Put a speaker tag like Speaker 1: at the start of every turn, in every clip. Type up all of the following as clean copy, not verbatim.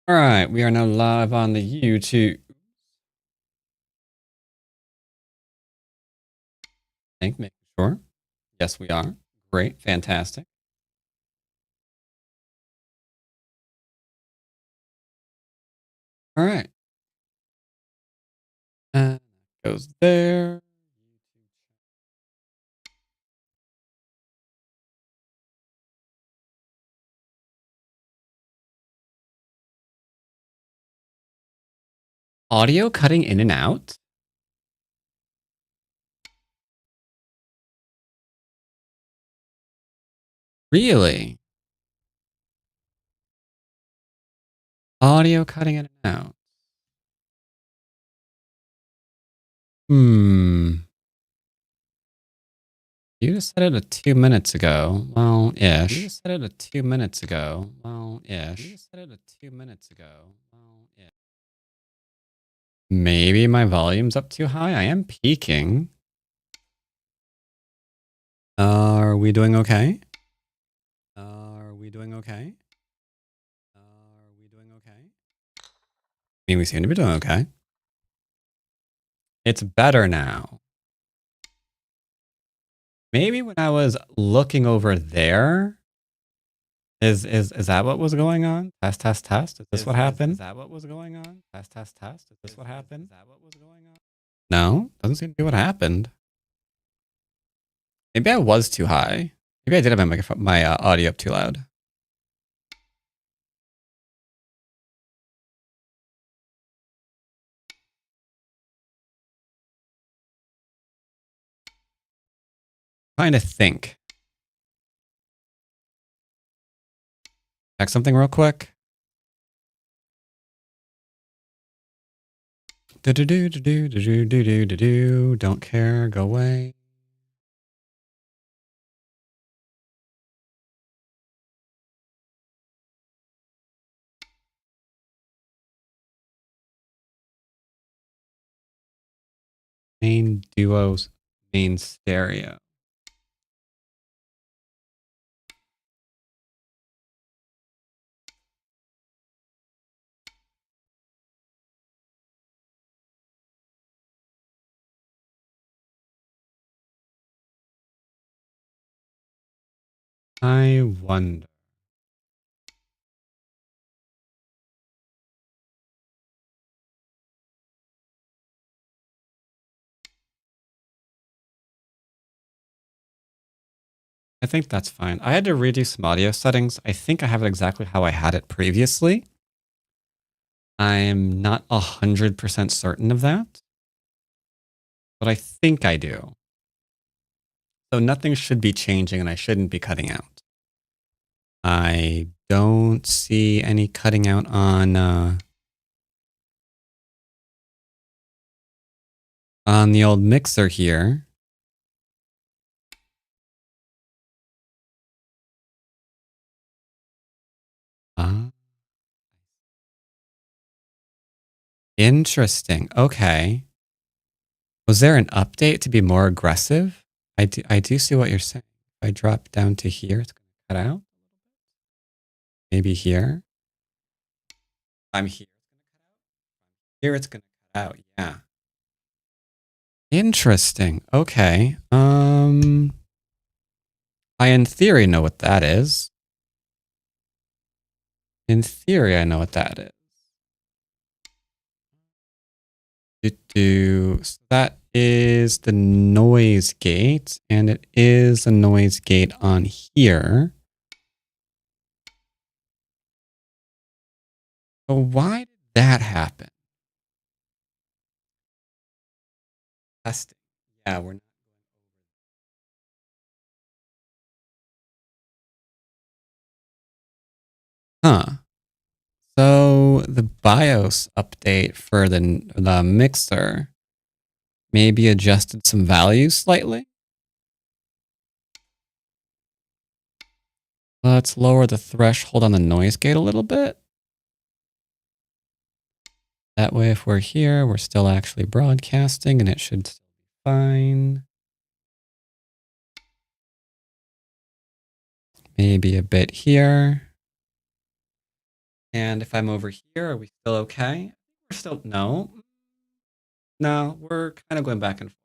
Speaker 1: All right, we are now live on the YouTube. Making sure. Yes, we are. Great, fantastic. All right. Goes there. Audio cutting in and out. Really? Audio cutting in and out. You just said it 2 minutes ago. Well, ish. You just said it 2 minutes ago. Well, ish. You just said it 2 minutes ago. Well, ish. Maybe my volume's up too high. I am peaking. Are we doing okay? Are we doing okay? Are we doing okay? I mean, we seem to be doing okay. It's better now. Maybe when I was looking over there, is that what was going on? Test, test, test. Is this what happened? Is that what was going on? Test, test, test. Is this what happened? Is that what was going on? No, doesn't seem to be what happened. Maybe I was too high. Maybe I did have my microphone, my audio up too loud. Trying to think. Check something real quick. Don't care. Go away. Main duos, main stereo. I wonder. I think that's fine. I had to redo some audio settings. I think I have it exactly how I had it previously. I'm not 100% certain of that, but I think I do. So nothing should be changing and I shouldn't be cutting out. I don't see any cutting out on the old mixer here. Interesting. Okay. Was there an update to be more aggressive? I do see what you're saying. If I drop down to here, it's going to cut out. Maybe here. I'm here. Here it's going to cut out. Yeah. Interesting. Okay. I in theory know what that is. In theory, I know what that is. So that is the noise gate, and it is a noise gate on here. So why did that happen? Testing. Yeah, we're not. Huh. So the BIOS update for the mixer maybe adjusted some values slightly. Let's lower the threshold on the noise gate a little bit. That way, if we're here, we're still actually broadcasting and it should still be fine. Maybe a bit here. And if I'm over here, are we still okay? We're still, no. No, we're kind of going back and forth.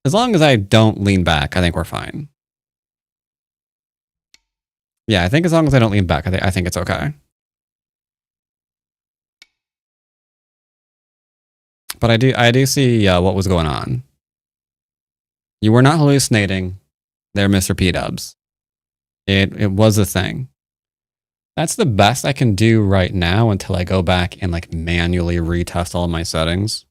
Speaker 1: As long as I don't lean back, I think we're fine. Yeah, I think as long as I don't lean back, I think it's okay. But I do see what was going on. You were not hallucinating there, Mr. P-Dubs. It was a thing. That's the best I can do right now until I go back and like manually retest all my settings.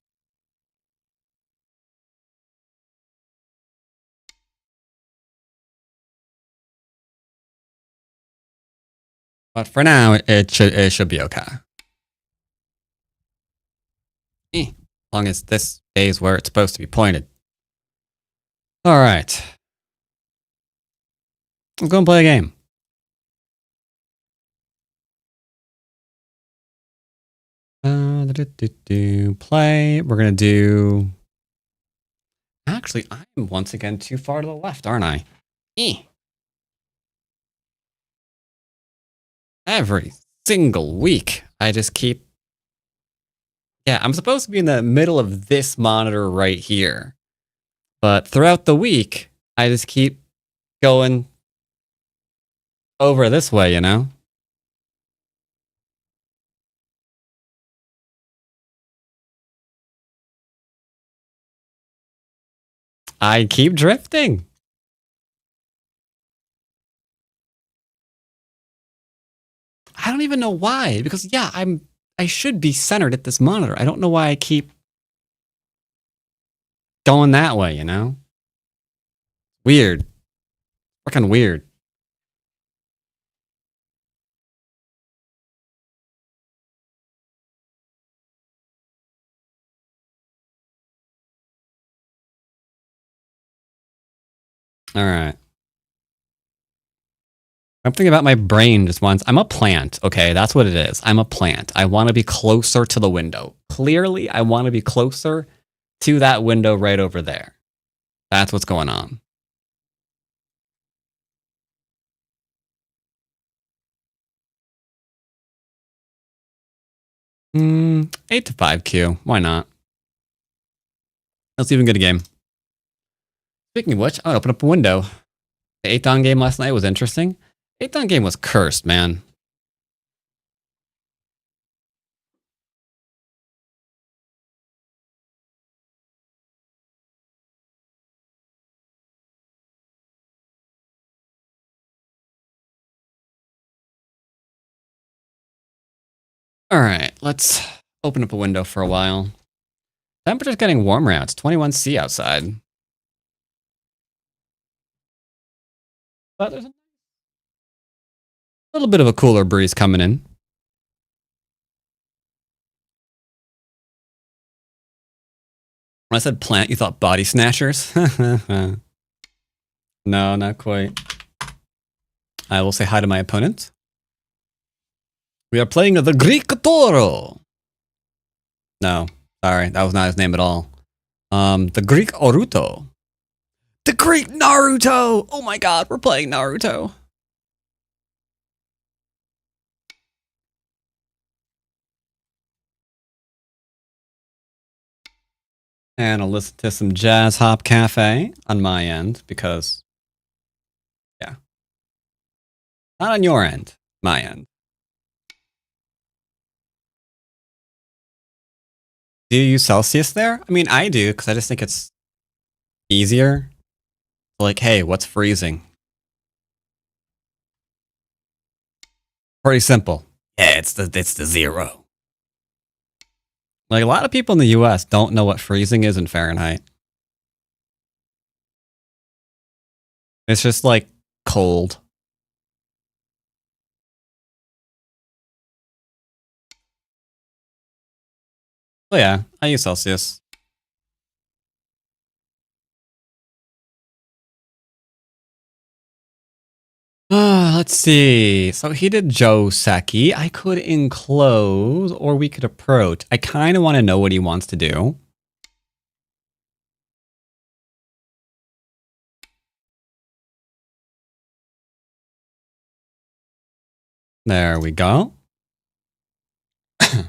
Speaker 1: But for now, it should be okay. As long as this stays where it's supposed to be pointed. All right. Let's go and play a game. Play. We're going to do... Actually, I'm once again too far to the left, aren't I? Every single week, I just keep... Yeah, I'm supposed to be in the middle of this monitor right here. But throughout the week, I just keep going over this way, you know? I keep drifting. I don't even know why, because yeah, I should be centered at this monitor. I don't know why I keep going that way, you know? Weird. Fucking weird. All right. I'm thinking about my brain just once. I'm a plant, okay? That's what it is. I'm a plant. I want to be closer to the window. Clearly, I want to be closer to that window right over there. That's what's going on. Hmm, 8 to 5 Q. Why not? Let's even get a game. Speaking of which, I'll open up a window. The 8 down game last night was interesting. 8 down game was cursed, man. All right, let's open up a window for a while. Temperature's getting warmer out. It's 21°C outside. But there's a little bit of a cooler breeze coming in. When I said plant, you thought body snatchers? No, not quite. I will say hi to my opponent. We are playing the Greek Toro. No, sorry, that was not his name at all. The Greek Oruto. The Greek Naruto! Oh my god, we're playing Naruto. And I'll listen to some Jazz Hop Cafe on my end because, yeah. Not on your end, my end. Do you use Celsius there? I mean, I do because I just think it's easier. Like, hey, what's freezing? Pretty simple. Yeah, it's the 0. Like, a lot of people in the US don't know what freezing is in Fahrenheit. It's just like cold. Oh yeah, I use Celsius. Let's see. So he did Joseki. I could enclose or we could approach. I kind of want to know what he wants to do. There we go. So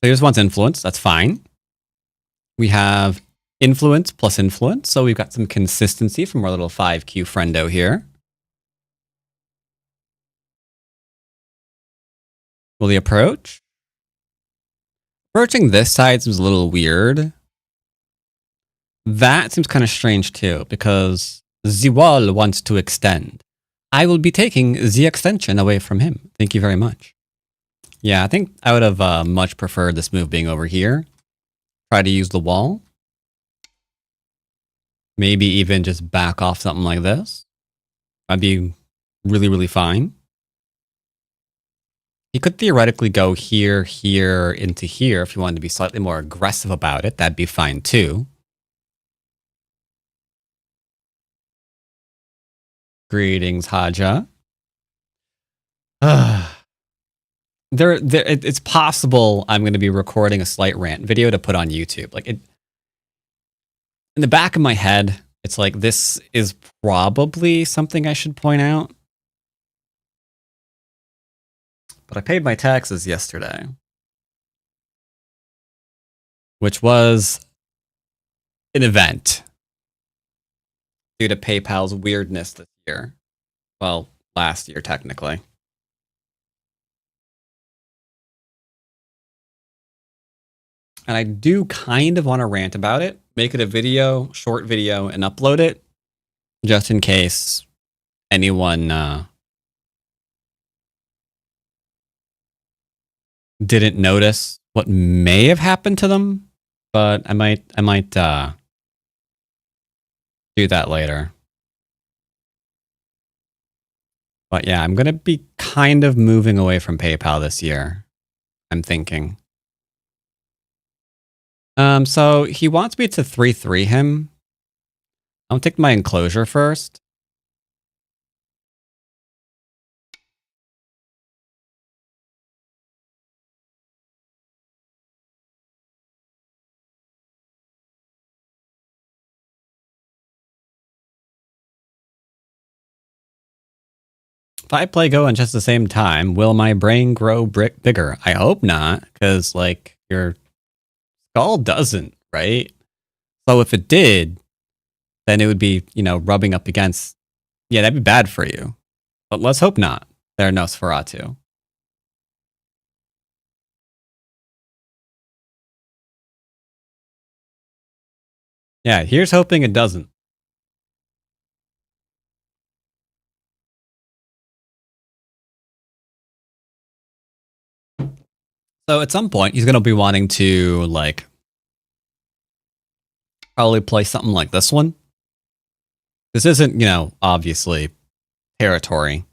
Speaker 1: he just wants influence. That's fine. We have influence plus influence. So we've got some consistency from our little 5Q friendo here. Will he approach? Approaching this side seems a little weird. That seems kind of strange too, because the wall wants to extend. I will be taking the extension away from him. Thank you very much. Yeah, I think I would have much preferred this move being over here. Try to use the wall. Maybe even just back off something like this. That'd be really, really fine. He could theoretically go here, here, into here if you wanted to be slightly more aggressive about it. That'd be fine too. Greetings, Haja. It's possible I'm going to be recording a slight rant video to put on YouTube. Like in the back of my head, it's like this is probably something I should point out. But I paid my taxes yesterday, which was an event due to PayPal's weirdness this year. Well, last year technically. And I do kind of want to rant about it, make it a video, short video, and upload it, just in case anyone didn't notice what may have happened to them. But I might do that later. But yeah, I'm gonna be kind of moving away from PayPal this year, I'm thinking. So he wants me to 3-3 him. I'll take my enclosure first. If I play Go in just the same time, will my brain grow bigger? I hope not, because like your skull doesn't, right? So if it did, then it would be, rubbing up against. Yeah, that'd be bad for you. But let's hope not. There are no Sferatu. Yeah, here's hoping it doesn't. So at some point, he's going to be wanting to, like, probably play something like this one. This isn't, obviously territory.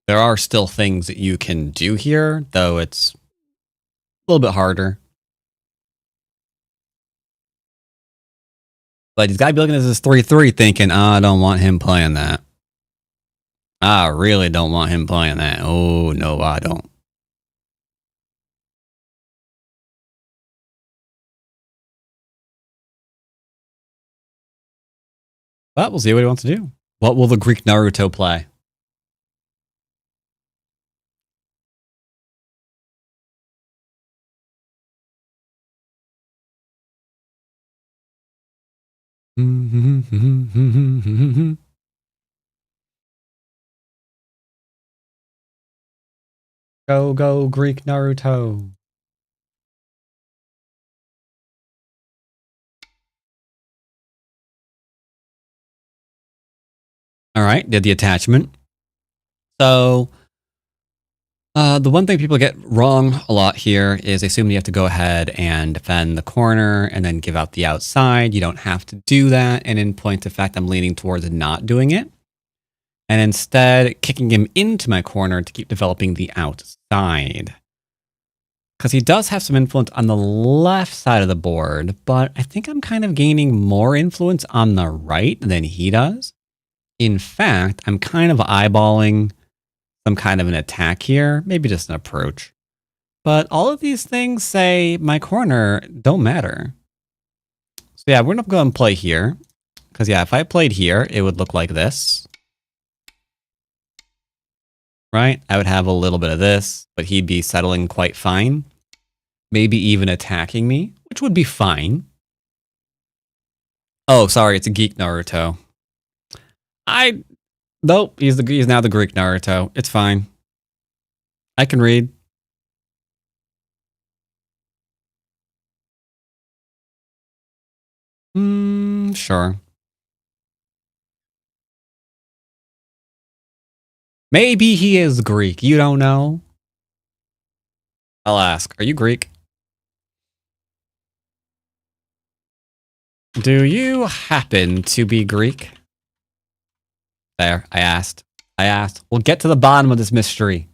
Speaker 1: There are still things that you can do here, though it's a little bit harder. But he's got to be looking at this 3-3 thinking, I don't want him playing that. I really don't want him playing that. Oh, no, I don't. But we'll see what he wants to do. What will the Greek Naruto play? Go, go, Greek Naruto. All right, did the attachment. So, the one thing people get wrong a lot here is they assume you have to go ahead and defend the corner and then give out the outside. You don't have to do that. And in point of fact, I'm leaning towards not doing it. And instead, kicking him into my corner to keep developing the outside. Because he does have some influence on the left side of the board, but I think I'm kind of gaining more influence on the right than he does. In fact, I'm kind of eyeballing some kind of an attack here, maybe just an approach. But all of these things say my corner don't matter. So yeah, we're going to go and play here. Because yeah, if I played here, it would look like this. right? I would have a little bit of this, but he'd be settling quite fine. Maybe even attacking me, which would be fine. Oh, sorry, it's a geek Naruto. Nope, he's now the Greek Naruto. It's fine. I can read. Sure. Maybe he is Greek. You don't know. I'll ask. Are you Greek? Do you happen to be Greek? There, I asked. We'll get to the bottom of this mystery.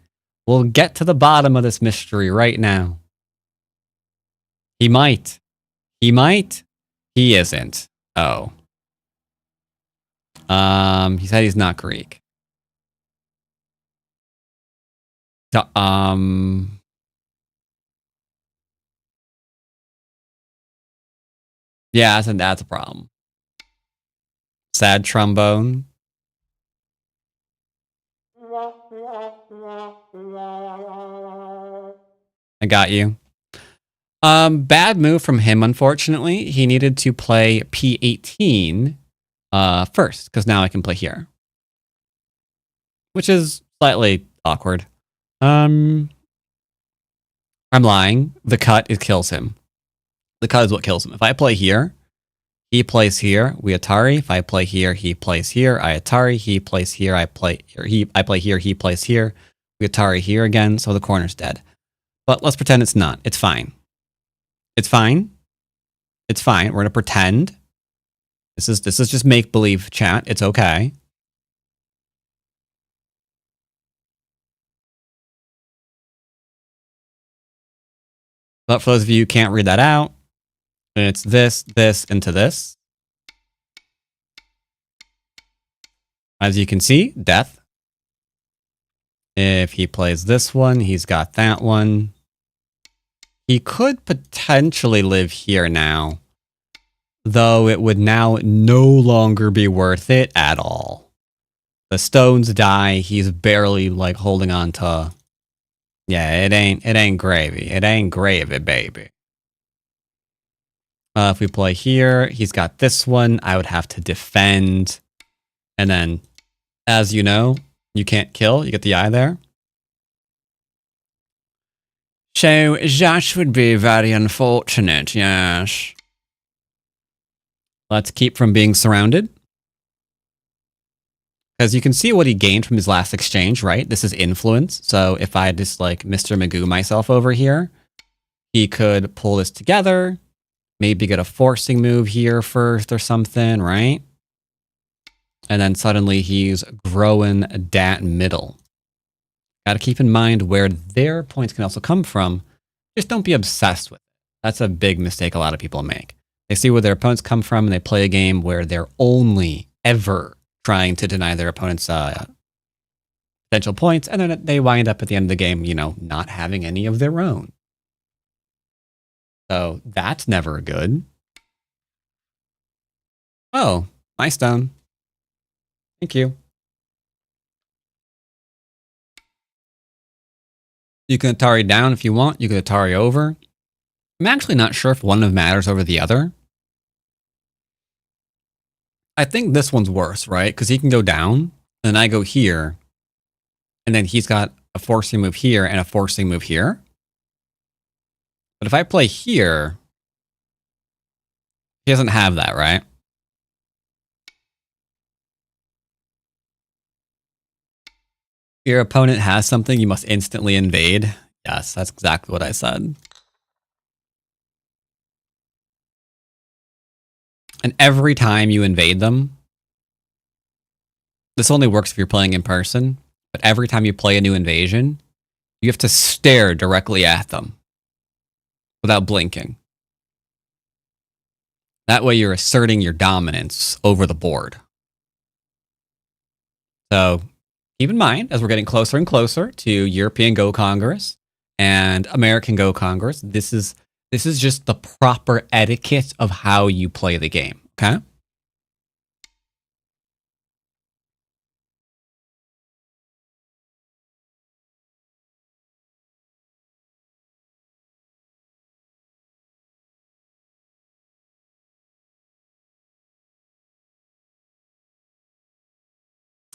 Speaker 1: We'll get to the bottom of this mystery right now. He might. He might. He isn't. Oh. He said he's not Greek. Yeah, that's a problem. Sad trombone. I got you. Bad move from him, unfortunately. He needed to play P18 first, because now I can play here. Which is slightly awkward. I'm lying. The cut, it kills him. The cut is what kills him. If I play here, he plays here, we Atari. If I play here, he plays here, I Atari. He plays here, I play here. I play here, he plays here. We Atari here again, so the corner's dead. But let's pretend it's not. It's fine. It's fine. It's fine. We're gonna pretend. This is just make-believe chat. It's okay. But for those of you who can't read that out, it's this, into this. As you can see, death. If he plays this one, he's got that one. He could potentially live here now, though it would now no longer be worth it at all. The stones die. He's barely like holding on to. Yeah, it ain't gravy. It ain't gravy, baby. If we play here, he's got this one. I would have to defend. And then, as you know, you can't kill. You get the eye there. So that would be very unfortunate, yes. Let's keep from being surrounded. Because you can see what he gained from his last exchange, right? This is influence. So if I just like Mr. Magoo myself over here, he could pull this together. Maybe get a forcing move here first or something, right? And then suddenly he's growing that middle. Got to keep in mind where their points can also come from. Just don't be obsessed with it. That's a big mistake a lot of people make. They see where their opponents come from and they play a game where they're only ever trying to deny their opponent's potential points, and then they wind up at the end of the game, you know, not having any of their own. So that's never good. Oh, my stone. Thank you. You can Atari down if you want. You can Atari over. I'm actually not sure if one of them matters over the other. I think this one's worse, right? Because he can go down, and I go here, and then he's got a forcing move here and a forcing move here. But if I play here, he doesn't have that, right? Your opponent has something, you must instantly invade. Yes, that's exactly what I said. And every time you invade them, this only works if you're playing in person, but every time you play a new invasion, you have to stare directly at them without blinking. That way you're asserting your dominance over the board. So keep in mind, as we're getting closer and closer to European Go Congress and American Go Congress, this is just the proper etiquette of how you play the game, okay?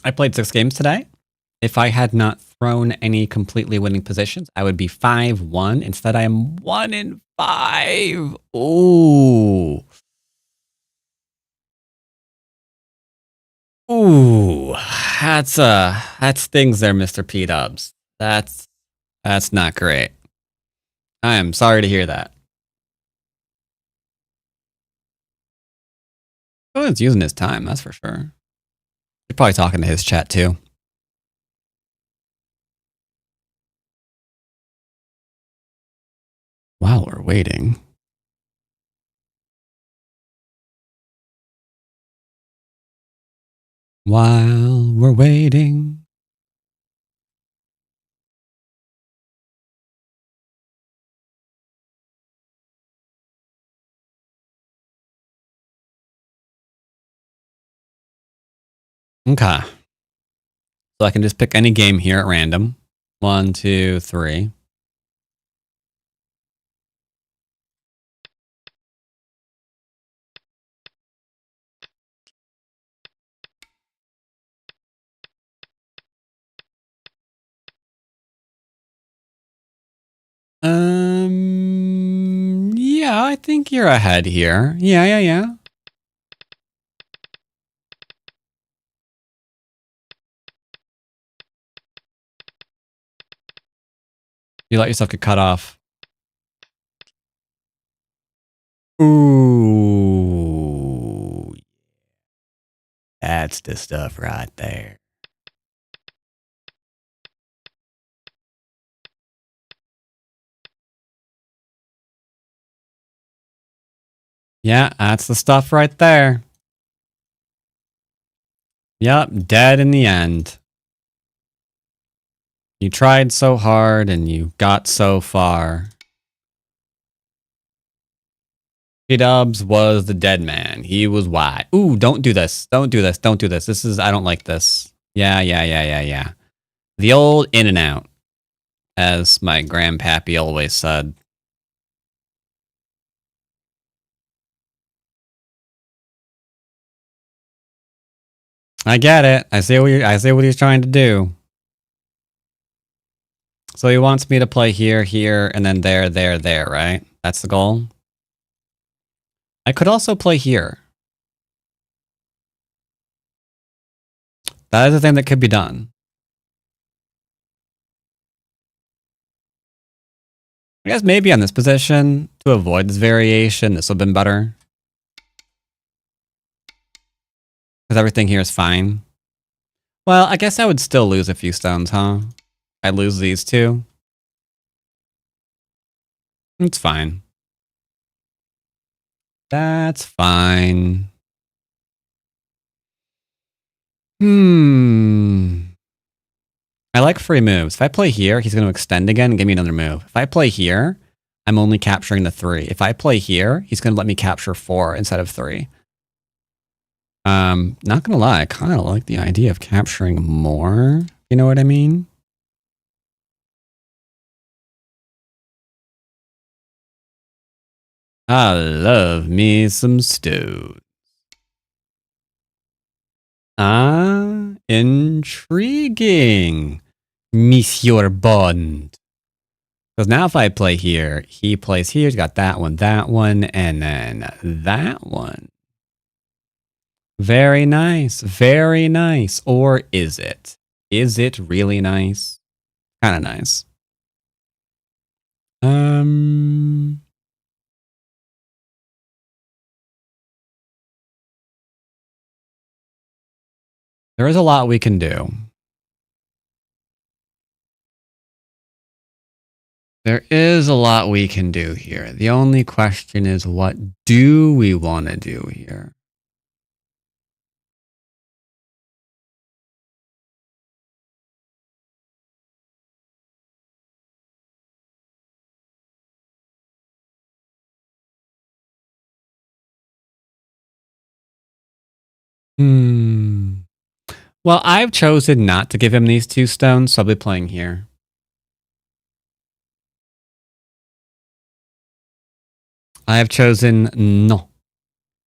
Speaker 1: I played 6 games today. If I had not thrown any completely winning positions, I would be 5-1. Instead, I am 1-5. Ooh. Ooh. That stings there, Mr. P-Dubs. That's not great. I am sorry to hear that. Oh, he's using his time, that's for sure. You're probably talking to his chat too. While we're waiting. While we're waiting. Okay. So I can just pick any game here at random. 1, 2, 3. Yeah, I think you're ahead here. Yeah. You let yourself get cut off. Ooh. That's the stuff right there. Yeah, that's the stuff right there. Yep, dead in the end. You tried so hard and you got so far. P-Dubs was the dead man. He was white. Ooh, don't do this. Don't do this. Don't do this. I don't like this. Yeah. The old in and out, as my grandpappy always said. I get it. I see what he's trying to do. So he wants me to play here, here, and then there, right? That's the goal. I could also play here. That is a thing that could be done. I guess maybe on this position, to avoid this variation, this would have been better. Because everything here is fine. Well, I guess I would still lose a few stones, huh? I'd lose these two. It's fine. That's fine. I like free moves. If I play here, he's going to extend again and give me another move. If I play here, I'm only capturing the 3. If I play here, he's going to let me capture 4 instead of 3. Not gonna lie, I kind of like the idea of capturing more. You know what I mean? I love me some stones. Ah, intriguing, Monsieur Bond. Because now if I play here, he plays here. He's got that one, and then that one. Very nice, very nice. Or is it? Is it really nice? Kind of nice. There is a lot we can do. There is a lot we can do here. The only question is, what do we want to do here? Well, I've chosen not to give him these 2 stones, so I'll be playing here. I have chosen no.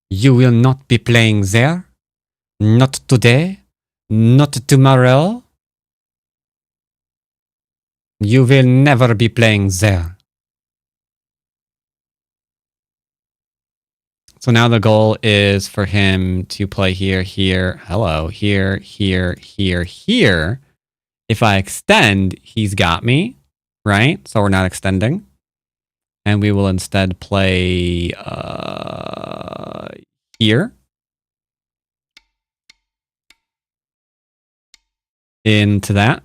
Speaker 1: You will not be playing there. Not today. Not tomorrow. You will never be playing there. So now the goal is for him to play here, here, hello, here, here, here, here. If I extend, he's got me, right? So we're not extending. And we will instead play here. Into that.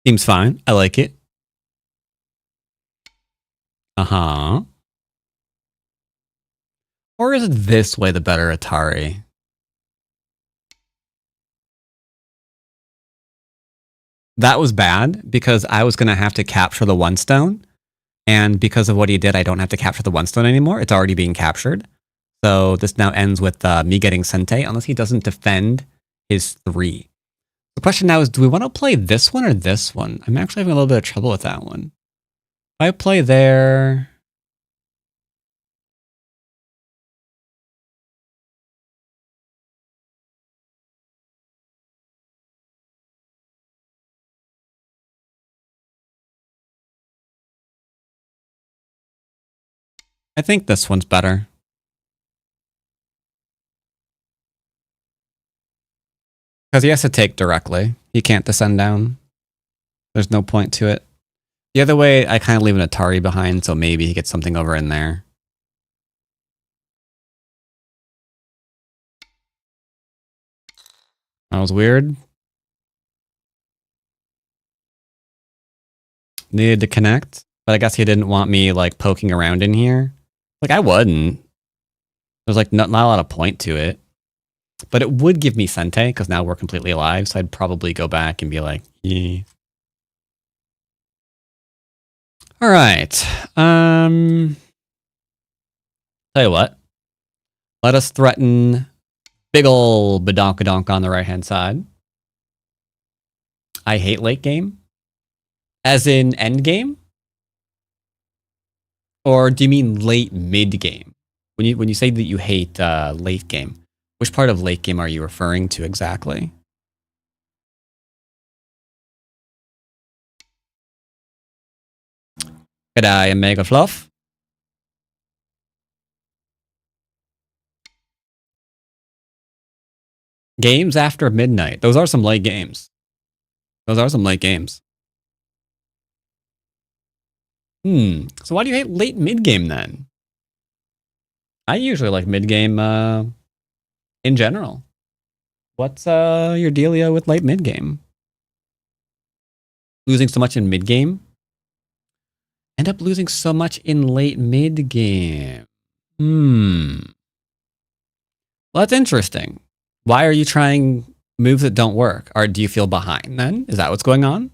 Speaker 1: Seems fine. I like it. Uh-huh. Or is it this way the better Atari? That was bad because I was going to have to capture the one stone. And because of what he did, I don't have to capture the one stone anymore. It's already being captured. So this now ends with me getting Sente, unless he doesn't defend his 3. The question now is, do we want to play this one or this one? I'm actually having a little bit of trouble with that one. If I play there... I think this one's better. Because he has to take directly. He can't descend down. There's no point to it. The other way, I kind of leave an Atari behind, so maybe he gets something over in there. That was weird. Needed to connect, but I guess he didn't want me, like, poking around in here. Like, I wouldn't. There's, like, not a lot of point to it. But it would give me Sente, because now we're completely alive, so I'd probably go back and be like, yeah. Alright. Tell you what. Let us threaten big ol' Badonkadonk on the right-hand side. I hate late game. As in end game? Or do you mean late mid game? When you say that you hate late game, which part of late game are you referring to exactly? G'day, Mega Fluff. Games after midnight. Those are some late games. Those are some late games. So why do you hate late mid game then? I usually like mid game in general. What's your dealio with late mid game? Losing so much in mid game? End up losing so much in late mid game. Well, that's interesting. Why are you trying moves that don't work? Or do you feel behind then? Is that what's going on?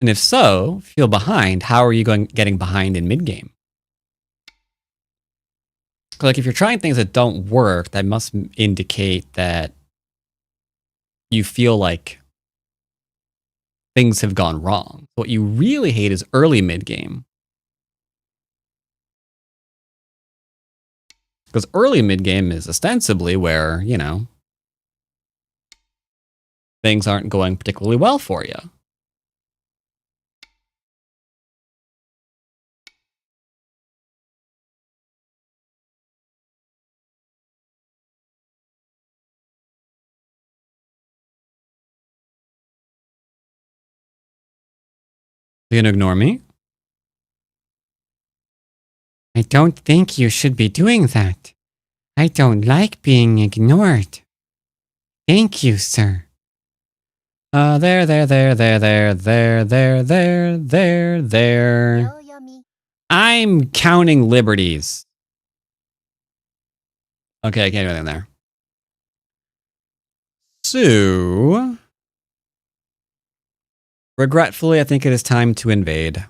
Speaker 1: And if so, feel behind, how are you getting behind in mid game? Like if you're trying things that don't work, that must indicate that you feel like things have gone wrong. What you really hate is early mid game. Because early mid game is ostensibly where, you know, things aren't going particularly well for you. You gonna ignore me? I don't think you should be doing that. I don't like being ignored. Thank you, sir. There. I'm counting liberties. Okay, I can't do anything there. So, regretfully, I think it is time to invade.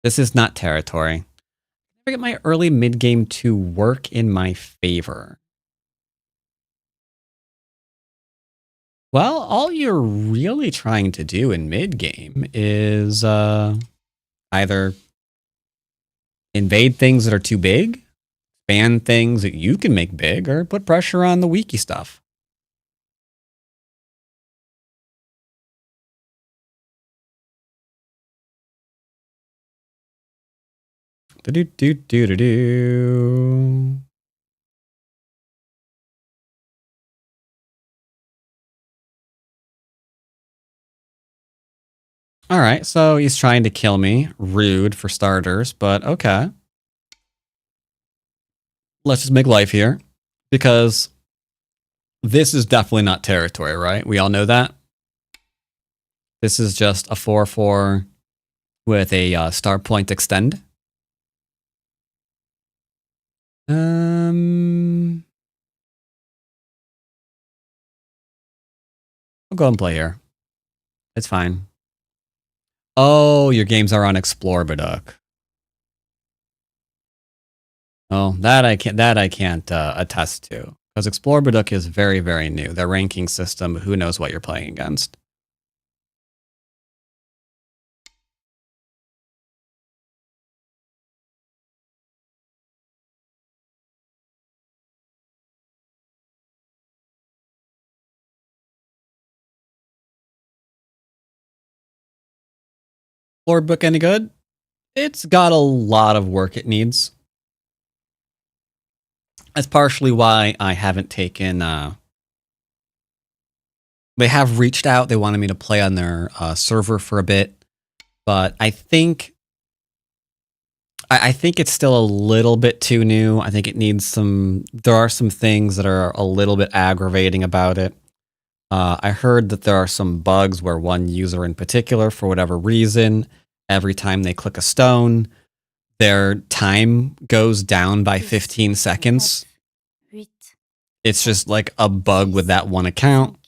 Speaker 1: This is not territory. I get my early mid game to work in my favor. Well, all you're really trying to do in mid game is Either invade things that are too big, ban things that you can make big, or put pressure on the weaky stuff. Do-do-do-do-do-do. All right, so he's trying to kill me. Rude for starters, but okay. Let's just make life here, because this is definitely not territory, right? We all know that. This is just a 4/4 with a star point extend. I'll go and play here. It's fine. Oh, your games are on Explore, Baduk. Oh, that I can't attest to, because Explore Baduk is very, very new. Their ranking system, who knows what you're playing against. Explore Book any good? It's got a lot of work it needs. That's partially why I haven't taken. They have reached out. They wanted me to play on their server for a bit, but I think it's still a little bit too new. I think it needs some. There are some things that are a little bit aggravating about it. I heard that there are some bugs where one user in particular, for whatever reason, every time they click a stone, their time goes down by 15 seconds. It's just like a bug with that one account.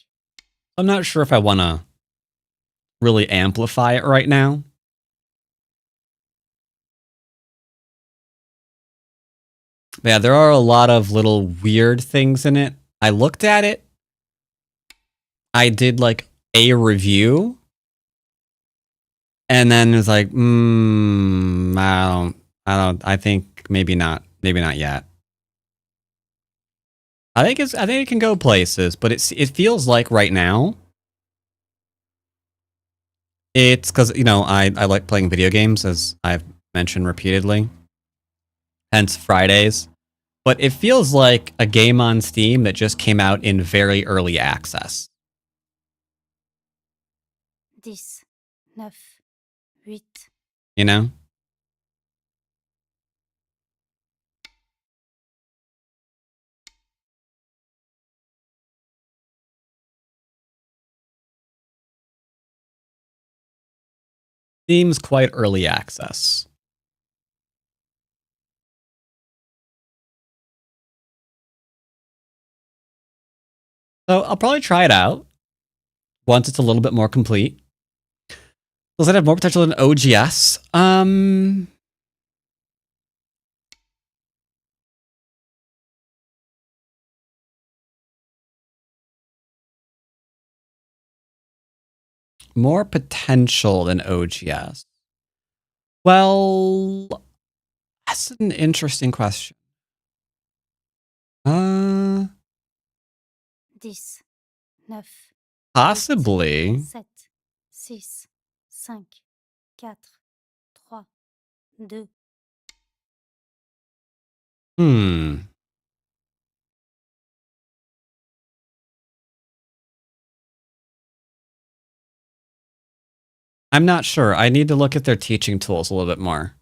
Speaker 1: I'm not sure if I want to really amplify it right now. But yeah, there are a lot of little weird things in it. I looked at it. I did like a review. And then it was like, I think maybe not yet. I think it can go places, but it feels like right now it's because, I like playing video games, as I've mentioned repeatedly, hence Fridays. But it feels like a game on Steam that just came out in very early access.
Speaker 2: 10, 9, 8.
Speaker 1: You know? Seems quite early access. So I'll probably try it out once it's a little bit more complete. Does it have more potential than OGS? More potential than OGS. Well, that's an interesting question.
Speaker 2: 10, 9,
Speaker 1: Possibly.
Speaker 2: 7, 6, 5, 4, 3, 2.
Speaker 1: I'm not sure. I need to look at their teaching tools a little bit more.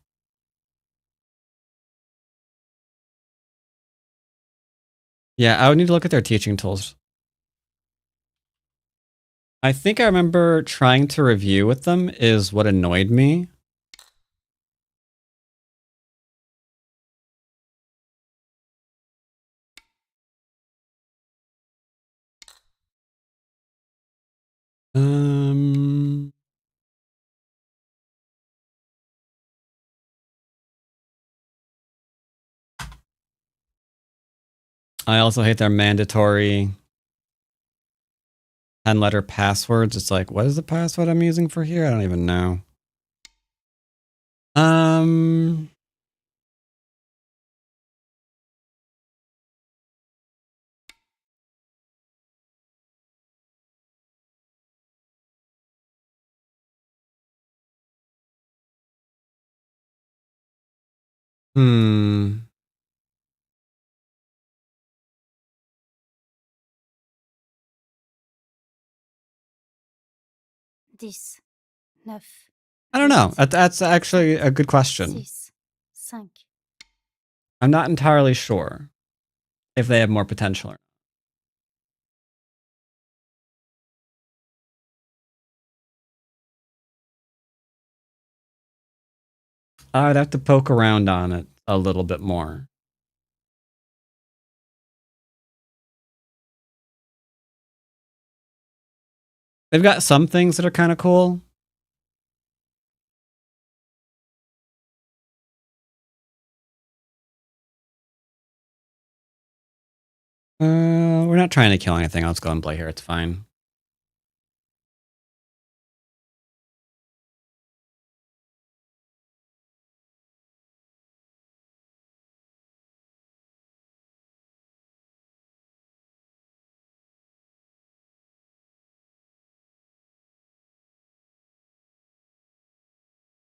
Speaker 1: Yeah, I would need to look at their teaching tools. I think I remember trying to review with them is what annoyed me. I also hate their mandatory 10-letter passwords. It's like, what is the password I'm using for here? I don't even know. Hmm.
Speaker 2: 10, 9,
Speaker 1: I don't know.
Speaker 2: 8,
Speaker 1: That's actually a good question.
Speaker 2: 6, 5,
Speaker 1: I'm not entirely sure if they have more potential. I'd have to poke around on it a little bit more. They've got some things that are kind of cool. We're not trying to kill anything. Let's go and play here. It's fine.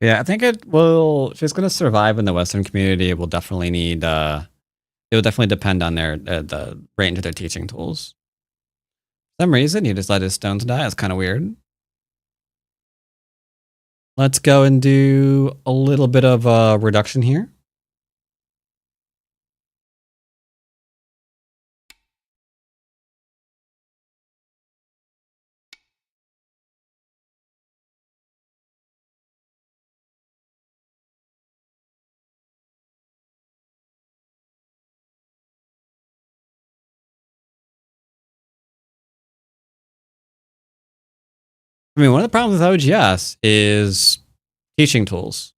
Speaker 1: Yeah, I think it will. If it's going to survive in the Western community, it will definitely need. It will definitely depend on their the range of their teaching tools. For some reason, he just let his stones die. It's kind of weird. Let's go and do a little bit of a reduction here. I mean, one of the problems with OGS is teaching tools.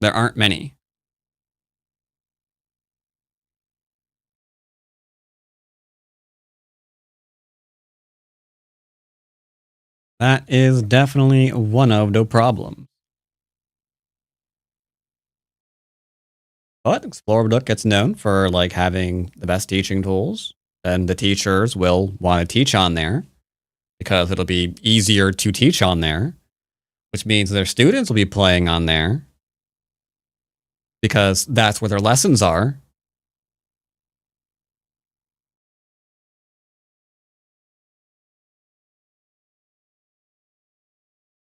Speaker 1: There aren't many. That is definitely one of the problems. But Explorer Baduk gets known for like having the best teaching tools, and the teachers will want to teach on there because it'll be easier to teach on there, which means their students will be playing on there because that's where their lessons are.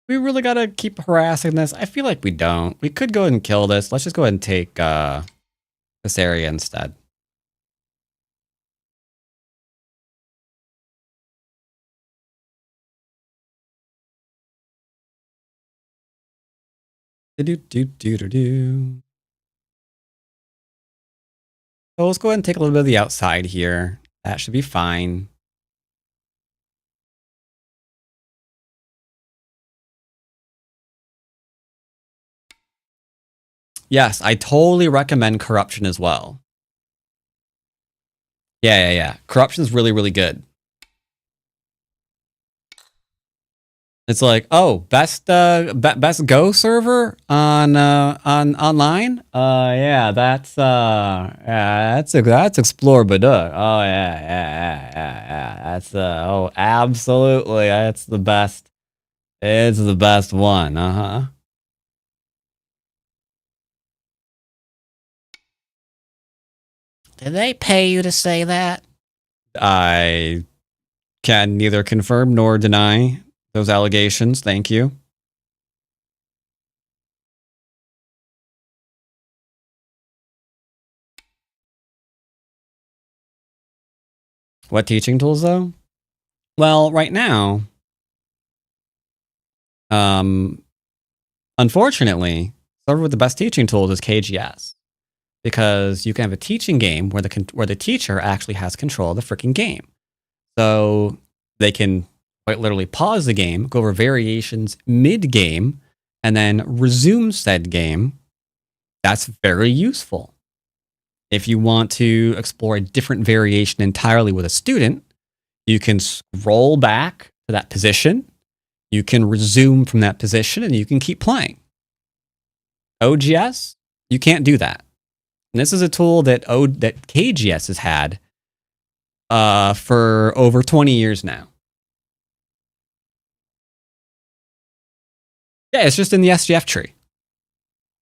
Speaker 1: We really gotta keep harassing this. I feel like we don't. We could go ahead and kill this. Let's just go ahead and take this area instead. Do. So let's go ahead and take a little bit of the outside here. That should be fine. Yes, I totally recommend corruption as well. Yeah. Corruption's really, really good. It's like, oh, best Go server on online. Yeah, that's Explore Baduk. Oh yeah. That's oh, absolutely, that's the best. It's the best one. Did they pay you to say that? I can neither confirm nor deny those allegations. Thank you. What teaching tools, though? Well, right now, unfortunately, server with the best teaching tools is KGS because you can have a teaching game where the teacher actually has control of the freaking game. So they can quite literally pause the game, go over variations mid game, and then resume said game. That's very useful. If you want to explore a different variation entirely with a student, you can scroll back to that position. You can resume from that position and you can keep playing. OGS, you can't do that. And this is a tool that KGS has had for over 20 years now. Yeah, it's just in the SGF tree.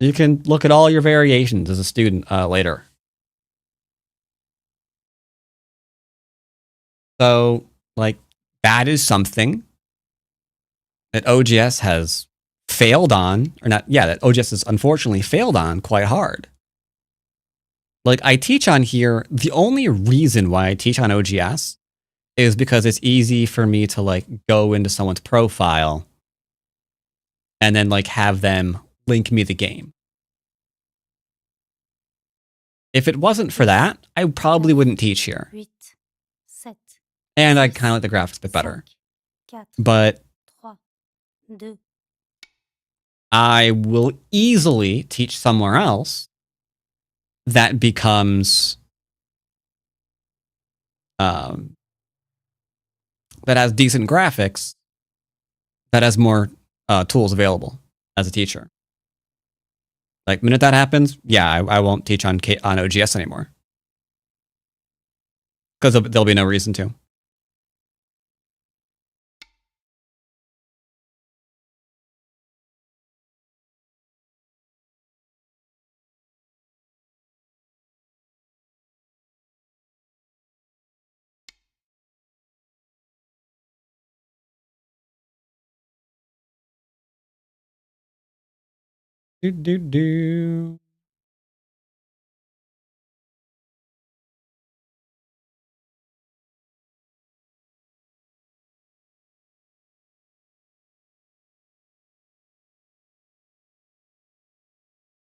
Speaker 1: You can look at all your variations as a student later. So, like, that is something that OGS has failed on, or not, yeah, that OGS has unfortunately failed on quite hard. Like, I teach on here, the only reason why I teach on OGS is because it's easy for me to, like, go into someone's profile and then, like, have them link me the game. If it wasn't for that, I probably wouldn't teach here. And I kind of like the graphics a bit better. But I will easily teach somewhere else that becomes that has decent graphics, that has more tools available as a teacher. Like, the minute that happens, yeah, I won't teach on OGS anymore. Because there'll be no reason to. Do.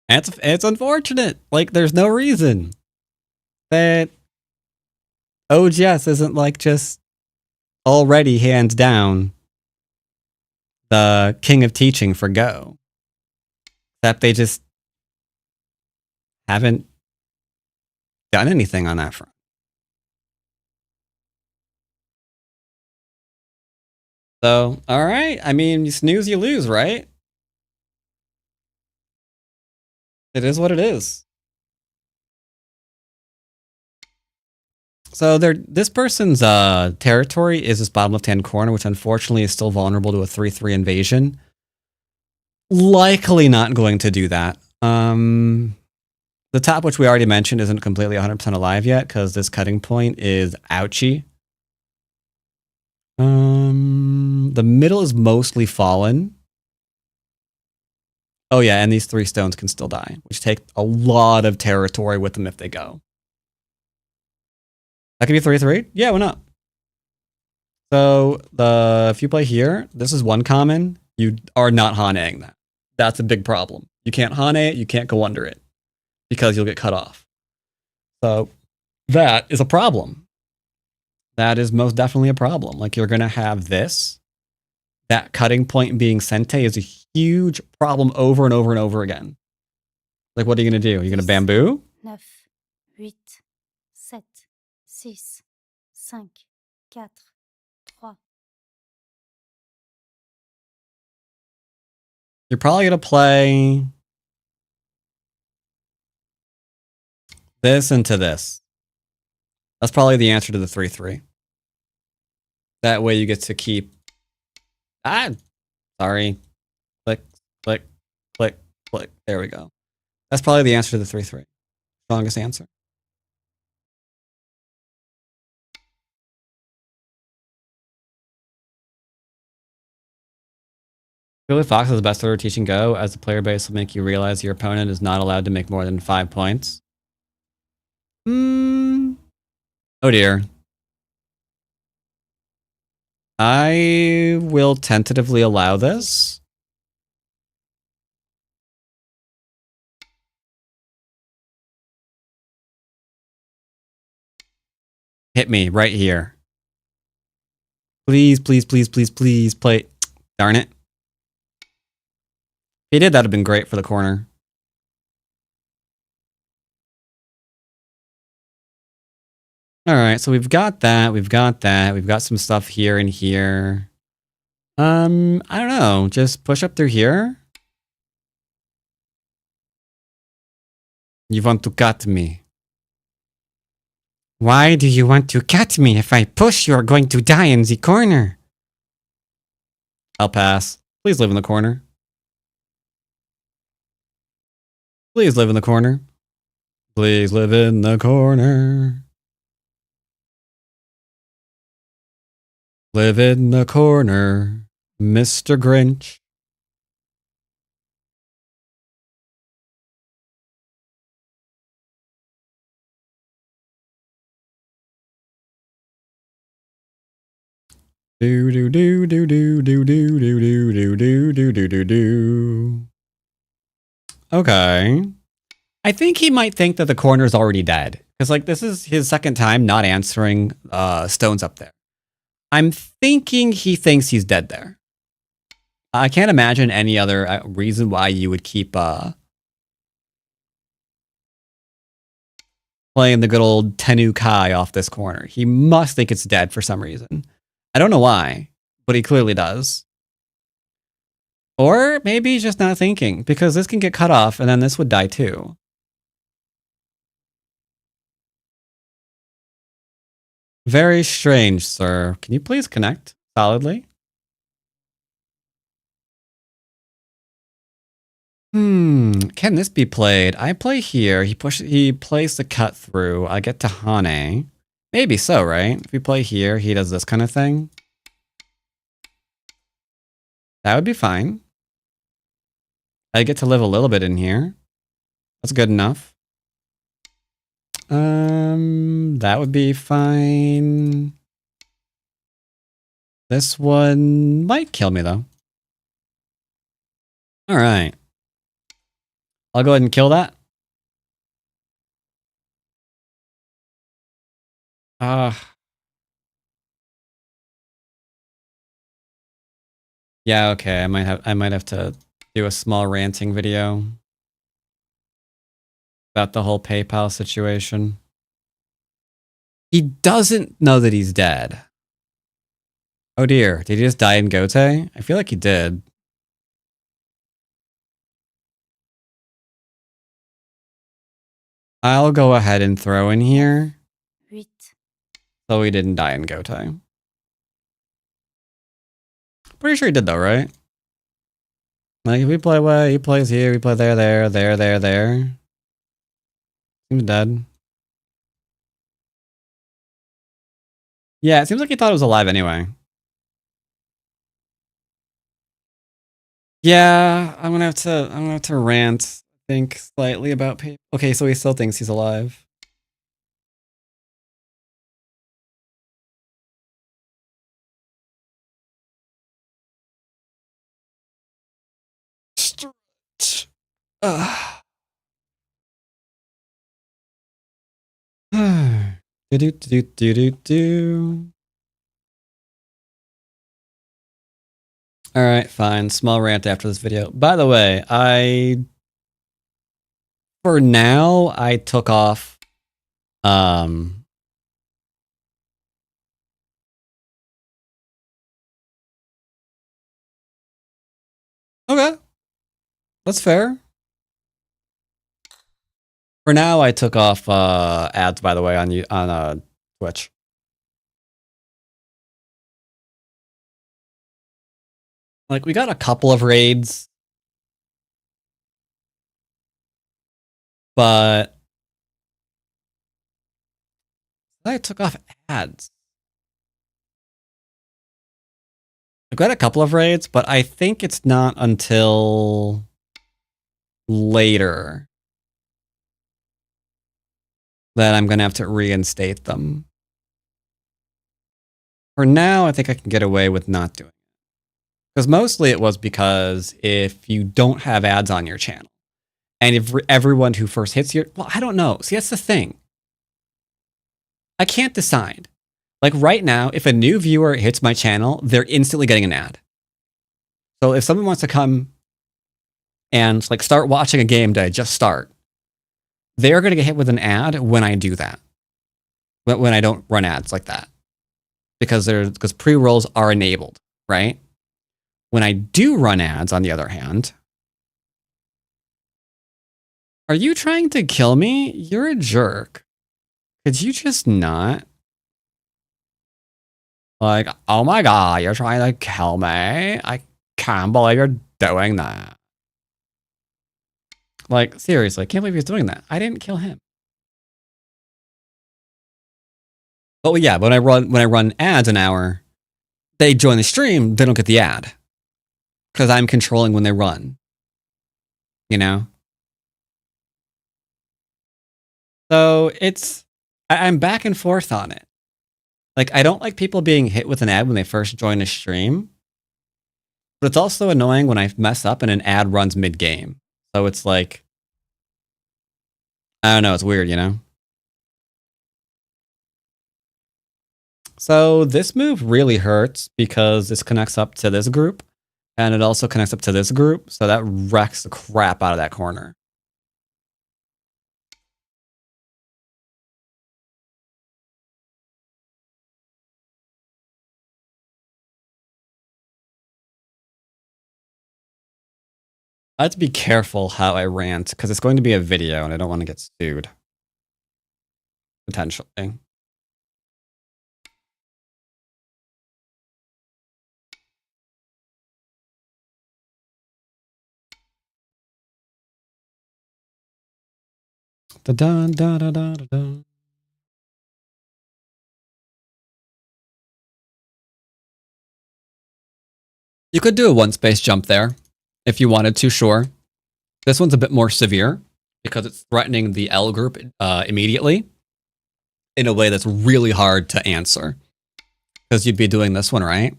Speaker 1: It's unfortunate. Like, there's no reason that OGS isn't, like, just already hands down the king of teaching for Go. Except they just haven't done anything on that front. So, all right. I mean, you snooze, you lose, right? It is what it is. So this person's territory is this bottom left-hand corner, which unfortunately is still vulnerable to a 3/3 invasion. Likely not going to do that. The top, which we already mentioned, isn't completely 100% alive yet because this cutting point is ouchy. The middle is mostly fallen. Oh yeah, and these 3 stones can still die, which take a lot of territory with them if they go. That could be 3/3? Yeah, why not? So if you play here, this is 1 common. You are not Haneing that. That's a big problem. You can't Hane it, you can't go under it because you'll get cut off. So that is a problem. That is most definitely a problem. Like, you're going to have this. That cutting point being Sente is a huge problem over and over and over again. Like, what are you going to do? Are you going to bamboo?
Speaker 2: 9, 8, 7, 6, 5, 4, 3.
Speaker 1: You're probably going to play this into this. That's probably the answer to the 3/3. That way you get to keep... sorry. Click, click, click, click. There we go. That's probably the answer to the 3/3. Strongest answer. Billy Fox is the best order teaching Go, as the player base will make you realize your opponent is not allowed to make more than 5 points. Oh dear. I will tentatively allow this. Hit me right here. Please, please, please, please, please play. Darn it. If he did, that'd have been great for the corner. All right, so we've got that. We've got that. We've got some stuff here and here. I don't know. Just push up through here. You want to cut me. Why do you want to cut me? If I push, you're going to die in the corner. I'll pass. Please live in the corner. Please live in the corner. Please live in the corner. Live in the corner, Mr. Grinch. Do do do do do do do do do do do do do do do. Okay. I think he might think that the corner's already dead. Because, like, this is his second time not answering stones up there. I'm thinking he thinks he's dead there. I can't imagine any other reason why you would keep playing the good old Tenu Kai off this corner. He must think it's dead for some reason. I don't know why, but he clearly does. Or maybe he's just not thinking, because this can get cut off and then this would die too. Very strange, sir. Can you please connect solidly? Can this be played? I play here. He plays the cut through. I get to Hane. Maybe so, right? If we play here, he does this kind of thing. That would be fine. I get to live a little bit in here. That's good enough. That would be fine. This one might kill me though. All right. I'll go ahead and kill that. Yeah, okay. I might have to do a small ranting video about the whole PayPal situation. He doesn't know that he's dead. Oh dear, did he just die in Gote? I feel like he did. I'll go ahead and throw in here.
Speaker 2: 8,
Speaker 1: So he didn't die in Gote. Pretty sure he did though, right? Like if we play away, he plays here, we play there. Seems dead. Yeah, it seems like he thought it was alive anyway. Yeah, I'm gonna have to rant, I think, slightly about PayPal. Okay, so he still thinks he's alive. Stretch. Do do do do do do. All right, fine. Small rant after this video. By the way, for now I took off okay. That's fair. For now I took off ads, by the way, on Twitch. Like, we got a couple of raids, but I took off ads. I've got a couple of raids, but I think it's not until later that I'm gonna have to reinstate them. For now, I think I can get away with not doing it. Because mostly it was because if you don't have ads on your channel, and if everyone who first hits your... Well, I don't know. See, that's the thing. I can't decide. Like right now, if a new viewer hits my channel, they're instantly getting an ad. So if someone wants to come and like start watching a game that I just start, they're going to get hit with an ad when I do that. When I don't run ads like that. Because pre-rolls are enabled, right? When I do run ads, on the other hand, Are you trying to kill me? You're a jerk. Could you just not? Like, oh my god, you're trying to kill me? I can't believe you're doing that. Like, seriously, I can't believe he's doing that. I didn't kill him. But yeah, when I run ads an hour, they join the stream, they don't get the ad. Because I'm controlling when they run. You know? So I'm back and forth on it. Like, I don't like people being hit with an ad when they first join a stream. But it's also annoying when I mess up and an ad runs mid-game. So it's like, I don't know, it's weird, you know? So this move really hurts because this connects up to this group. And it also connects up to this group. So that wrecks the crap out of that corner. I have to be careful how I rant because it's going to be a video and I don't want to get sued. Potentially. Da-dun, da-da-da-da-dun. You could do a one space jump there if you wanted to, sure. This one's a bit more severe because it's threatening the L group immediately in a way that's really hard to answer. Because you'd be doing this one, right?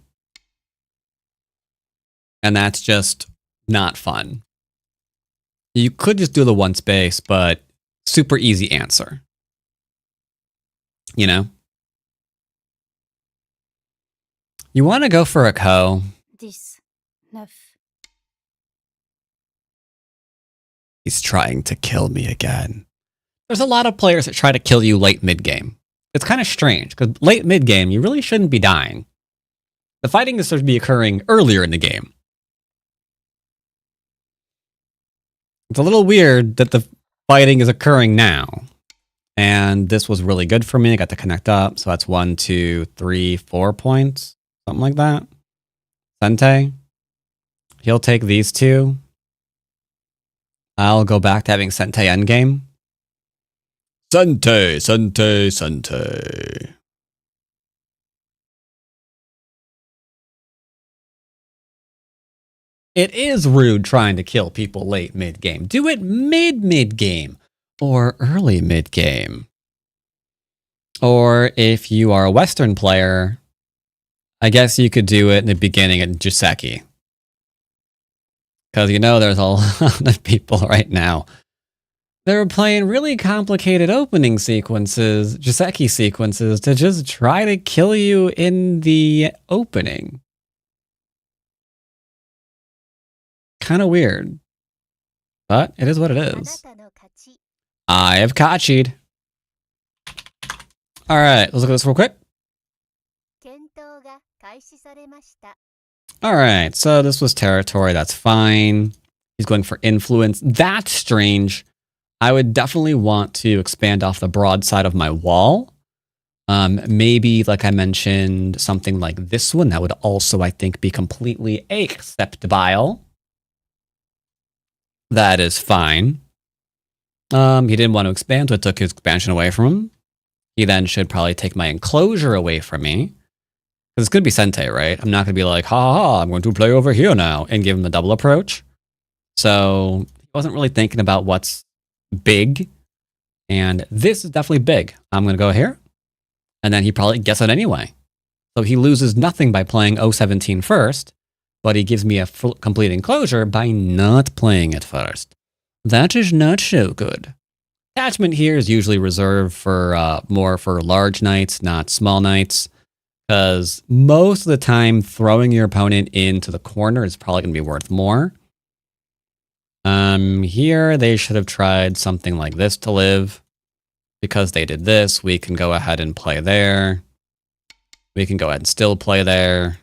Speaker 1: And that's just not fun. You could just do the one space, but super easy answer. You know? You want to go for a co.
Speaker 2: 10, 9.
Speaker 1: He's trying to kill me again. There's a lot of players that try to kill you late mid-game. It's kind of strange, because late mid-game, you really shouldn't be dying. The fighting is supposed to be occurring earlier in the game. It's a little weird that the fighting is occurring now. And this was really good for me. I got to connect up. So that's 1, 2, 3, 4 points. Something like that. Sente. He'll take these two. I'll go back to having Sente endgame. Sente, Sente, Sente. It is rude trying to kill people late mid-game. Do it mid-game. Or early mid-game. Or if you are a Western player, I guess you could do it in the beginning at Joseki. Because you know there's a lot of people right now. They're playing really complicated opening sequences, Joseki sequences, to just try to kill you in the opening. Kind of weird. But it is what it is. I have kachied. Alright, let's look at this real quick. Alright, so this was territory, that's fine. He's going for influence. That's strange. I would definitely want to expand off the broad side of my wall. Maybe, like I mentioned, something like this one. That would also, I think, be completely acceptable. That is fine. He didn't want to expand, so I took his expansion away from him. He then should probably take my enclosure away from me. Because it's going to be Sente, right? I'm not going to be like, ha ha ha, I'm going to play over here now, and give him the double approach. So he wasn't really thinking about what's big. And this is definitely big. I'm going to go here. And then he probably gets it anyway. So he loses nothing by playing 017 first, but he gives me a full, complete enclosure by not playing it first. That is not so good. Attachment here is usually reserved for more for large knights, not small knights, because most of the time throwing your opponent into the corner is probably going to be worth more. Here they should have tried something like this to live. Because they did this, we can go ahead and play there. We can go ahead and still play there.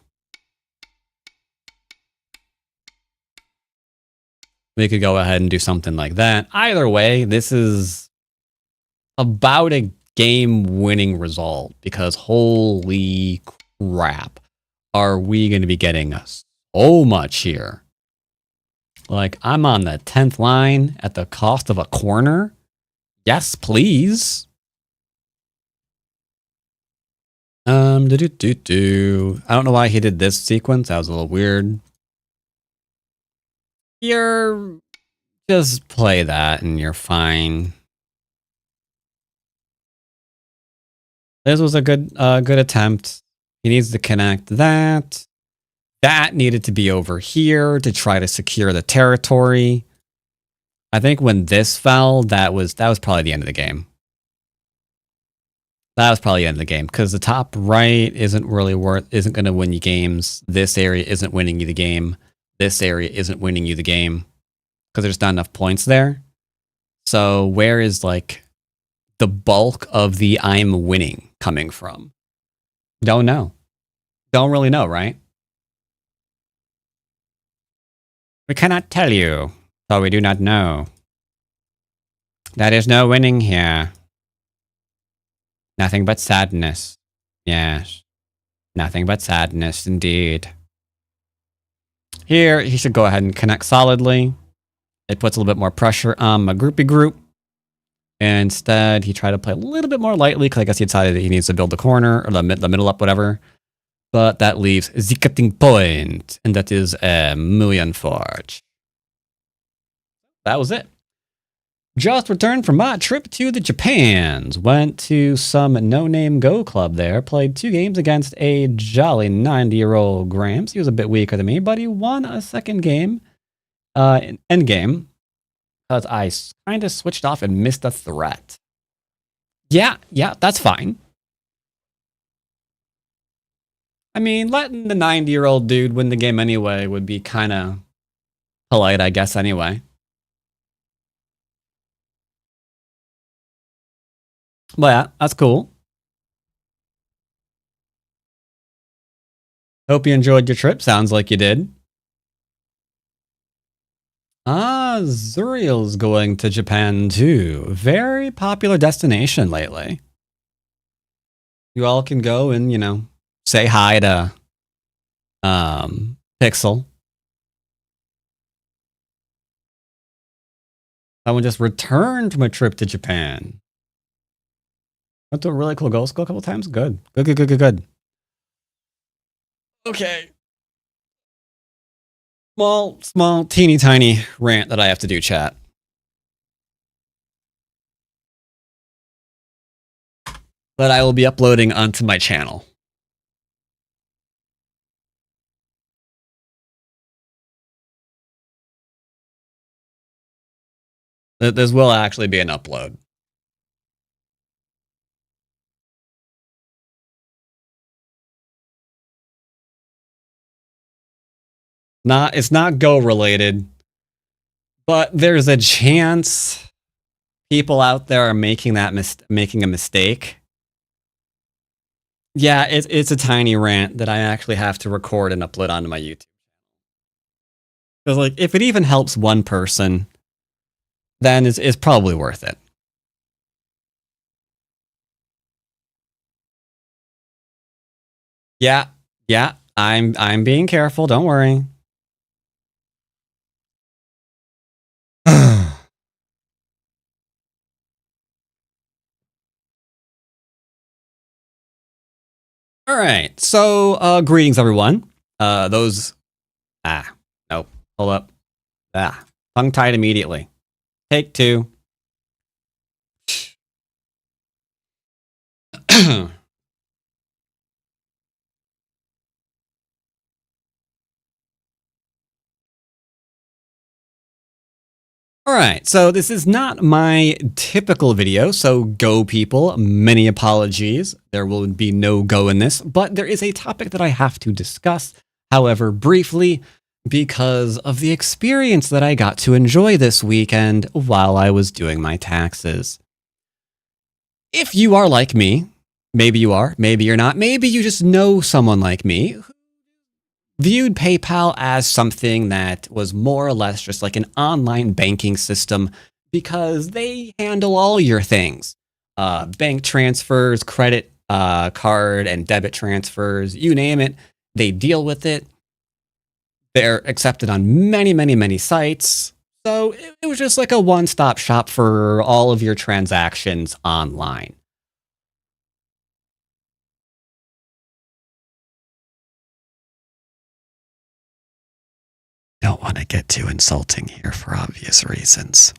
Speaker 1: We could go ahead and do something like that. Either way, this is about a game-winning result because holy crap, are we going to be getting so much here? Like, I'm on the 10th line at the cost of a corner. Yes, please. I don't know why he did this sequence. That was a little weird. Just play that and you're fine. This was a good attempt. He needs to connect that. That needed to be over here to try to secure the territory. I think when this fell, that was probably the end of the game. That was probably the end of the game because the top right isn't going to win you games. This area isn't winning you the game. This area isn't winning you the game because there's not enough points there. So where is like the bulk of the I'm winning coming from? Don't know. Don't really know, right? We cannot tell you, so we do not know. There is no winning here. Nothing but sadness. Yes. Nothing but sadness, indeed. Here, he should go ahead and connect solidly. It puts a little bit more pressure on my groupie group. Instead, he tried to play a little bit more lightly because I guess he decided that he needs to build the corner or the middle up, whatever. But that leaves the cutting point, and that is a million forge. That was it. Just returned from my trip to the Japans. Went to some no-name Go club there. Played 2 games against a jolly 90-year-old Gramps. He was a bit weaker than me, but he won a second game, end game, because I kind of switched off and missed a threat. Yeah, that's fine. I mean, letting the 90-year-old dude win the game anyway would be kind of polite, I guess, anyway. But yeah, that's cool. Hope you enjoyed your trip. Sounds like you did. Zuriel's going to Japan too. Very popular destination lately. You all can go and, you know, say hi to Pixel. Someone just returned from a trip to Japan. Went to a really cool Ghost School a couple times. Good. Good. Okay. Small, teeny tiny rant that I have to do, chat. But I will be uploading onto my channel. This will actually be an upload. It's not Go related, but there's a chance people out there are making a mistake. Yeah, it's a tiny rant that I actually have to record and upload onto my YouTube. Because like, if it even helps one person, then it's probably worth it. Yeah, I'm being careful. Don't worry. All right. So, greetings, everyone. Nope. Hold up. Tongue-tied immediately. Take 2. All right, so this is not my typical video, so Go people, many apologies. There will be no Go in this, but there is a topic that I have to discuss, however, briefly, because of the experience that I got to enjoy this weekend while I was doing my taxes. If you are like me, maybe you are, maybe you're not, maybe you just know someone like me who viewed PayPal as something that was more or less just like an online banking system because they handle all your things, bank transfers, credit card and debit transfers, you name it. They deal with it. They're accepted on many, many, many sites. So it was just like a one-stop shop for all of your transactions online. Don't want to get too insulting here for obvious reasons.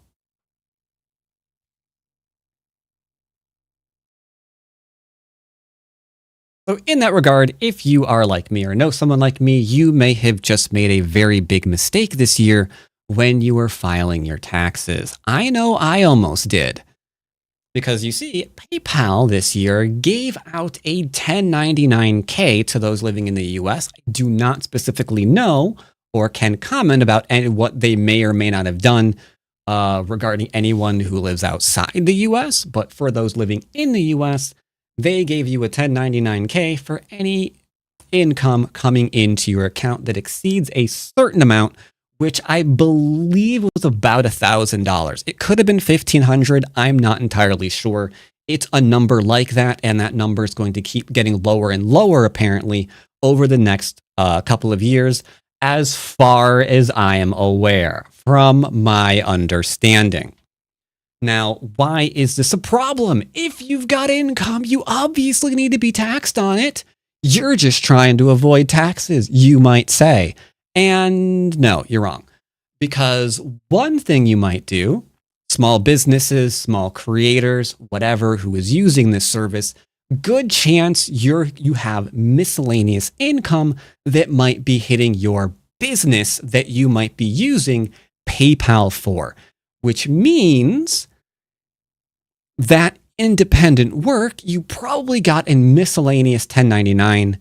Speaker 1: So, in that regard, if you are like me or know someone like me, you may have just made a very big mistake this year when you were filing your taxes. I know I almost did. Because you see, PayPal this year gave out a 1099K to those living in the US. I do not specifically know or can comment about what they may or may not have done regarding anyone who lives outside the US. But for those living in the US, they gave you a 1099K for any income coming into your account that exceeds a certain amount, which I believe was about $1,000. It could have been 1,500. I'm not entirely sure. It's a number like that, and that number is going to keep getting lower and lower, apparently, over the next couple of years, as far as I am aware, from my understanding. Now, why is this a problem? If you've got income, you obviously need to be taxed on it. You're just trying to avoid taxes, you might say. And no, you're wrong. Because one thing you might do, small businesses, small creators, whatever, who is using this service, good chance you have miscellaneous income that might be hitting your business that you might be using PayPal for, which means that independent work, you probably got a miscellaneous 1099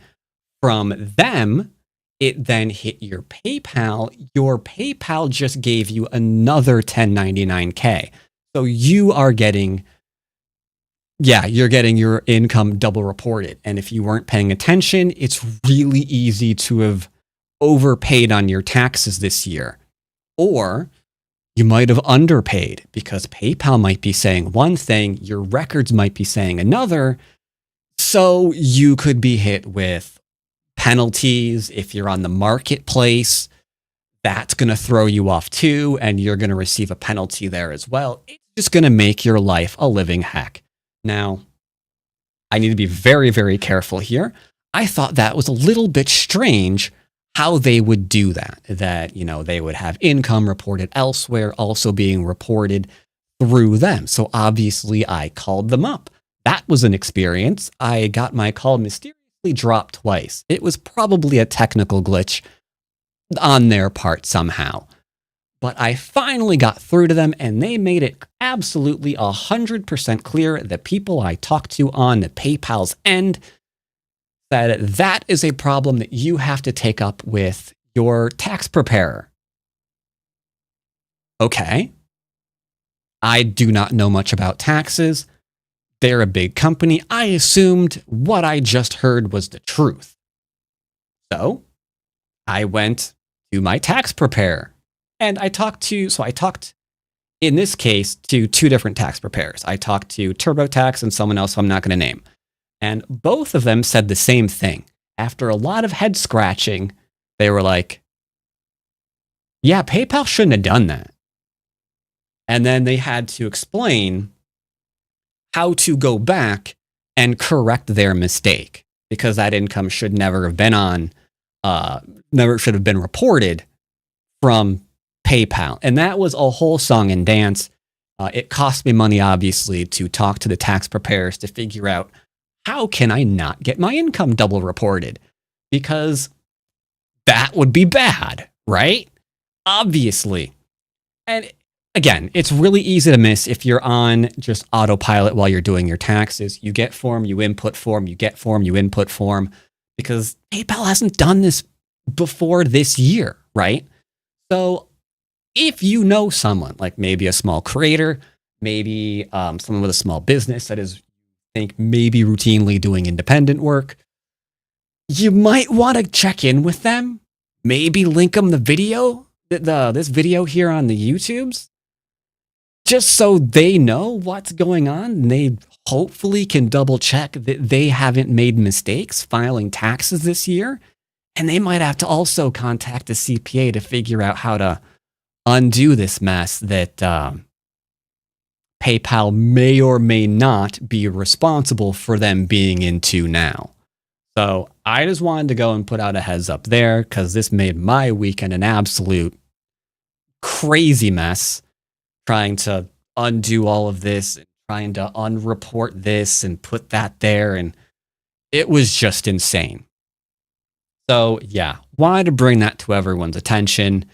Speaker 1: from them. It then hit your PayPal. Your PayPal just gave you another 1099K. So you are getting, you're getting your income double reported. And if you weren't paying attention, it's really easy to have overpaid on your taxes this year. Or you might have underpaid because PayPal might be saying one thing, your records might be saying another. So you could be hit with penalties. If you're on the marketplace, that's going to throw you off too, and you're going to receive a penalty there as well. It's just going to make your life a living heck. Now, I need to be very, very careful here. I thought that was a little bit strange how they would do that, they would have income reported elsewhere also being reported through them. So obviously I called them up. That was an experience. I got my call mysteriously dropped twice. It was probably a technical glitch on their part somehow. But I finally got through to them, and they made it absolutely 100% clear. The people I talked to on the PayPal's end said that is a problem that you have to take up with your tax preparer. Okay. I do not know much about taxes. They're a big company. I assumed what I just heard was the truth. So I went to my tax preparer and I talked in this case to two different tax preparers. I talked to TurboTax and someone else I'm not going to name. And both of them said the same thing. After a lot of head scratching, they were like, yeah, PayPal shouldn't have done that. And then they had to explain how to go back and correct their mistake, because that income should never have been never should have been reported from PayPal. And that was a whole song and dance. It cost me money, obviously, to talk to the tax preparers to figure out how can I not get my income double reported? Because that would be bad, right? Obviously. And again, it's really easy to miss if you're on just autopilot while you're doing your taxes. You get form, you input form, you get form, you input form, because PayPal hasn't done this before this year, right? So if you know someone, like maybe a small creator, maybe someone with a small business that is, maybe routinely doing independent work, you might want to check in with them maybe link them the video, this video here on the YouTubes, just so they know what's going on. And they hopefully can double check that they haven't made mistakes filing taxes this year. And they might have to also contact a CPA to figure out how to undo this mess that PayPal may or may not be responsible for them being into now. So I just wanted to go and put out a heads up there because this made my weekend an absolute crazy mess trying to undo all of this and trying to unreport this and put that there. And it was just insane. So yeah, wanted to bring that to everyone's attention.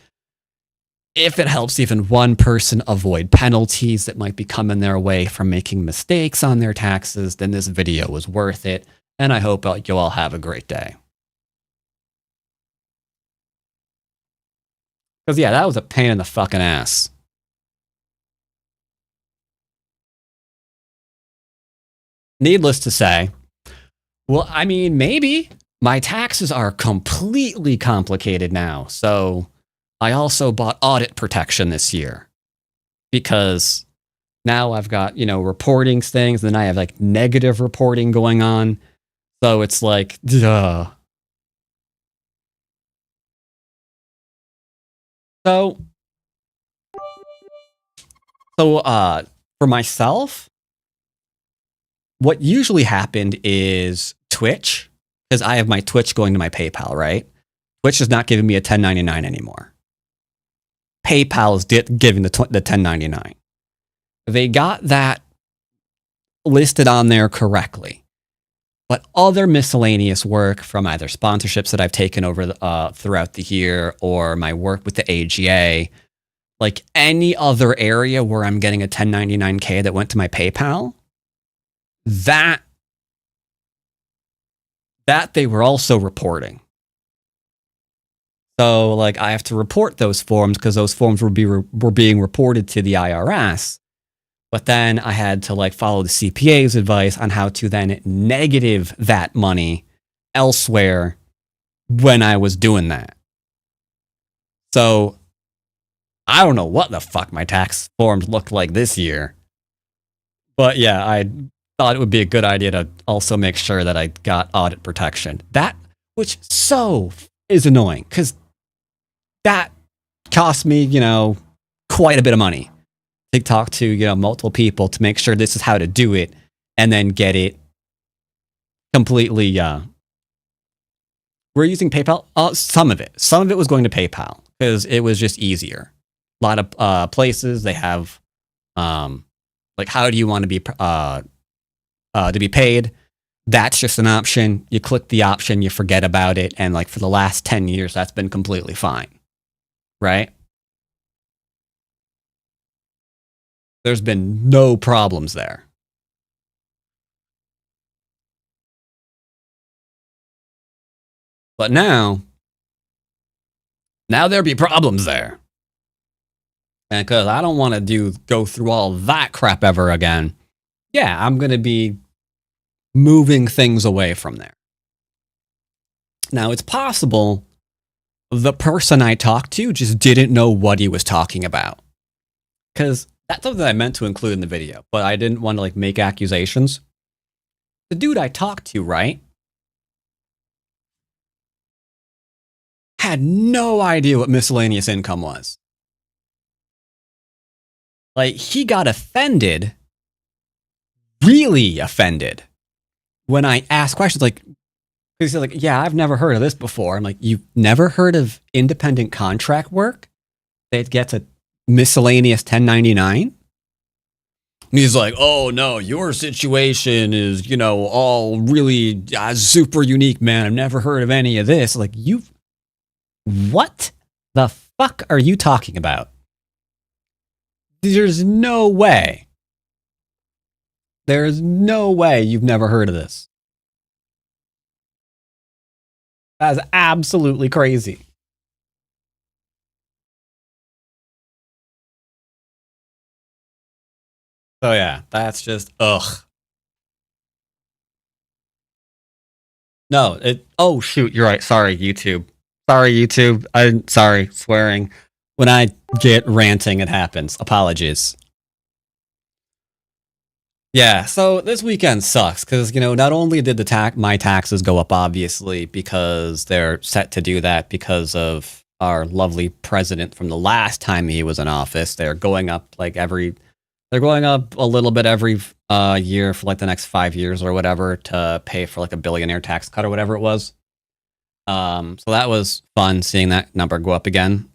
Speaker 1: If it helps even one person avoid penalties that might be coming their way from making mistakes on their taxes, then this video was worth it. And I hope you all have a great day. Because yeah, that was a pain in the fucking ass. Needless to say, well, I mean, maybe my taxes are completely complicated now. So I also bought audit protection this year because now I've got, reporting things. Then I have like negative reporting going on. So it's like, duh. So for myself, what usually happened is Twitch, because I have my Twitch going to my PayPal, right? Twitch is not giving me a 1099 anymore. PayPal is giving the 1099. They got that listed on there correctly. But other miscellaneous work from either sponsorships that I've taken over throughout the year or my work with the AGA, like any other area where I'm getting a 1099K that went to my PayPal, that they were also reporting. So like I have to report those forms because those forms were being reported to the IRS. But then I had to like follow the CPA's advice on how to then negative that money elsewhere when I was doing that. So I don't know what the fuck my tax forms looked like this year. But yeah, I thought it would be a good idea to also make sure that I got audit protection. That, which so is annoying because that cost me, quite a bit of money. To talk to multiple people to make sure this is how to do it and then get it completely we're using PayPal. Some of it was going to PayPal because it was just easier. A lot of places they have like how do you want to be paid. That's just an option. You click the option, you forget about it, and like for the last 10 years that's been completely fine, right? There's been no problems there. But now there be problems there. And because I don't want to go through all that crap ever again, yeah, I'm going to be moving things away from there. Now, it's possible the person I talked to just didn't know what he was talking about. Because that's something I meant to include in the video, but I didn't want to like make accusations. The dude I talked to, right, had no idea what miscellaneous income was. Like, he got offended, really offended, when I asked questions like, because he's like, yeah, I've never heard of this before. I'm like, you've never heard of independent contract work that gets a miscellaneous 1099? And he's like, oh no, your situation is, all really super unique, man. I've never heard of any of this. Like, what the fuck are you talking about? There's no way. There's no way you've never heard of this. That's absolutely crazy. So yeah, that's just ugh. No, oh shoot, you're right. Sorry, YouTube. Sorry, YouTube. I'm sorry, swearing. When I get ranting, it happens. Apologies. Yeah, so this weekend sucks because, not only did my taxes go up, obviously, because they're set to do that because of our lovely president from the last time he was in office. They're going up they're going up a little bit every year for like the next 5 years or whatever to pay for like a billionaire tax cut or whatever it was. So that was fun seeing that number go up again.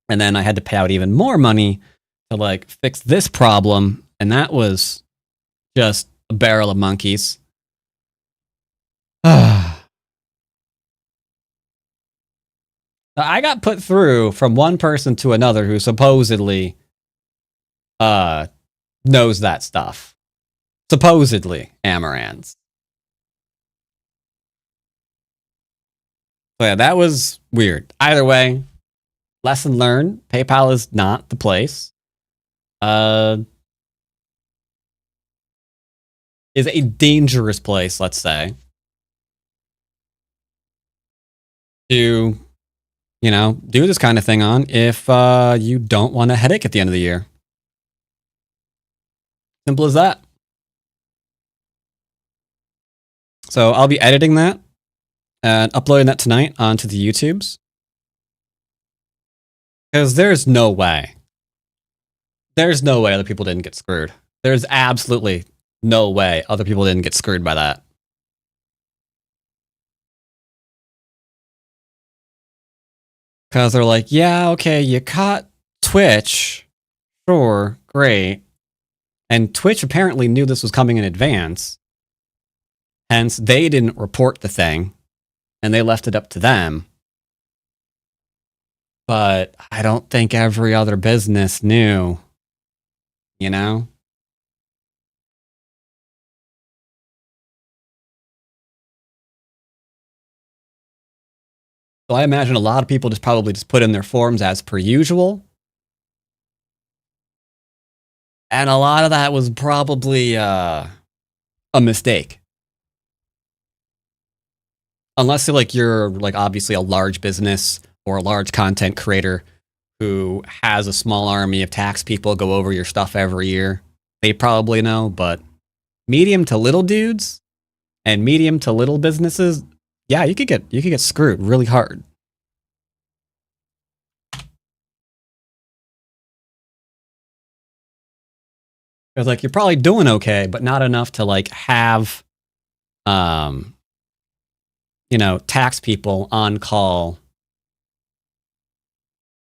Speaker 1: And then I had to pay out even more money to like fix this problem, and that was just a barrel of monkeys. I got put through from one person to another who supposedly knows that stuff. Supposedly, Amarans. So yeah, that was weird. Either way, lesson learned. PayPal is not the place. Is a dangerous place, let's say, to, do this kind of thing on if you don't want a headache at the end of the year. Simple as that. So I'll be editing that and uploading that tonight onto the YouTubes. Because there's no way other people didn't get screwed. There's absolutely no way other people didn't get screwed by that. Because they're like, yeah, okay, you caught Twitch. Sure, great. And Twitch apparently knew this was coming in advance. Hence, they didn't report the thing, and they left it up to them. But I don't think every other business knew, So I imagine a lot of people probably put in their forms as per usual. And a lot of that was probably a mistake. Unless you're obviously a large business or a large content creator who has a small army of tax people go over your stuff every year. They probably know, but medium to little dudes and medium to little businesses, yeah, you could get screwed really hard. Because you're probably doing okay, but not enough to have tax people on call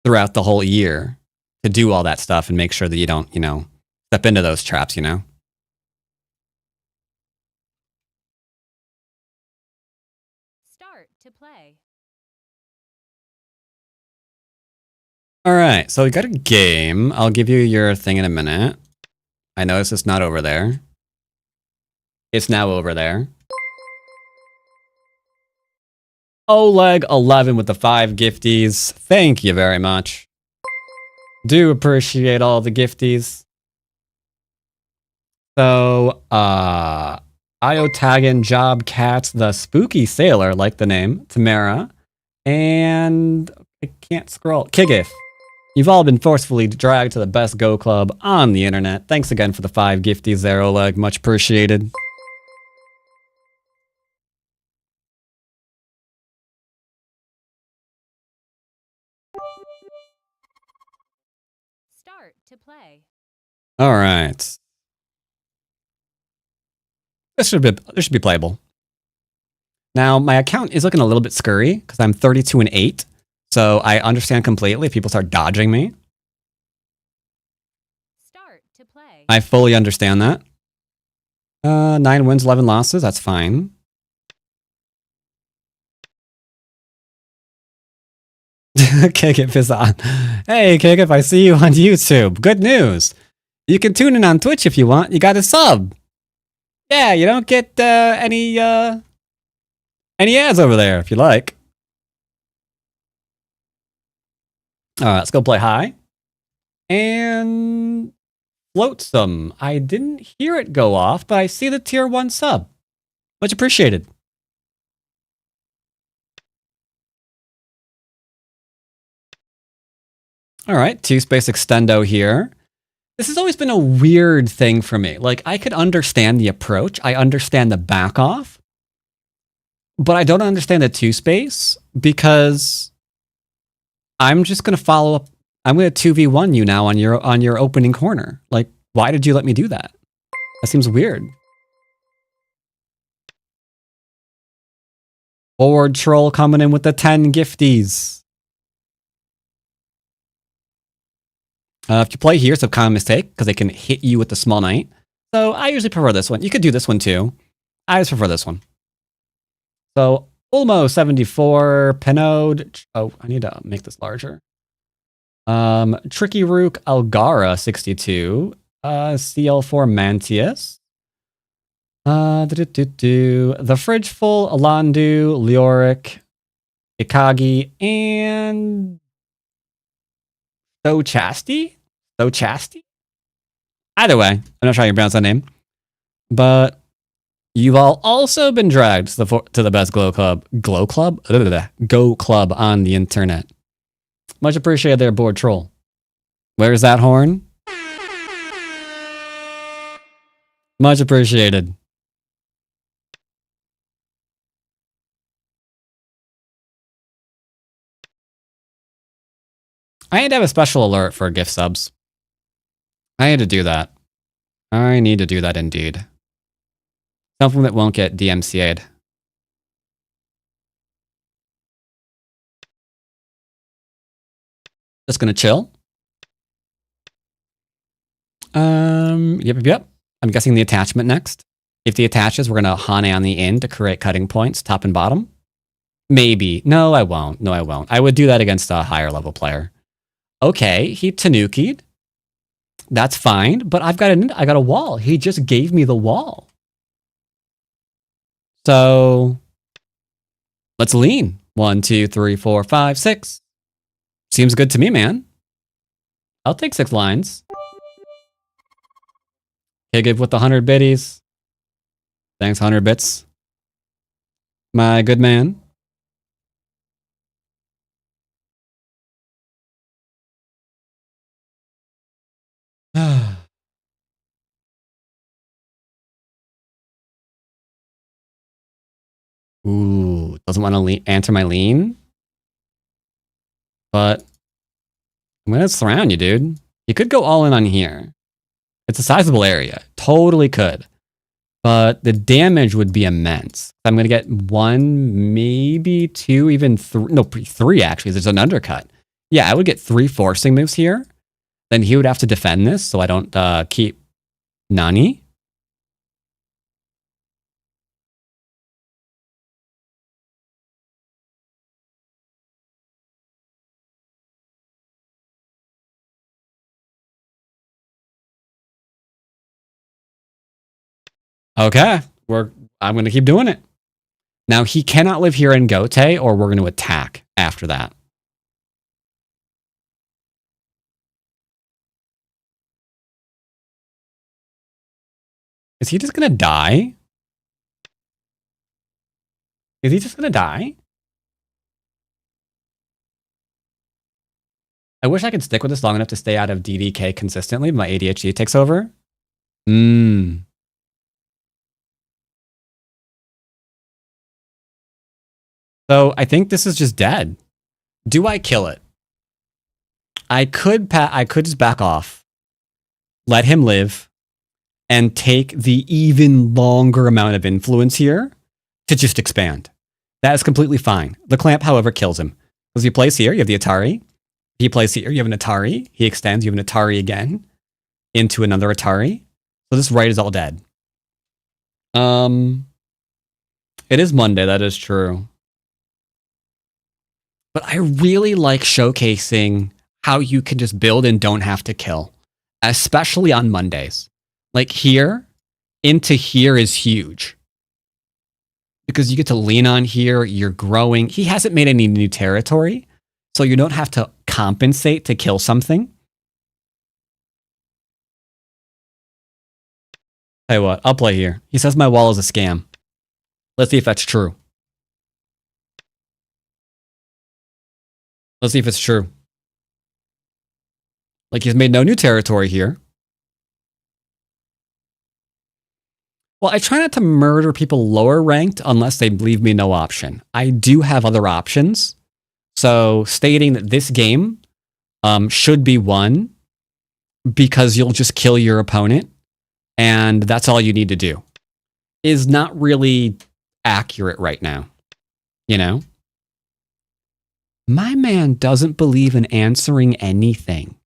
Speaker 1: throughout the whole year to do all that stuff and make sure that you don't, step into those traps, Start
Speaker 3: to play.
Speaker 1: All right, so we got a game. I'll give you your thing in a minute. I notice it's not over there. It's now over there. Oleg 11 with the 5 gifties. Thank you very much. Do appreciate all the gifties. So, Iotagan Job Cats, the Spooky Sailor, like the name, Tamara, and I can't scroll. Kigith. You've all been forcefully dragged to the best Go Club on the internet. Thanks again for the 5 gifties there, Oleg. Much appreciated.
Speaker 3: Start to play.
Speaker 1: All right. This should be playable. Now, my account is looking a little bit scurry because I'm 32 and 8. So I understand completely if people start dodging me.
Speaker 3: Start to play.
Speaker 1: I fully understand that. 9 wins, 11 losses. That's fine. Kikif is on. Hey, Kikif, I see you on YouTube. Good news. You can tune in on Twitch if you want. You got a sub. Yeah, you don't get any ads over there if you like. All right, let's go play high. And Floatsome. I didn't hear it go off, but I see the tier 1 sub. Much appreciated. All right, 2-space extendo here. This has always been a weird thing for me. Like, I could understand the approach. I understand the back off. But I don't understand the 2-space because I'm just going to follow up. I'm going to 2v1 you now on your opening corner. Like, why did you let me do that? That seems weird. Forward troll coming in with the 10 gifties. If you play here, it's a common mistake because they can hit you with the small knight. So I usually prefer this one. You could do this one too. I just prefer this one. So Ulmo 74, Pinode. Oh, I need to make this larger. Tricky Rook Algara 62, CL4 Mantius. The Fridge Full, Alandu, Leoric, Ikagi, and Stochasti? Either way, I'm not sure how you pronounce that name. But you've all also been dragged to the best Go Club on the internet. Much appreciated there, board troll. Where's that horn? Much appreciated. I need to have a special alert for gift subs. I need to do that. I need to do that indeed. Something that won't get DMCA'd. Just gonna chill. Yep. I'm guessing the attachment next. If the attaches, we're gonna Hane on the end to create cutting points, top and bottom. Maybe. No, I won't. I would do that against a higher level player. Okay, he Tanuki'd. That's fine, but I got a wall. He just gave me the wall. So let's lean. 1, 2, 3, 4, 5, 6. Seems good to me, man. I'll take 6 lines. Okay, give with the 100 biddies. Thanks, 100 bits. My good man. Ooh, doesn't want to answer my lean. But I'm going to surround you, dude. You could go all in on here. It's a sizable area. Totally could. But the damage would be immense. I'm going to get 1, maybe 2, even 3. No, 3 actually. There's an undercut. Yeah, I would get 3 forcing moves here. Then he would have to defend this so I don't keep Nani. Okay, I'm going to keep doing it. Now, he cannot live here in Gote, or we're going to attack after that. Is he just going to die? Is he just going to die? I wish I could stick with this long enough to stay out of DDK consistently, but my ADHD takes over. So I think this is just dead. Do I kill it? I could just back off, let him live, and take the even longer amount of influence here to just expand. That is completely fine. The clamp, however, kills him. Because he plays here, you have the Atari. He plays here, you have an Atari. He extends, you have an Atari again into another Atari. So this right is all dead. It is Monday, that is true. But I really like showcasing how you can just build and don't have to kill, especially on Mondays. Like here, into here is huge. Because you get to lean on here, you're growing. He hasn't made any new territory, so you don't have to compensate to kill something. Tell you what, I'll play here. He says my wall is a scam. Let's see if that's true. Let's see if it's true. Like, he's made no new territory here. Well, I try not to murder people lower ranked unless they leave me no option. I do have other options. So stating that this game should be won because you'll just kill your opponent and that's all you need to do is not really accurate right now. You know? My man doesn't believe in answering anything.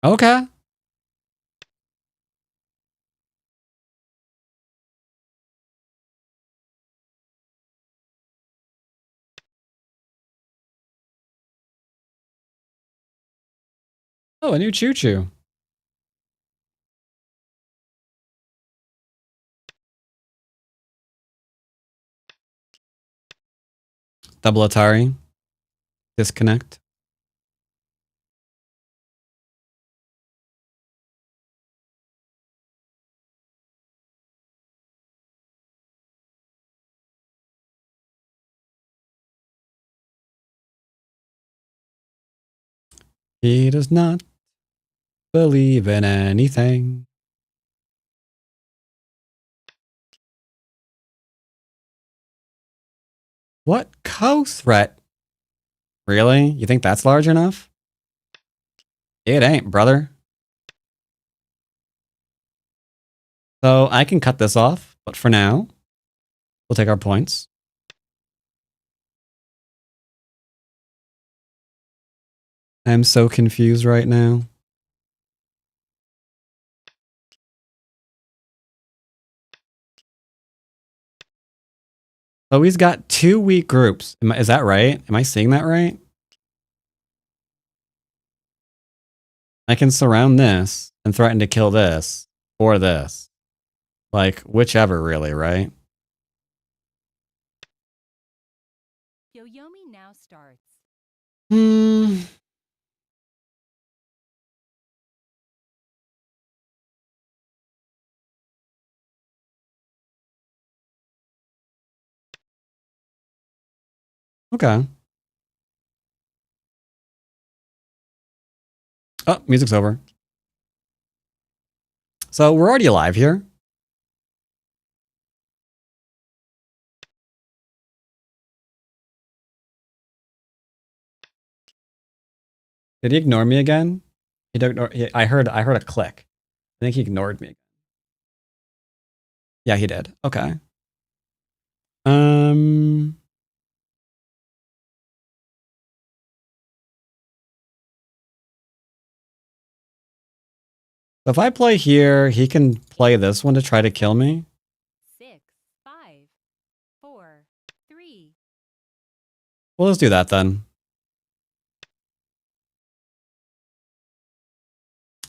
Speaker 1: Okay. Oh, a new choo-choo. Double Atari. Disconnect. He does not believe in anything. What co-threat? Really? You think that's large enough? It ain't, brother. So I can cut this off, but for now, we'll take our points. I'm so confused right now. Oh, he's got 2 weak groups. Is that right? Am I seeing that right? I can surround this and threaten to kill this or this. Like, whichever, really, right?
Speaker 3: Yoyomi now starts.
Speaker 1: Okay. Oh, music's over. So we're already alive here. Did he ignore me again? He don't ignore. I heard a click. I think he ignored me. Yeah, he did. Okay. If I play here, he can play this one to try to kill me.
Speaker 3: 6, 5, 4, 3.
Speaker 1: Well, let's do that then.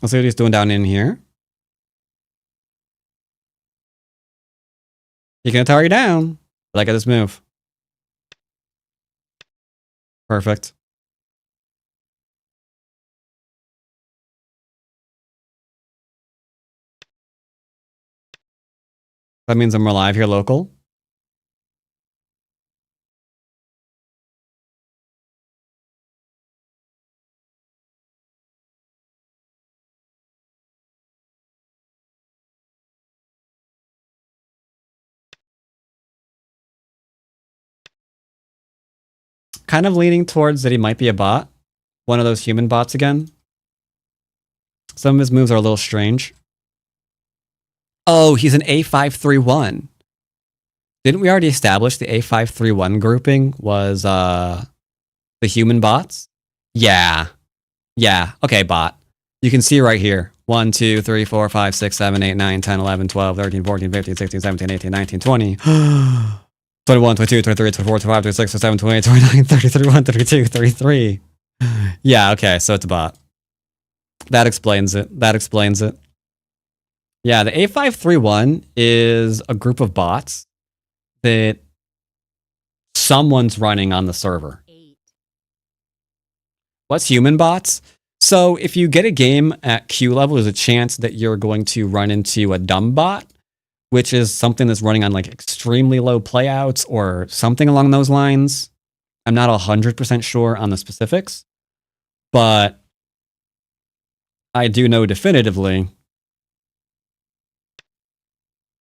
Speaker 1: Let's see what he's doing down in here. He can Atari down, but I got this move. Perfect. That means I'm alive here local. Kind of leaning towards that he might be a bot. One of those human bots again. Some of his moves are a little strange. Oh, he's an A531. Didn't we already establish the A531 grouping was the human bots? Yeah. Yeah. Okay, bot. You can see right here. 1, 2, 3, 4, 5, 6, 7, 8, 9, 10, 11, 12, 13, 14, 15, 16, 17, 18, 19, 20. 21, 22, 23, 24, 25, 26, 27, 28, 29, 30, 31, 32, 33. Yeah, okay, so it's a bot. That explains it. That explains it. Yeah, the A531 is a group of bots that someone's running on the server.
Speaker 3: 8.
Speaker 1: What's human bots? So if you get a game at Q level, there's a chance that you're going to run into a dumb bot, which is something that's running on like extremely low playouts or something along those lines. I'm not 100% sure on the specifics, but I do know definitively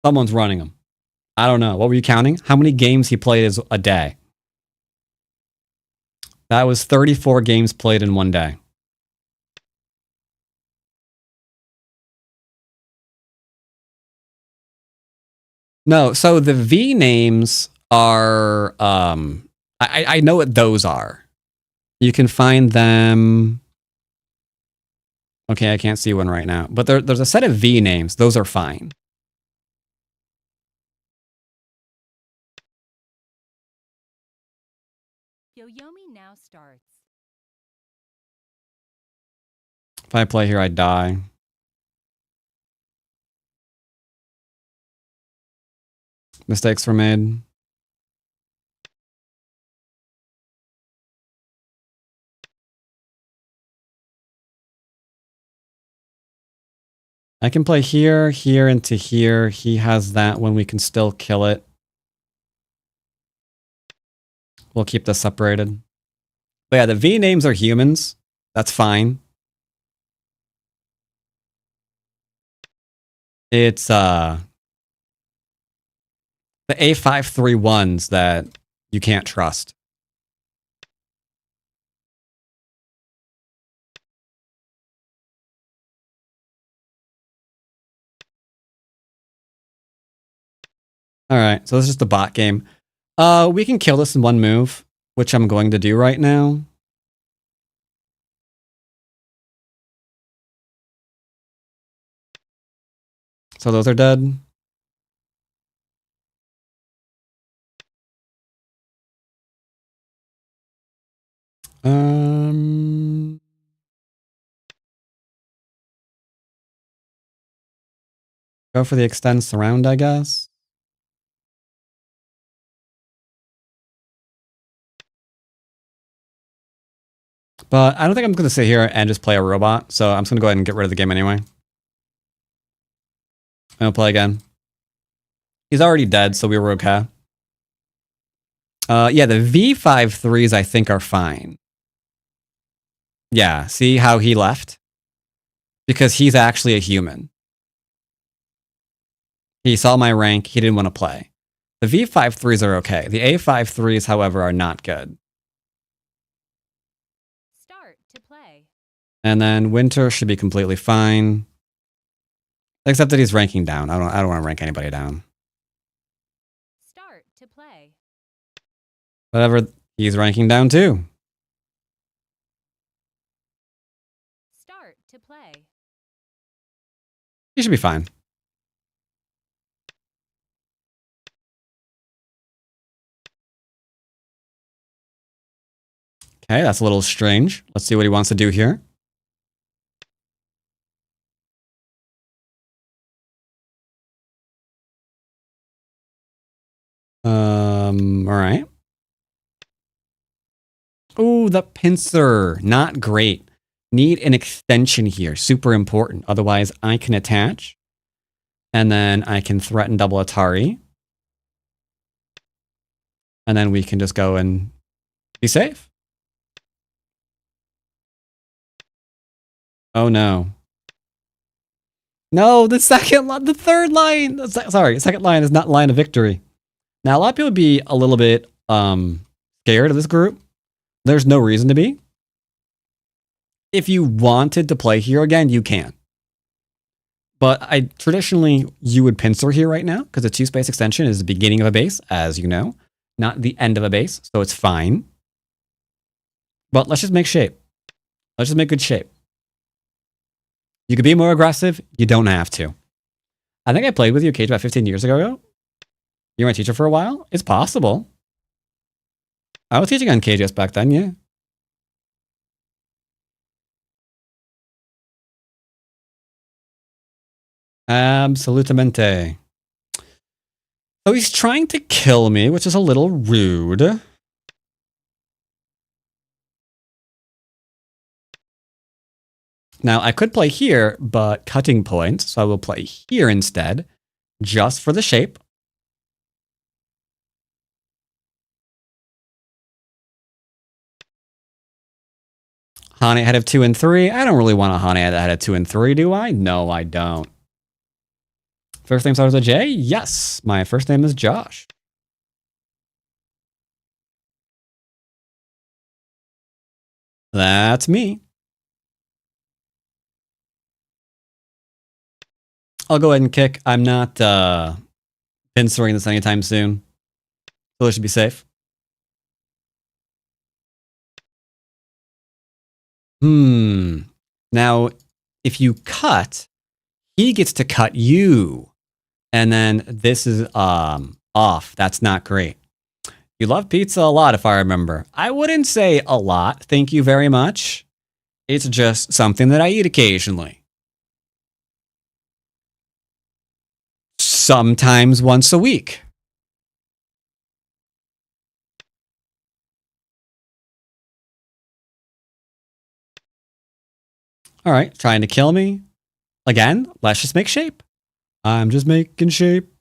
Speaker 1: someone's running them. I don't know. What were you counting? How many games he played a day? That was 34 games played in one day. No, so the V names are, I know what those are. You can find them. Okay, I can't see one right now, but there's a set of V names. Those are fine.
Speaker 3: Yoyomi now starts.
Speaker 1: If I play here, I die. Mistakes were made. I can play here, here, into here. He has that one. We can still kill it. We'll keep this separated. But yeah, the V names are humans. That's fine. It's the A531s that you can't trust. All right, so this is just a bot game. We can kill this in one move, which I'm going to do right now. So those are dead. Go for the extend surround, I guess. But I don't think I'm going to sit here and just play a robot, so I'm just going to go ahead and get rid of the game anyway. I'll play again. He's already dead, so we were okay. Yeah, the V53s I think are fine. Yeah, see how he left? Because he's actually a human. He saw my rank, he didn't want to play. The V53s are okay. The A53s, however, are not good.
Speaker 3: Start to play.
Speaker 1: And then Winter should be completely fine. Except that he's ranking down. I don't want to rank anybody down.
Speaker 3: Start to play.
Speaker 1: Whatever, he's ranking down too.
Speaker 3: Start to play.
Speaker 1: He should be fine. Okay, that's a little strange. Let's see what he wants to do here. All right. Oh, the pincer. Not great. Need an extension here. Super important. Otherwise, I can attach. And then I can threaten double Atari. And then we can just go and be safe. Oh, no. No, the third line. Sorry, second line is not line of victory. Now, a lot of people would be a little bit scared of this group. There's no reason to be. If you wanted to play here again, you can. But traditionally, you would pincer here right now because the 2-space extension is the beginning of a base, as you know, not the end of a base, so it's fine. But let's just make shape. Let's just make good shape. You could be more aggressive. You don't have to. I think I played with you, Cage, about 15 years ago. You were my teacher for a while? It's possible. I was teaching on KJS back then, yeah. Absolutamente. So he's trying to kill me, which is a little rude. Now, I could play here, but cutting points, so I will play here instead, just for the shape. Hane ahead of 2 and 3. I don't really want a Hane ahead of 2 and 3, do I? No, I don't. First name starts with a J? Yes, my first name is Josh. That's me. I'll go ahead and kick. I'm not pincerring this anytime soon, so it should be safe. Now, if you cut, he gets to cut you. And then this is off. That's not great. You love pizza a lot, if I remember. I wouldn't say a lot. Thank you very much. It's just something that I eat occasionally. Sometimes once a week. All right, trying to kill me. Again, let's just make shape. I'm just making shape.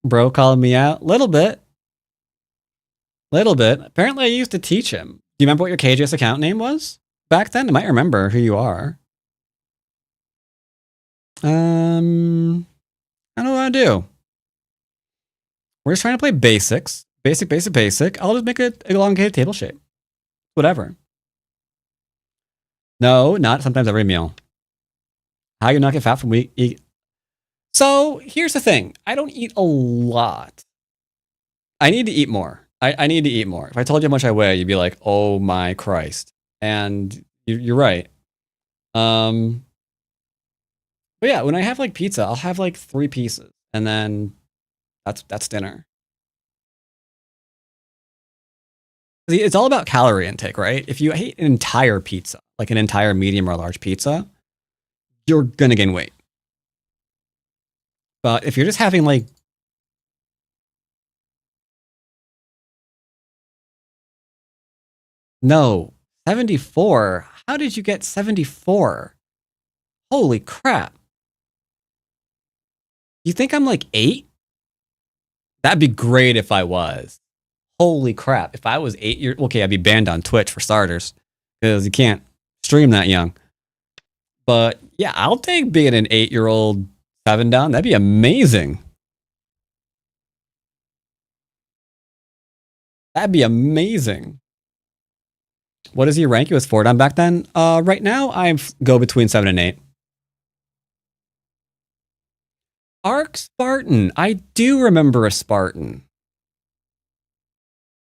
Speaker 1: Bro calling me out. Little bit. Apparently I used to teach him. Do you remember what your KJS account name was back then? I might remember who you are. I don't know what I do. We're just trying to play basics. Basic. I'll just make an elongated table shape. Whatever. No, not sometimes every meal. How you not get fat from eat? So here's the thing. I don't eat a lot. I need to eat more. I need to eat more. If I told you how much I weigh, you'd be like, oh my Christ. And you're right. But yeah, when I have like pizza, I'll have like 3 pieces. And then that's dinner. See, it's all about calorie intake, right? If you eat an entire pizza, like an entire medium or large pizza, you're gonna gain weight. But if you're just having like no, 74. How did you get 74? Holy crap. You think I'm like 8? That'd be great if I was. Holy crap. If I was 8 years... Okay, I'd be banned on Twitch for starters. Because you can't stream that young. But yeah, I'll take being an 8-year-old 7 down. That'd be amazing. That'd be amazing. What does he rank you as 4 down back then? Right now, I go between 7 and 8. Arc Spartan. I do remember a Spartan.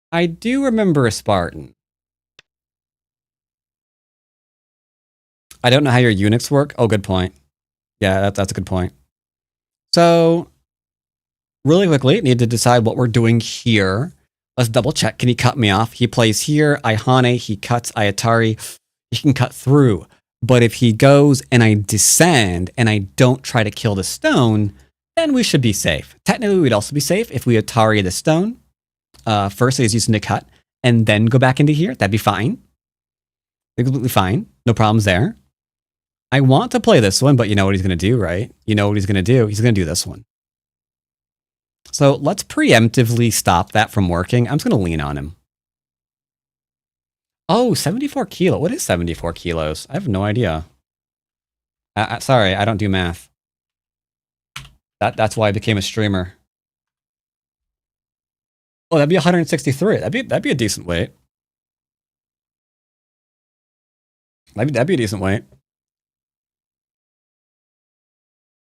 Speaker 1: I don't know how your Unix work. Oh, good point. Yeah, that's a good point. So, really quickly, need to decide what we're doing here. Let's double check. Can he cut me off? He plays here. I Hane. He cuts. I Atari. He can cut through. But if he goes and I descend and I don't try to kill the stone, then we should be safe. Technically, we'd also be safe if we Atari the stone. First, he's using to cut and then go back into here. That'd be fine. Completely fine. No problems there. I want to play this one, but you know what he's going to do, right? You know what he's going to do? He's going to do this one. So let's preemptively stop that from working. I'm just going to lean on him. Oh, 74 kilo. What is 74 kilos? I have no idea. Sorry, I don't do math. That's why I became a streamer. Oh, that'd be 163. That'd be a decent weight. That'd be a decent weight.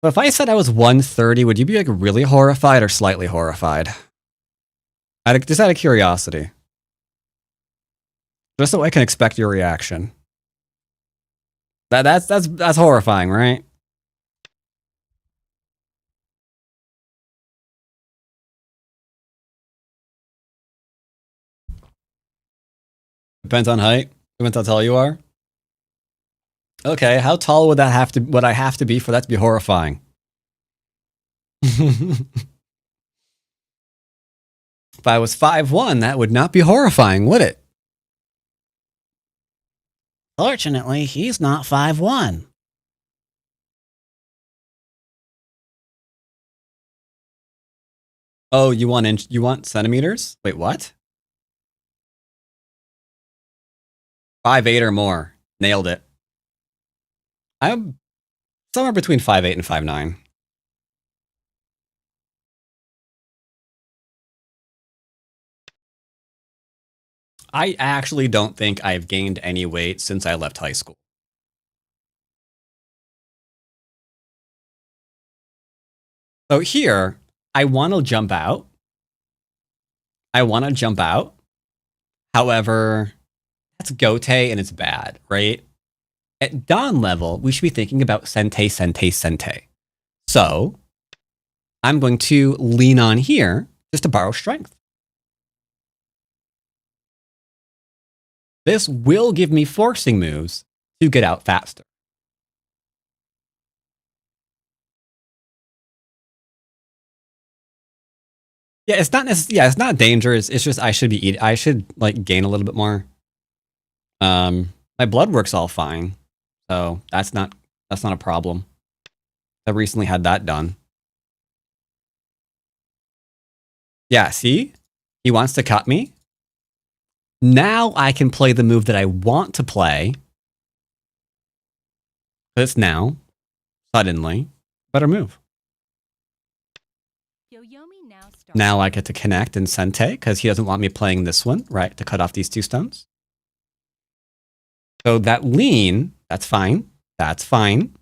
Speaker 1: But if I said I was 130, would you be like really horrified or slightly horrified? Just out of curiosity. Just so I can expect your reaction. That's horrifying, right? Depends on height. Depends how tall you are. Okay, how tall would I have to be for that to be horrifying? If I was 5'1", that would not be horrifying, would it?
Speaker 4: Fortunately, he's not 5'1".
Speaker 1: Oh, you want centimeters? Wait, what? 5'8" or more. Nailed it. I'm somewhere between 5'8" and 5'9". I actually don't think I've gained any weight since I left high school. So here, I want to jump out. However, that's Gote and it's bad, right? At Dawn level, we should be thinking about Sente, Sente, Sente. So I'm going to lean on here just to borrow strength. This will give me forcing moves to get out faster. Yeah, it's not dangerous. It's just I should like gain a little bit more. My blood work's all fine, so that's not a problem. I recently had that done. Yeah, see? He wants to cut me. Now I can play the move that I want to play. It's now, suddenly, better move.
Speaker 3: Yoyomi now starts.
Speaker 1: Now I get to connect and Sente, because he doesn't want me playing this one, right? To cut off these 2 stones. So that lean, that's fine. That's fine.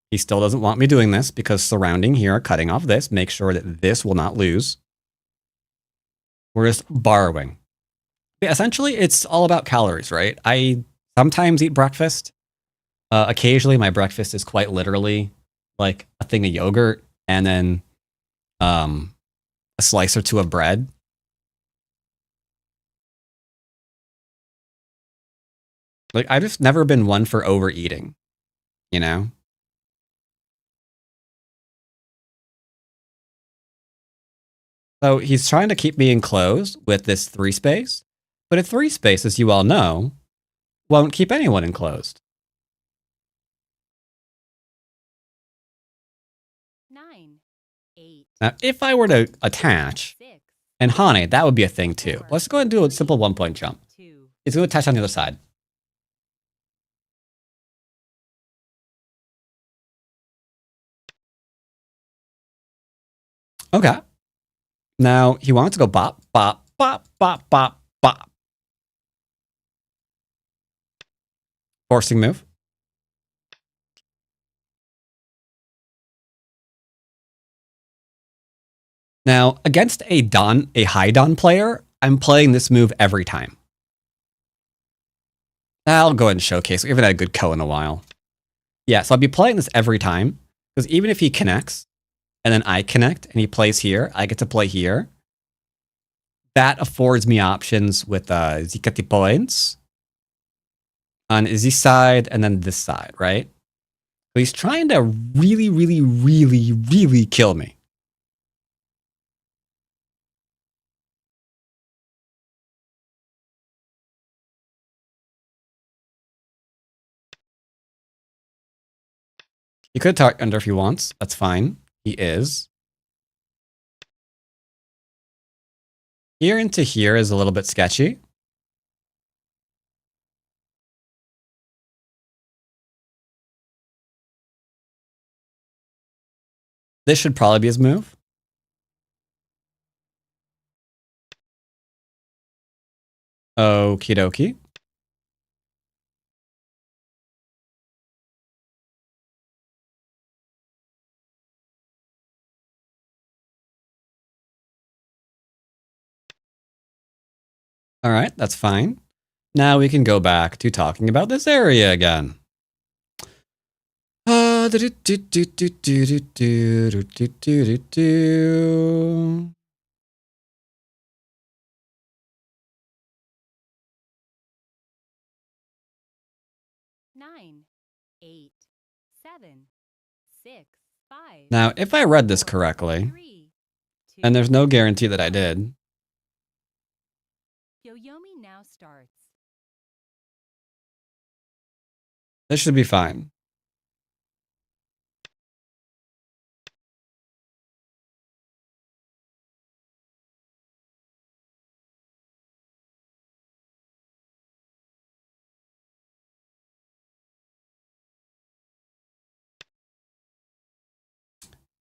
Speaker 1: He still doesn't want me doing this because surrounding here, cutting off this, make sure that this will not lose. We're just borrowing. Yeah, essentially, it's all about calories, right? I sometimes eat breakfast. Occasionally, my breakfast is quite literally like a thing of yogurt and then a slice or 2 of bread. Like, I've just never been one for overeating, you know? So he's trying to keep me enclosed with this 3 space, but a 3 space, as you all know, won't keep anyone enclosed.
Speaker 3: 9, 8,
Speaker 1: Now, if I were to attach
Speaker 3: 6,
Speaker 1: and Hane, that would be a thing too. Let's go ahead and do a simple 1-point jump.
Speaker 3: 2,
Speaker 1: It's going to attach on the other side. Okay. Now he wants to go bop, bop, bop, bop, bop, bop. Forcing move. Now, against a high Don player, I'm playing this move every time. I'll go ahead and showcase. We haven't had a good Ko in a while. Yeah, so I'll be playing this every time, because even if he connects, and then I connect, and he plays here, I get to play here. That affords me options with Zikati points on this side, and then this side, right? So he's trying to really, really, really, really kill me. He could attack under if he wants. That's fine. He is. Here into here is a little bit sketchy. This should probably be his move. Okie dokie. All right, that's fine. Now we can go back to talking about this area again.
Speaker 3: 9, 8, 7, 6, 5.
Speaker 1: Now, if I read this correctly,
Speaker 3: 3, 2,
Speaker 1: and there's no guarantee that I did,
Speaker 3: Yoyomi now starts.
Speaker 1: This should be fine.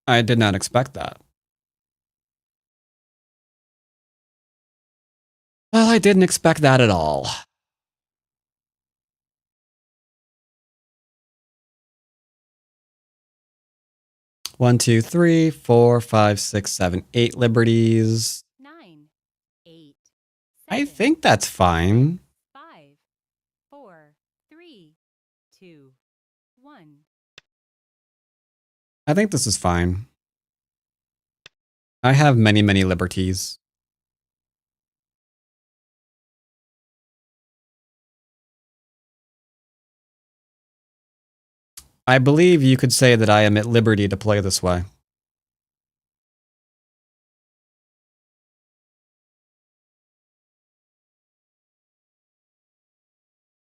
Speaker 1: I did not expect that. Well, I didn't expect that at all. One, two, three, four, five, six, seven, 8 liberties.
Speaker 3: 9, 8,
Speaker 1: I
Speaker 3: 7,
Speaker 1: think that's fine.
Speaker 3: 5, 4, 3, 2, 1.
Speaker 1: I think this is fine. I have many, many liberties. I believe you could say that I am at liberty to play this way.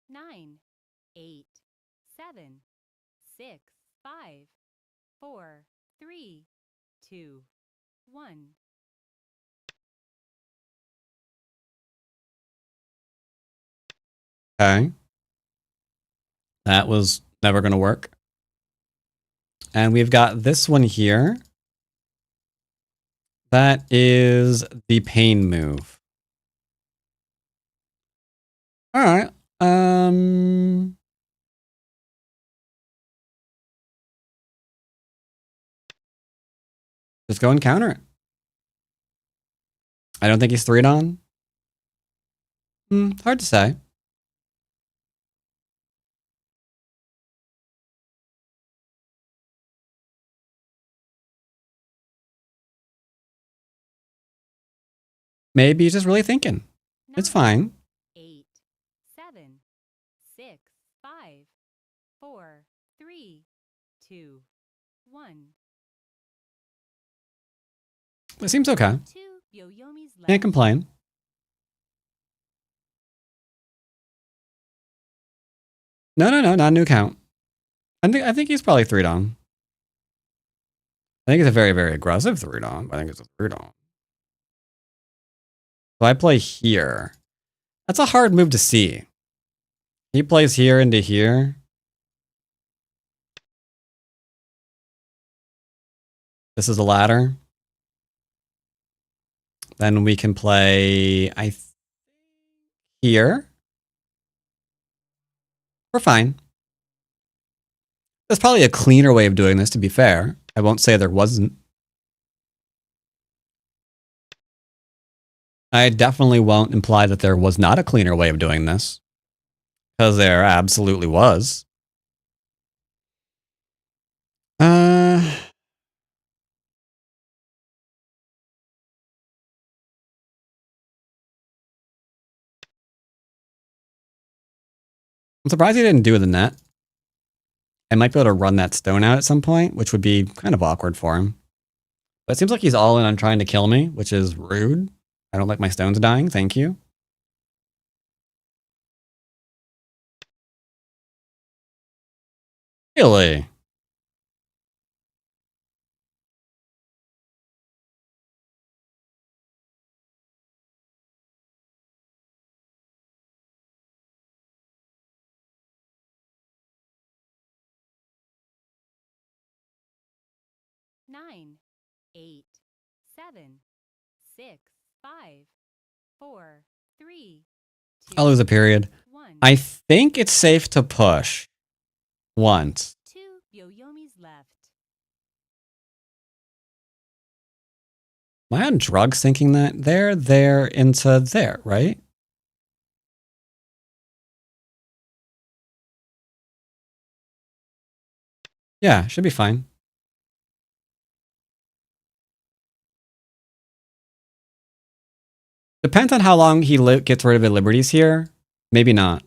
Speaker 3: Nine, 8, 7, 6, 5, 4, 3, 2, 1.
Speaker 1: Okay. That was never going to work. And we've got this one here. That is the pain move. All right. Just go and counter it. I don't think he's 3'd on. Hard to say. Maybe he's just really thinking. It's
Speaker 3: 9,
Speaker 1: fine.
Speaker 3: 8, 7, 6, 5, 4, 3, 2, 1.
Speaker 1: It seems okay.
Speaker 3: 2 Yoyomis left.
Speaker 1: Can't complain. No, not a new count. I think he's probably 3'd on. I think it's a very, very aggressive 3'd on. I think it's a 3'd on. So I play here. That's a hard move to see. He plays here into here. This is a ladder. Then we can play, here. We're fine. There's probably a cleaner way of doing this, to be fair. I won't say there wasn't. I definitely won't imply that there was not a cleaner way of doing this. Because there absolutely was. I'm surprised he didn't do the net. I might be able to run that stone out at some point, which would be kind of awkward for him. But it seems like he's all in on trying to kill me, which is rude. I don't like my stones dying. Thank you. Really?
Speaker 3: Nine, 8, 7, 6, 5, 4, 3, 2,
Speaker 1: I'll lose a period.
Speaker 3: 1.
Speaker 1: I think it's safe to push once.
Speaker 3: 2 Yoyomis left.
Speaker 1: Am I on drugs thinking that? There into there, right? Yeah, should be fine. Depends on how long he gets rid of the liberties here. Maybe not.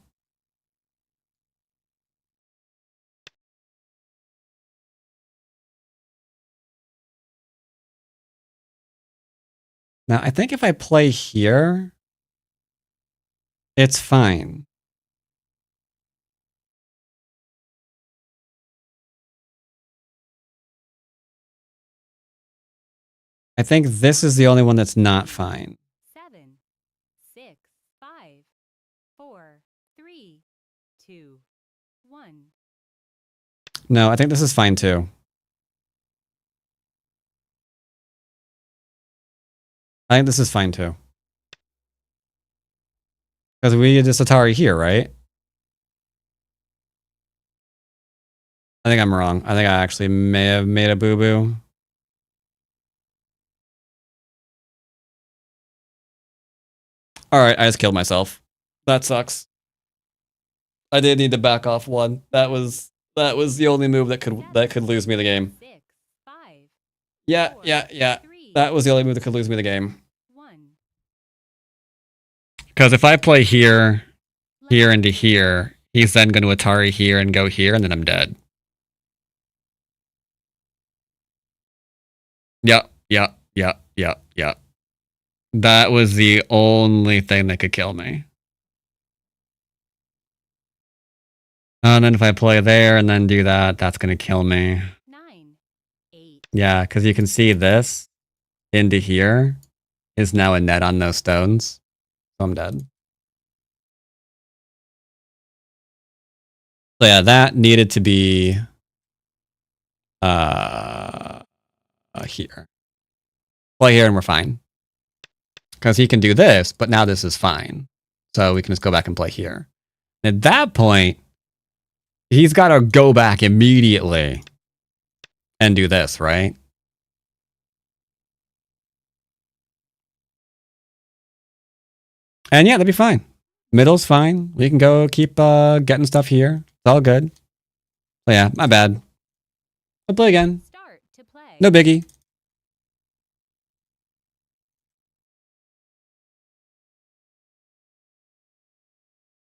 Speaker 1: Now, I think if I play here, it's fine. I think this is the only one that's not fine.
Speaker 3: 7, 6, 5, 4, 3, 2, 1.
Speaker 1: No, I think this is fine too. I think this is fine too. Because we did this Atari here, right? I think I'm wrong. I think I actually may have made a boo-boo. Alright, I just killed myself. That sucks. I did need to back off one. That was the only move that could lose me the game.
Speaker 3: 6, 5,
Speaker 1: Yeah.
Speaker 3: 3,
Speaker 1: That was the only move that could lose me the game.
Speaker 3: 1.
Speaker 1: Because if I play here, here, into here, he's then going to Atari here and go here, and then I'm dead. Yep. That was the only thing that could kill me. And then if I play there and then do that, that's going to kill me.
Speaker 3: 9, 8.
Speaker 1: Yeah, because you can see this into here is now a net on those stones. So I'm dead. So yeah, that needed to be here. Play here and we're fine. Because he can do this, but now this is fine. So we can just go back and play here. At that point, he's got to go back immediately and do this, right? And yeah, that'd be fine. Middle's fine. We can go keep getting stuff here. It's all good. So yeah, my bad. I'll play again.
Speaker 3: Start to play.
Speaker 1: No biggie.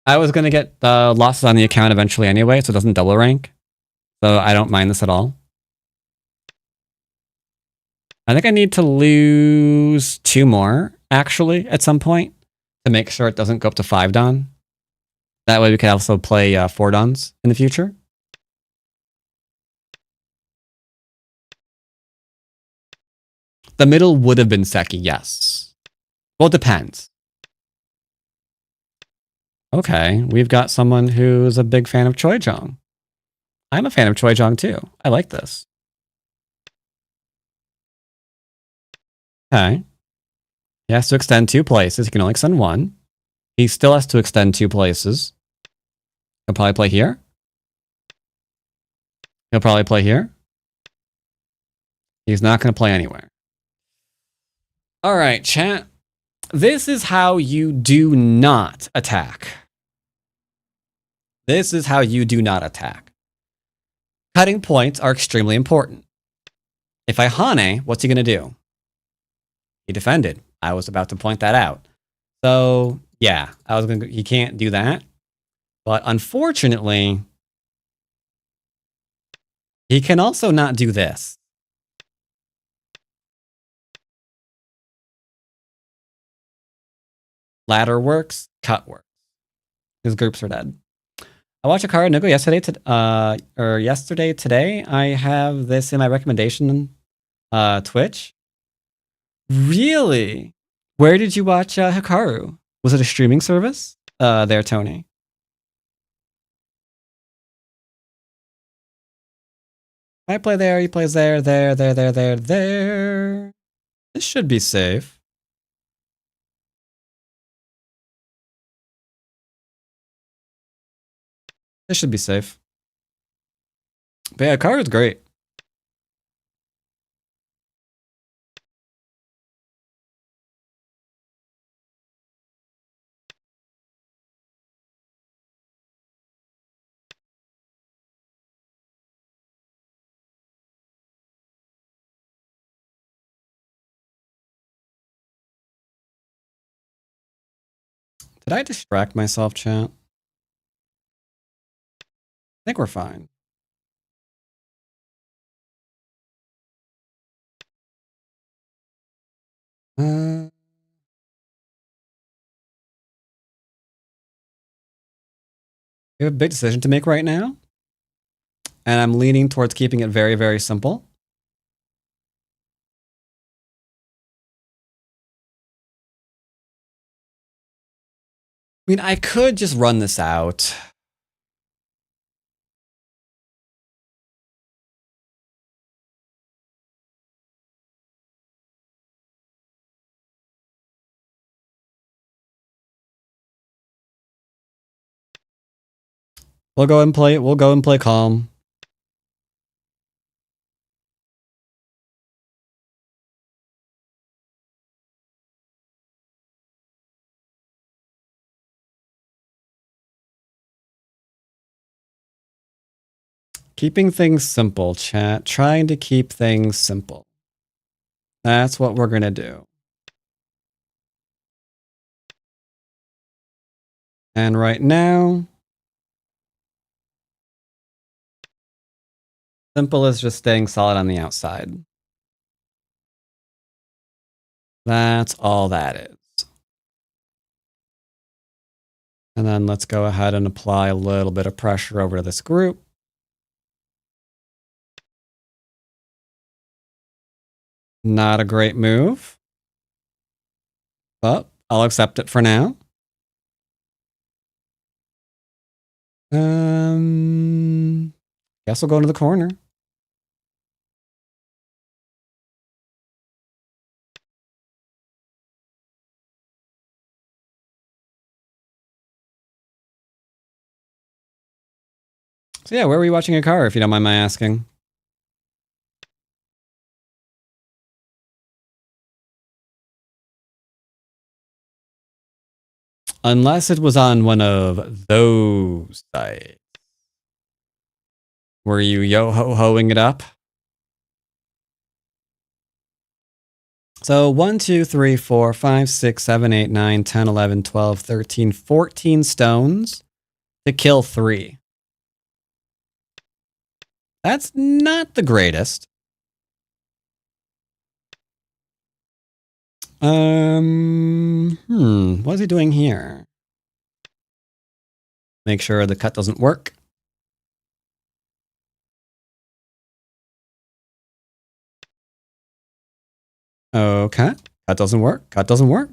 Speaker 1: I was going to get losses on the account eventually anyway, so it doesn't double rank. So I don't mind this at all. I think I need to lose 2 more, actually, at some point, to make sure it doesn't go up to 5 Dan. That way we can also play 4 Dans in the future. The middle would have been Seki, yes. Well, it depends. Okay, we've got someone who's a big fan of Choijong. I'm a fan of Choijong too. I like this. Okay. He has to extend 2 places. He can only extend 1. He still has to extend 2 places. He'll probably play here. He'll probably play here. He's not going to play anywhere. All right, chat. This is how you do not attack. This is how you do not attack. Cutting points are extremely important. If I Hane, what's he going to do? He defended. I was about to point that out. So, yeah, he can't do that. But unfortunately, he can also not do this. Ladder works, cut works. His groups are dead. I watched Akara no Go yesterday today. I have this in my recommendation Twitch. Really? Where did you watch Hikaru? Was it a streaming service? There, Tony. I play there, he plays there. This should be safe. This should be safe. But yeah, Hikaru's great. Did I distract myself, chat? I think we're fine. We have a big decision to make right now. And I'm leaning towards keeping it very, very simple. mean, I could just run this out. We'll go and play calm. Keeping things simple, chat. Trying to keep things simple. That's what we're gonna do. And right now, simple is just staying solid on the outside. That's all that is. And then let's go ahead and apply a little bit of pressure over to this group. Not a great move, but I'll accept it for now. Guess we'll go into the corner. So yeah, where were you watching a car, if you don't mind my asking? Unless it was on one of those sites. Were you yo-ho-hoing it up? So 1, 2, 3, 4, 5, 6, 7, 8, 9, 10, 11, 12, 13, 14 stones to kill 3. That's not the greatest. What is he doing here? Make sure the cut doesn't work. Okay, cut doesn't work. Cut doesn't work.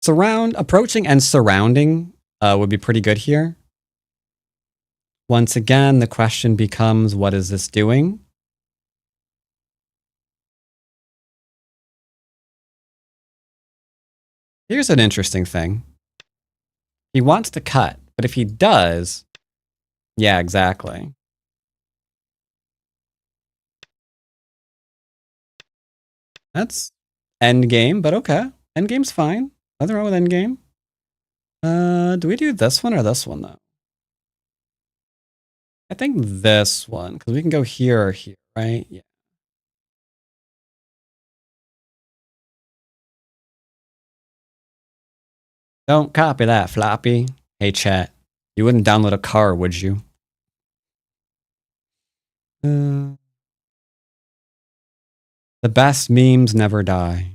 Speaker 1: Approaching and surrounding would be pretty good here. Once again, the question becomes, what is this doing? Here's an interesting thing. He wants to cut, but if he does, yeah, exactly. That's endgame, but okay. Endgame's fine. Nothing wrong with endgame. Do we do this one or this one, though? I think this one, because we can go here or here, right? Yeah. Don't copy that, Floppy. Hey, chat. You wouldn't download a car, would you? The best memes never die.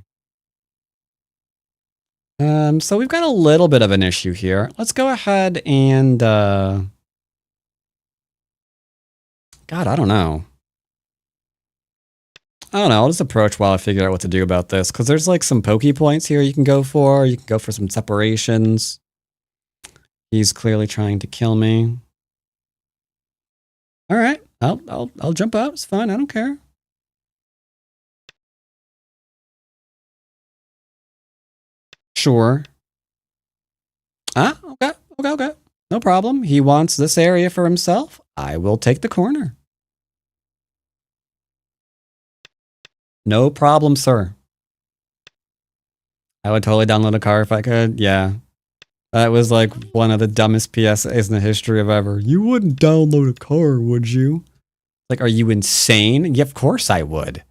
Speaker 1: So we've got a little bit of an issue here. Let's go ahead and, God, I don't know. I'll just approach while I figure out what to do about this, because there's like some pokey points here you can go for. You can go for some separations. He's clearly trying to kill me. All right, I'll jump out. It's fine. I don't care. Sure. Okay. No problem. He wants this area for himself. I will take the corner. No problem, sir. I would totally download a car if I could. Yeah. That was like one of the dumbest PSAs in the history of ever. You wouldn't download a car, would you? Like, are you insane? Yeah, of course I would.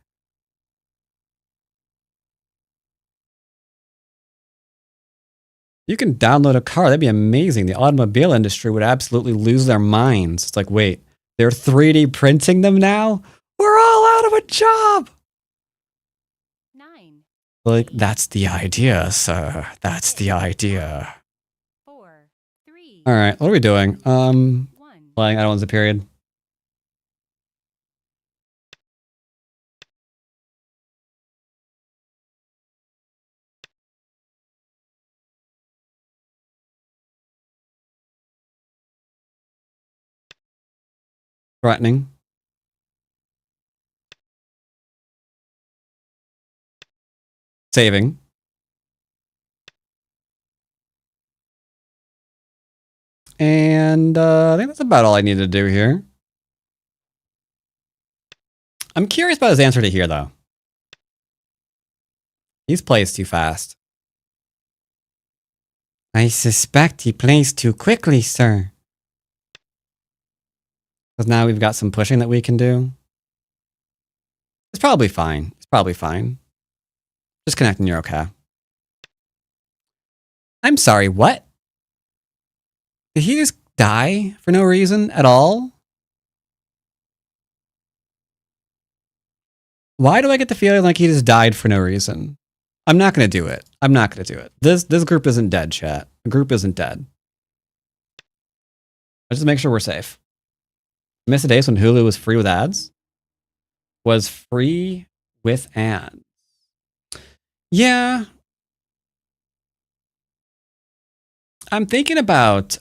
Speaker 1: You can download a car. That'd be amazing. The automobile industry would absolutely lose their minds. It's like, wait, they're 3D printing them now? We're all out of a job.
Speaker 3: 9.
Speaker 1: Like, that's the idea, sir. That's the idea.
Speaker 3: 4. 3.
Speaker 1: All right, what are we doing?
Speaker 3: 1.
Speaker 1: Playing, I don't want the period. Threatening. Saving. And I think that's about all I need to do here. I'm curious about his answer to here, though. He's plays too fast. I suspect he plays too quickly, sir. Because now we've got some pushing that we can do. It's probably fine. It's probably fine. Just connecting, you're okay. I'm sorry, what? Did he just die for no reason at all? Why do I get the feeling like he just died for no reason? I'm not going to do it. I'm not going to do it. This group isn't dead, chat. The group isn't dead. Let's just make sure we're safe. Miss the days when Hulu was free with ads? Was free with ads. Yeah. I'm thinking about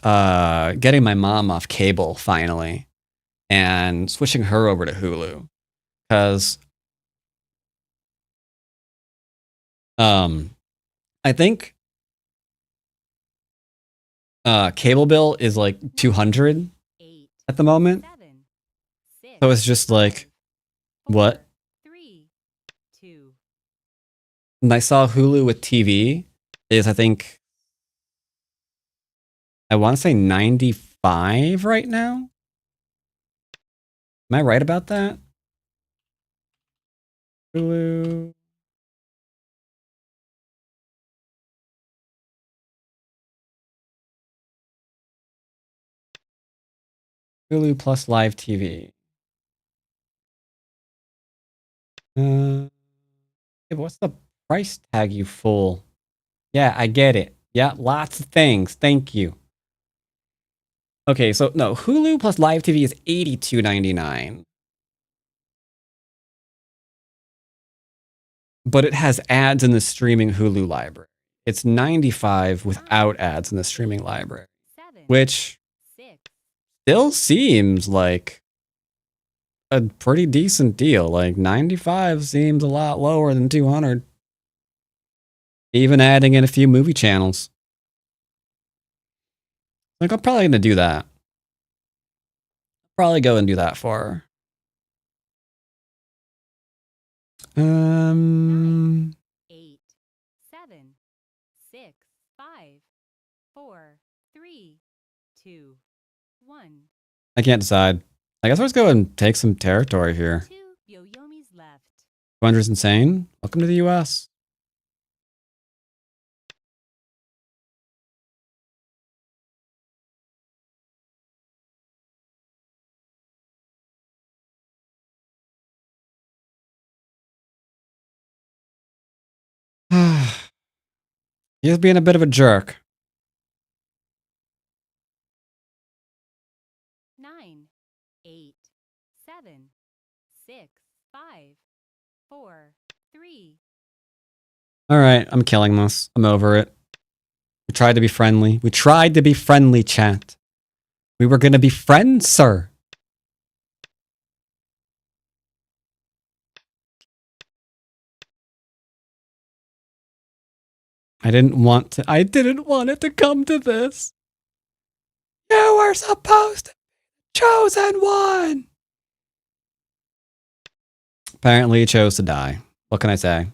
Speaker 1: getting my mom off cable finally and switching her over to Hulu. Because I think cable bill is like $200 at the moment. So it's just like, what? And I saw Hulu with TV is, I think, I want to say 95 right now. Am I right about that? Hulu. Hulu plus live TV. Yeah, but what's the price tag, you fool? Yeah, I get it. Yeah, lots of things. Thank you. Okay, so no, Hulu plus live TV is $82.99. But it has ads in the streaming Hulu library. It's $95 without ads in the streaming library, which still seems like a pretty decent deal. Like 95 seems a lot lower than 200. Even adding in a few movie channels. Like, I'm probably gonna do that. Probably go and do that for her.
Speaker 3: 9, 8, 7, 6, 5, 4, 3, 2, 1.
Speaker 1: I can't decide. I guess I'll just go and take some territory here.
Speaker 3: 2 Yo-Yomis left.
Speaker 1: 200's insane. Welcome to the U.S. He's being a bit of a jerk.
Speaker 3: 9, 8, 7, 6, 5, 4, 3.
Speaker 1: All right, I'm killing this. I'm over it. We tried to be friendly. We tried to be friendly, chat. We were gonna be friends, sir. I didn't want it to come to this. You were supposed to be chosen one. Apparently he chose to die. What can I say?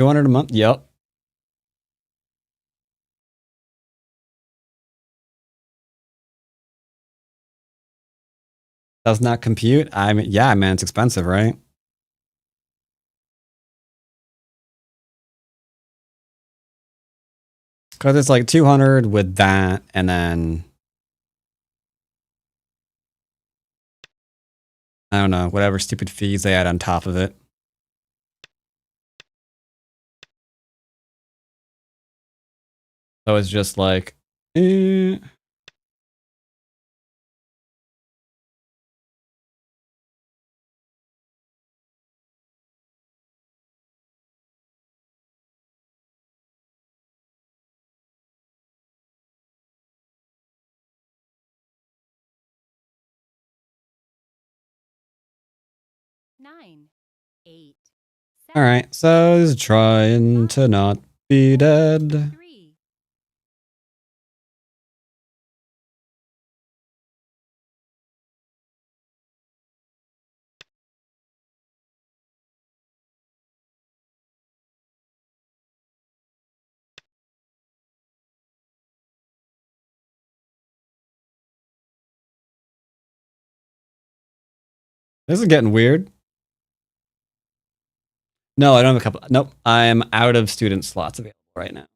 Speaker 1: $200 a month? Yep. Does not compute? I mean, yeah, man, it's expensive, right? Because it's like 200 with that, and then I don't know, whatever stupid fees they add on top of it. So it's just like, eh.
Speaker 3: 9, 8,
Speaker 1: All right, so he's trying to not be dead.
Speaker 3: 3,
Speaker 1: This is getting weird. No, I don't have a couple. Nope, I'm out of student slots available right now.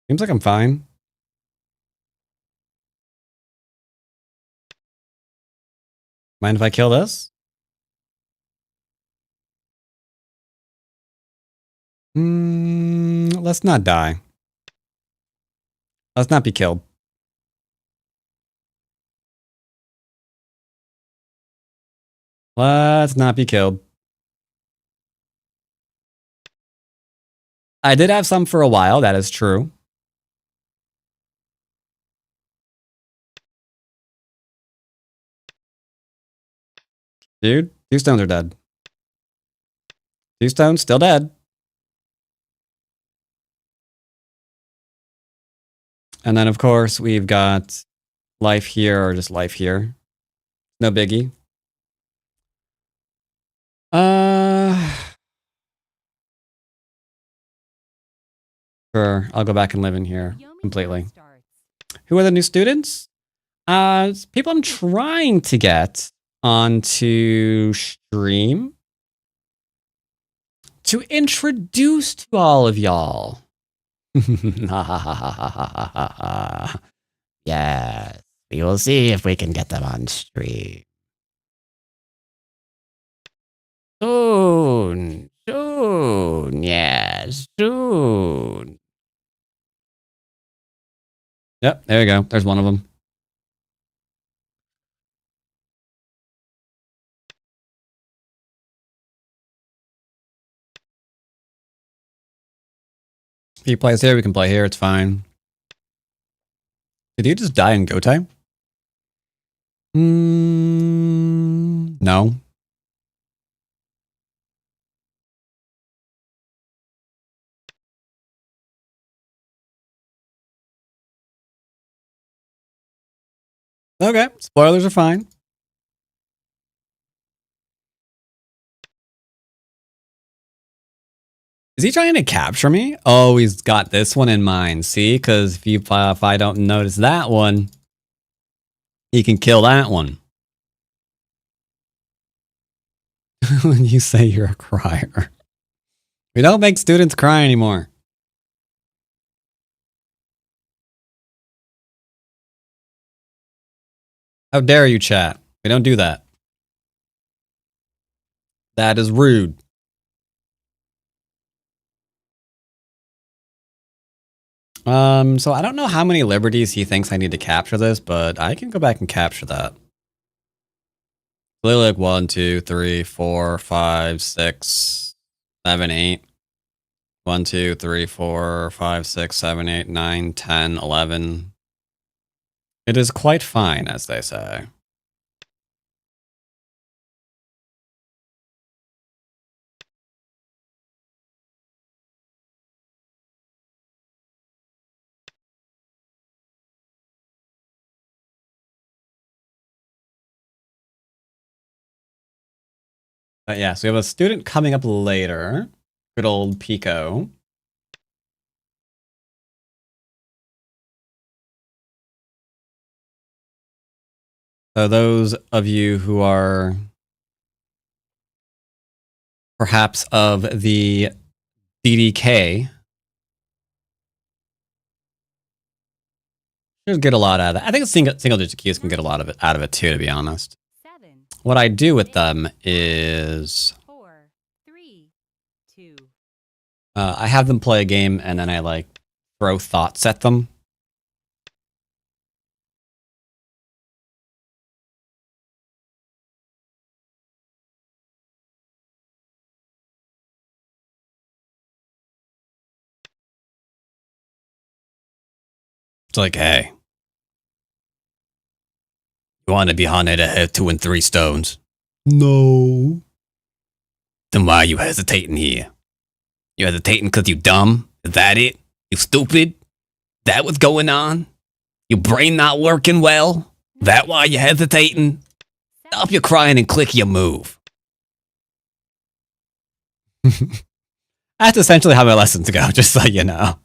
Speaker 1: Seems like I'm fine. Mind if I kill this? Let's not die. Let's not be killed. Let's not be killed. I did have some for a while, that is true. Dude, 2 stones are dead. 2 stones, still dead. And then, of course, we've got life here or just life here. No biggie. Sure, I'll go back and live in here completely. Who are the new students? People I'm trying to get onto stream to introduce to all of y'all.
Speaker 4: Yes, we will see if we can get them on stream. Soon, yes, soon.
Speaker 1: Yep, there you go. There's one of them. If he plays here, we can play here. It's fine. Did you just die in go time? No. Okay, spoilers are fine. Is he trying to capture me? Oh, he's got this one in mind. See, because if I don't notice that one, he can kill that one. When you say you're a crier, we don't make students cry anymore. How dare you, chat? We don't do that. That is rude. So I don't know how many liberties he thinks I need to capture this, but I can go back and capture that. Literally like 1, 2, 3, 4, 5, 6, 7, 8. 1, 2, 3, 4, 5, 6, 7, 8, 9, 10, 11. It is quite fine, as they say. But yeah, so we have a student coming up later. Good old Pico. So those of you who are perhaps of the DDK should get a lot out of that. I think single digit keys can get a lot of it out of it too, to be honest.
Speaker 3: 7,
Speaker 1: What I do with them is
Speaker 3: 4, 3, 2.
Speaker 1: I have them play a game and then I like throw thoughts at them. It's like, hey, you want to be haunted to have 2 and 3 stones? No. Then why are you hesitating here? You hesitating because you dumb? Is that it? You stupid? That what's going on? Your brain not working well? That why you hesitating? Stop your crying and click your move. That's essentially how my lessons go, just so you know.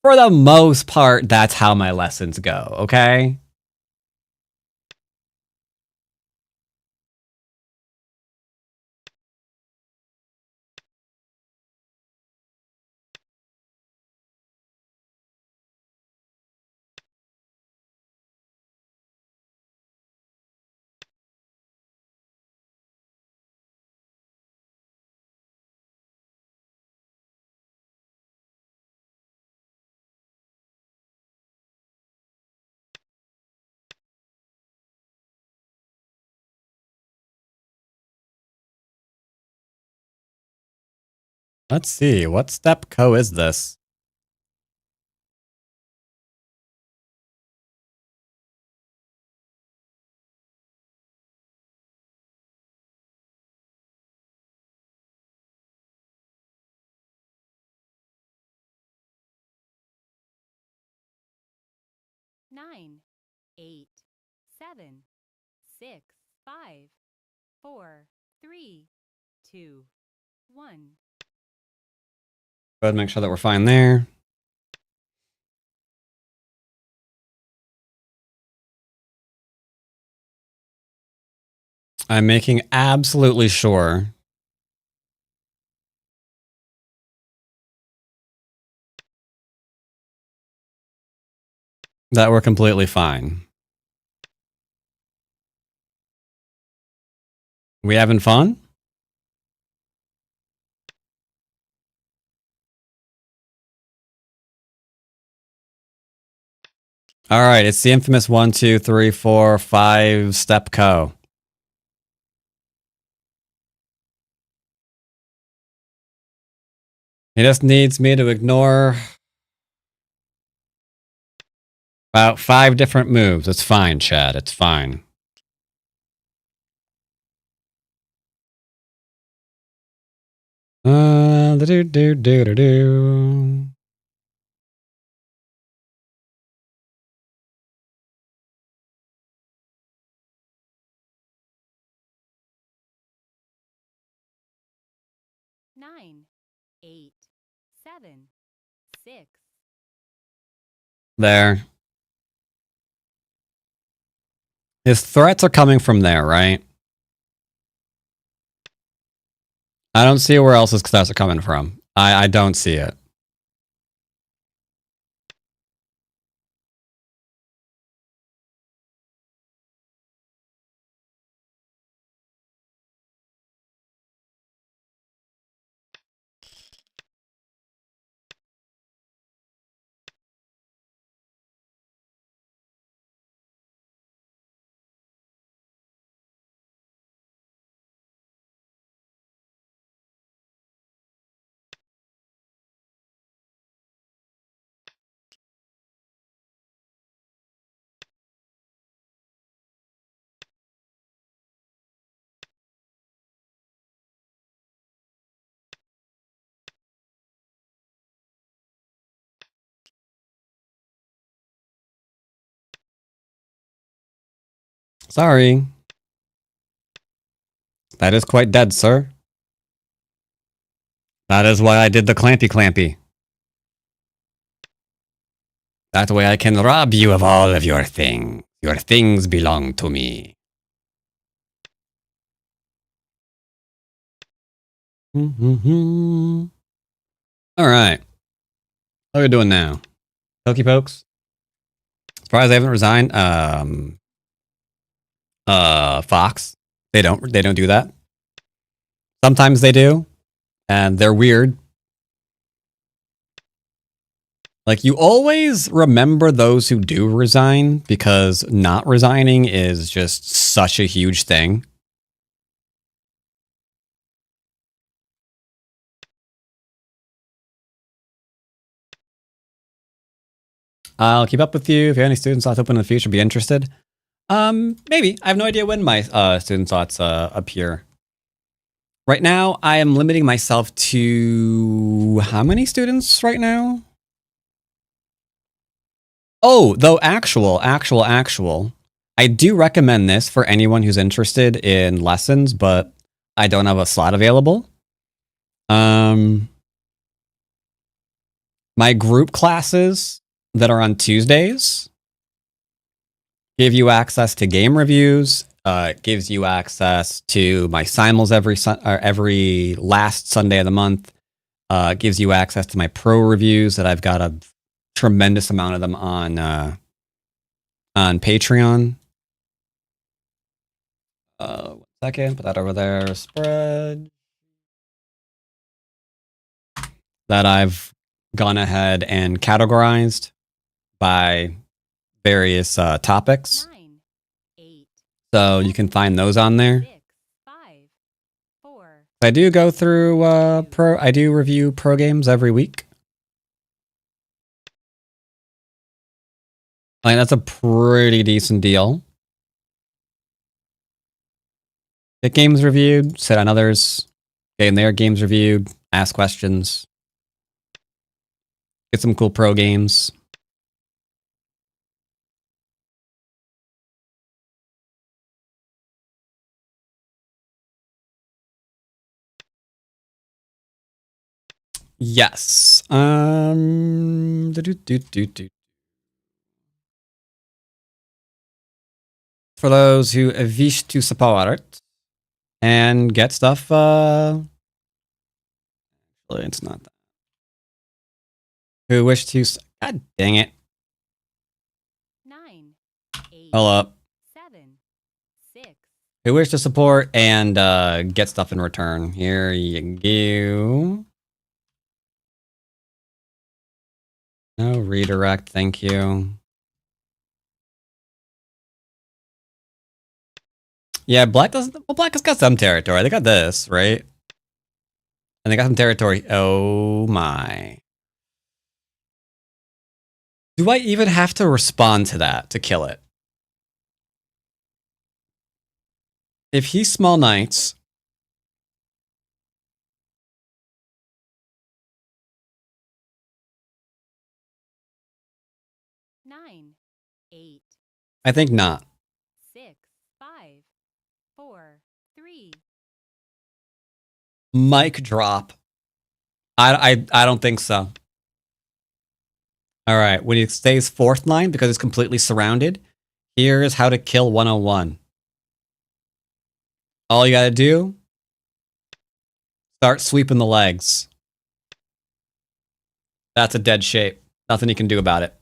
Speaker 1: For the most part, that's how my lessons go, okay? Let's see, what step co is this?
Speaker 3: Nine, 8, 7, 6, 5, 4, 3, 2, 1.
Speaker 1: Go ahead and make sure that we're fine there. I'm making absolutely sure that we're completely fine. We having fun? All right, it's the infamous 1, 2, 3, 4, 5 step co. He just needs me to ignore about 5 different moves. It's fine, Chad. It's fine. Do do do do do.
Speaker 3: Nine, 8, 7, 6.
Speaker 1: There. His threats are coming from there, right? I don't see where else his threats are coming from. I don't see it. Sorry. That is quite dead, sir. That is why I did the clampy clampy. That way I can rob you of all of your things. Your things belong to me. All right. What are we doing now? Pokey pokes? Surprised they haven't resigned. Fox. They don't do that. Sometimes they do, and they're weird. Like, you always remember those who do resign, because not resigning is just such a huge thing. I'll keep up with you. If you have any student slots open in the future, be interested. Maybe. I have no idea when my student slots appear. Right now, I am limiting myself to how many students right now? Oh, though actual. I do recommend this for anyone who's interested in lessons, but I don't have a slot available. My group classes that are on Tuesdays give you access to game reviews. Gives you access to my simuls every last Sunday of the month. Gives you access to my pro reviews that I've got a tremendous amount of them on Patreon. 1 second, put that over there. Spread that I've gone ahead and categorized by various topics.
Speaker 3: 9, 8,
Speaker 1: So you can find those on there.
Speaker 3: 6, 5, 4,
Speaker 1: I do go through I do review pro games every week. I think that's a pretty decent deal. Get games reviewed, sit on others, get in their games reviewed, ask questions, get some cool pro games. Yes. For those who wish to support and get stuff, actually, it's not that. Who wish to, god dang it.
Speaker 3: 9, 8,
Speaker 1: Hold up.
Speaker 3: 7, 6,
Speaker 1: Who wish to support and get stuff in return. Here you go. No redirect, thank you. Yeah, Black doesn't. Well, Black has got some territory. They got this, right? And they got some territory. Oh my. Do I even have to respond to that to kill it? If he small knights.
Speaker 3: nine, 8,
Speaker 1: I think not.
Speaker 3: 6, 5, 4, 3,
Speaker 1: Mic drop. I don't think so. All right, when he stays 4th line because it's completely surrounded, here's how to kill 101. All you gotta do, start sweeping the legs. That's a dead shape. Nothing you can do about it.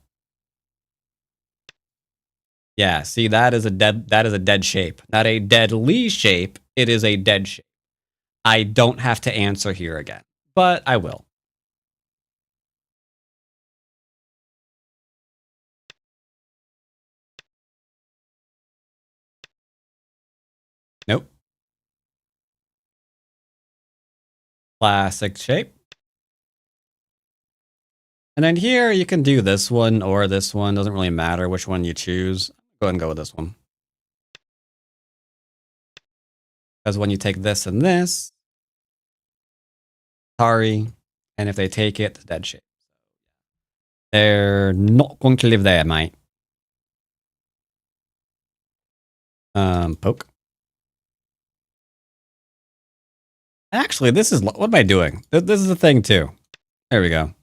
Speaker 1: Yeah, see, that is a dead shape. Not a deadly shape, it is a dead shape. I don't have to answer here again, but I will. Nope. Classic shape. And then here you can do this one or this one. Doesn't really matter which one you choose. Go ahead and go with this one. Because when you take this and this, sorry, and if they take it, it's dead shape. They're not going to live there, mate. Poke. Actually, this is, what am I doing? This is a thing too. There we go.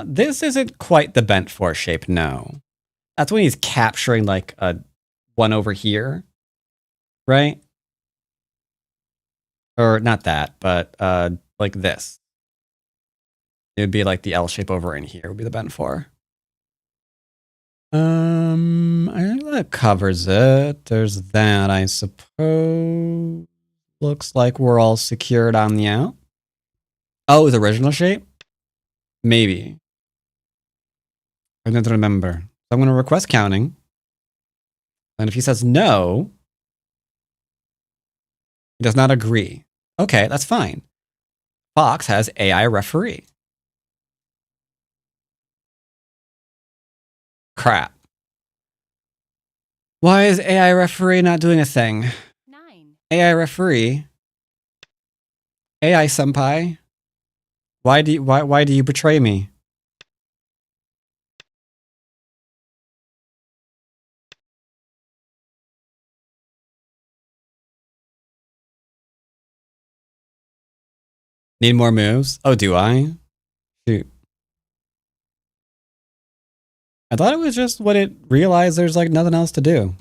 Speaker 1: This isn't quite the bent four shape, no. That's when he's capturing like a one over here, right? Or not that, but like this. It would be like the L shape over in here would be the bent four. I think that covers it. There's that, I suppose. Looks like we're all secured on the out. Oh, his original shape? Maybe. I don't remember. So I'm going to request counting. And if he says no, he does not agree. Okay, that's fine. Fox has AI referee. Crap. Why is AI referee not doing a thing?
Speaker 3: 9,
Speaker 1: AI referee? AI senpai? Why do you betray me? Need more moves? Oh, do I? Shoot. I thought it was just when it realized there's like nothing else to do.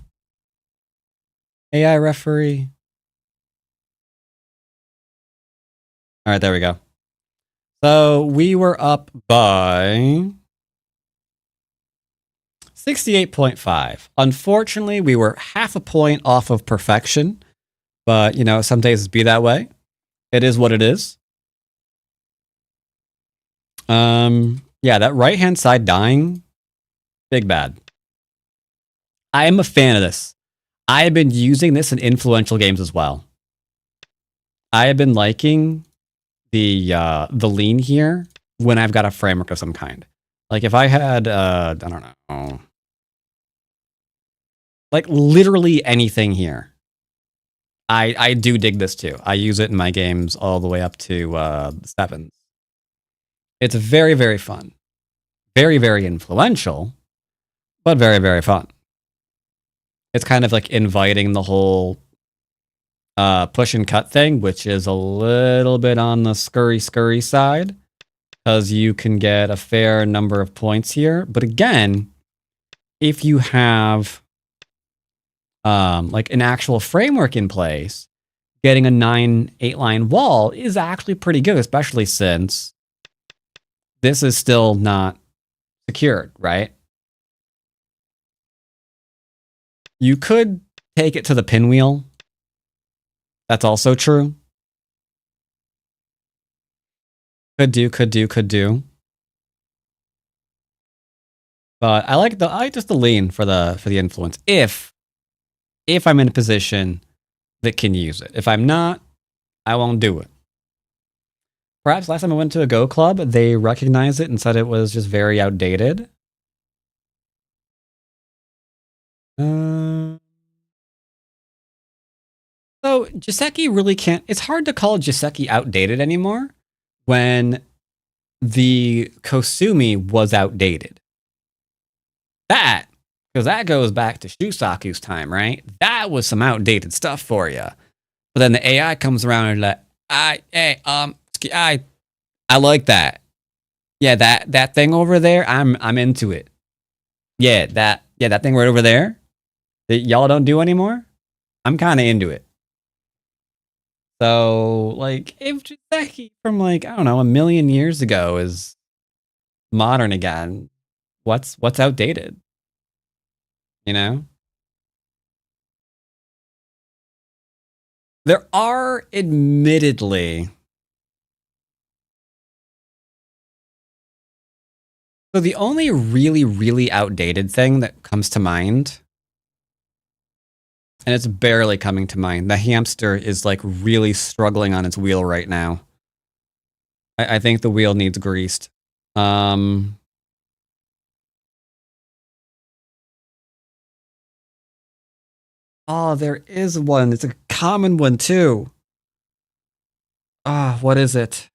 Speaker 1: AI referee. All right, there we go. So we were up by 68.5. Unfortunately, we were half a point off of perfection, but you know, some days be that way. It is what it is. Yeah, that right-hand side dying, big bad. I am a fan of this. I have been using this in influential games as well. I have been liking the lean here when I've got a framework of some kind. Like if I had I don't know, like literally anything here. I do dig this too. I use it in my games all the way up to 7s. It's very, very fun. Very, very influential, but very, very fun. It's kind of like inviting the whole push and cut thing, which is a little bit on the scurry side, because you can get a fair number of points here. But again, if you have like an actual framework in place, getting a 9-8 line wall is actually pretty good, especially since this is still not secured, right? You could take it to the pinwheel. That's also true. Could do. But I like just the lean for the influence. If I'm in a position that can use it. If I'm not, I won't do it. Perhaps last time I went to a Go club, they recognized it and said it was just very outdated. So Jiseki really can't. It's hard to call Jiseki outdated anymore when the Kosumi was outdated. Because that goes back to Shusaku's time, right? That was some outdated stuff for you. But then the AI comes around and like, I like that. Yeah, that thing over there, I'm into it. Yeah, that thing right over there that y'all don't do anymore. I'm kind of into it. So, like, if Jiseki from like I don't know 1,000,000 years ago is modern again, what's outdated? You know? There are admittedly. So the only really, really outdated thing that comes to mind, and it's barely coming to mind, the hamster is like really struggling on its wheel right now. I think the wheel needs greased. Oh, there is one. It's a common one too. Ah, what is it?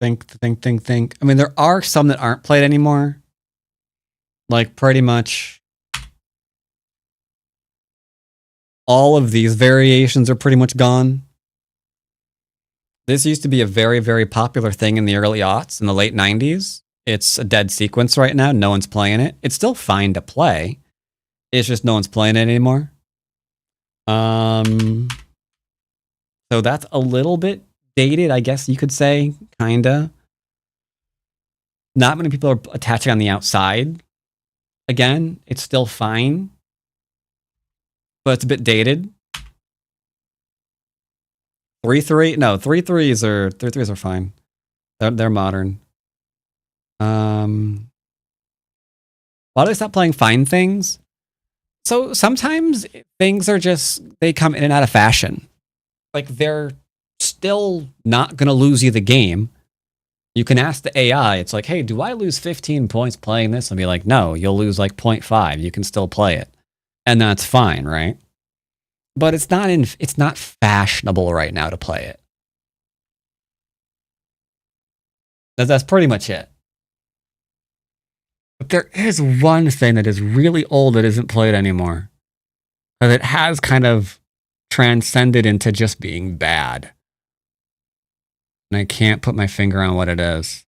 Speaker 1: Think. I mean, there are some that aren't played anymore. Like pretty much all of these variations are pretty much gone. This used to be a very, very popular thing in the early aughts, in the late 90s. It's a dead sequence right now. No one's playing it. It's still fine to play. It's just no one's playing it anymore. So that's a little bit dated, I guess you could say, kinda. Not many people are attaching on the outside. Again, it's still fine, but it's a bit dated. 3-3, no, 3-3s are fine. They're modern. Why do they stop playing fine things? So sometimes things are just, they come in and out of fashion. Like, they're still not going to lose you the game. You can ask the AI, it's like, hey, do I lose 15 points playing this? And be like, no, you'll lose like 0.5. You can still play it. And that's fine, right? But it's not fashionable right now to play it. That's pretty much it. But there is one thing that is really old that isn't played anymore. That it has kind of transcended into just being bad. And I can't put my finger on what it is.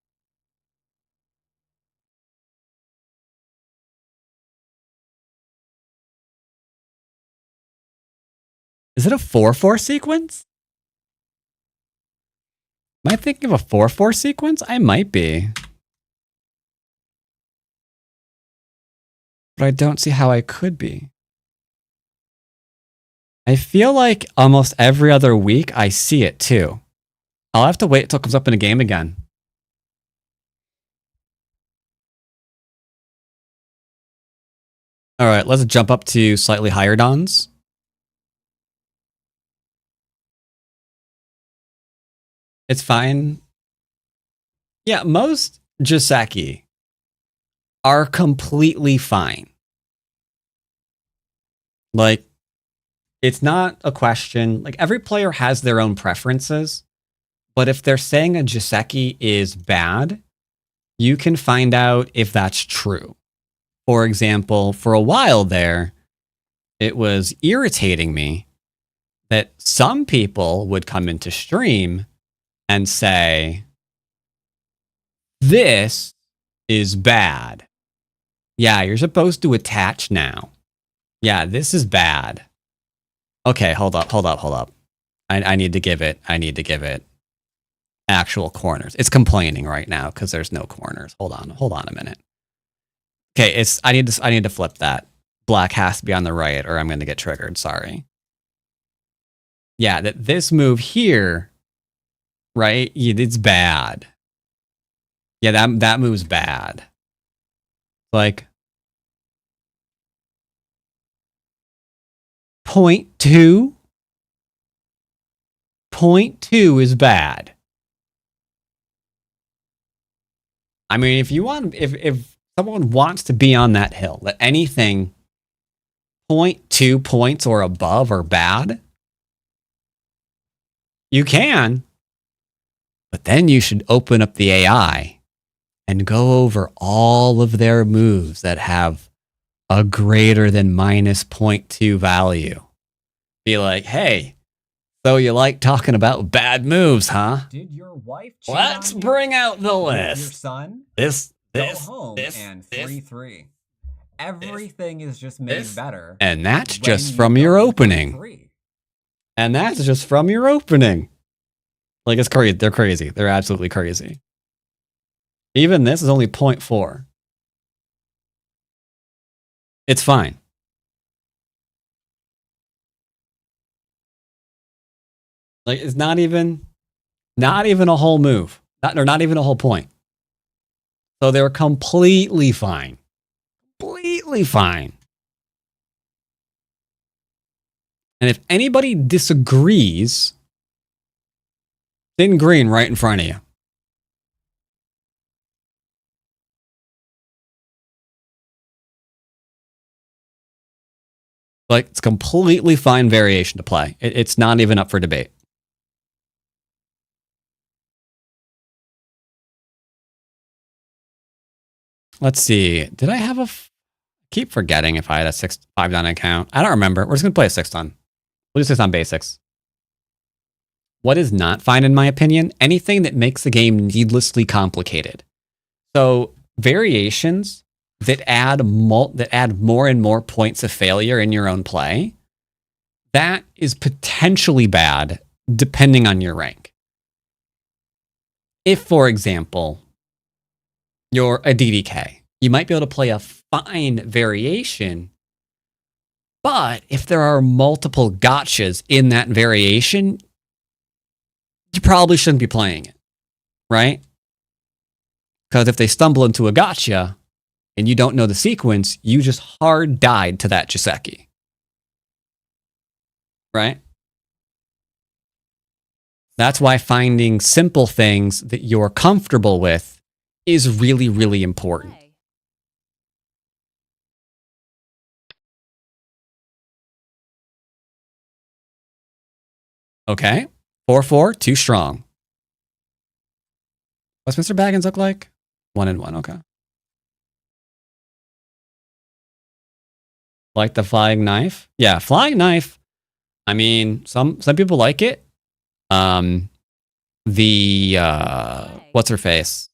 Speaker 1: Is it a 4-4 sequence? Am I thinking of a 4-4 sequence? I might be. But I don't see how I could be. I feel like almost every other week I see it too. I'll have to wait till it comes up in a game again. All right, let's jump up to slightly higher dons. It's fine. Yeah, most Joseki are completely fine. Like, it's not a question. Like, every player has their own preferences. But if they're saying a Joseki is bad, you can find out if that's true. For example, for a while there, it was irritating me that some people would come into stream and say, this is bad. Yeah, you're supposed to attach now. Yeah, this is bad. Okay, hold up. I need to give it actual corners. It's complaining right now because there's no corners. Hold on a minute. Okay, I need to flip that. Black has to be on the right or I'm going to get triggered. Sorry. Yeah, this move here, right? It's bad. Yeah, that move's bad. Like 0.2. 0.2 is bad. I mean, if someone wants to be on that hill, that anything 0.2 points or above are bad, you can. But then you should open up the AI and go over all of their moves that have a greater than minus 0.2 value. Be like, hey, so you like talking about bad moves, huh?
Speaker 5: Did your wife cheat
Speaker 1: Let's
Speaker 5: on you?
Speaker 1: bring out the
Speaker 5: With
Speaker 1: list.
Speaker 5: your son?
Speaker 1: This,
Speaker 5: Go home and 3-3. Everything is just made better.
Speaker 1: and that's
Speaker 5: when
Speaker 1: just
Speaker 5: you
Speaker 1: from your
Speaker 5: go
Speaker 1: opening.
Speaker 5: 3-3.
Speaker 1: And that's just from your opening. Like, it's crazy. They're crazy. They're absolutely crazy. Even this is only 0.4. It's fine. Like, it's not even a whole move. Not even a whole point. So they're completely fine. Completely fine. And if anybody disagrees, it's in green right in front of you. Like, it's completely fine variation to play. It's not even up for debate. Let's see. Did I have keep forgetting if I had a 5-don account. I don't remember. We're just going to play a 6-don. We'll do 6-don basics. What is not fine, in my opinion? Anything that makes the game needlessly complicated. So, variations that add more and more points of failure in your own play, that is potentially bad depending on your rank. If, for example, you're a DDK, you might be able to play a fine variation, but if there are multiple gotchas in that variation, you probably shouldn't be playing it, right? Because if they stumble into a gotcha and you don't know the sequence, you just hard died to that Joseki, right? That's why finding simple things that you're comfortable with is really, really important.
Speaker 3: Play.
Speaker 1: Okay. 4-4, too strong. What's Mr. Baggins look like? 1 and 1, okay. Like the flying knife? Yeah, flying knife. I mean, some people like it. What's her face?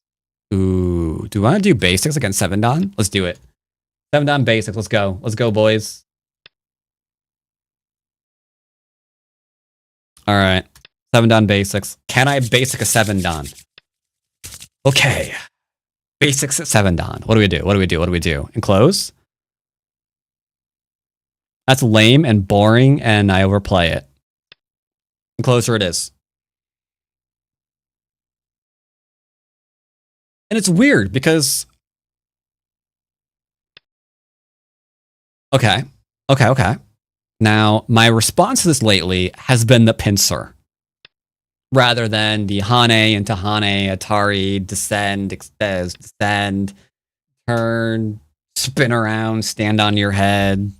Speaker 1: Ooh, do we want to do basics against 7-Dan? Let's do it. 7-Dan basics, let's go. Let's go, boys. All right. 7-Dan basics. Can I basic a 7-Dan? Okay. Basics at 7-Dan. What do we do? What do we do? What do we do? Enclose? That's lame and boring, and I overplay it. Enclosure it is. And it's weird because... Okay. Now, my response to this lately has been the pincer. Rather than the Hane into Hane, Atari, descend, descend, turn, spin around, stand on your head.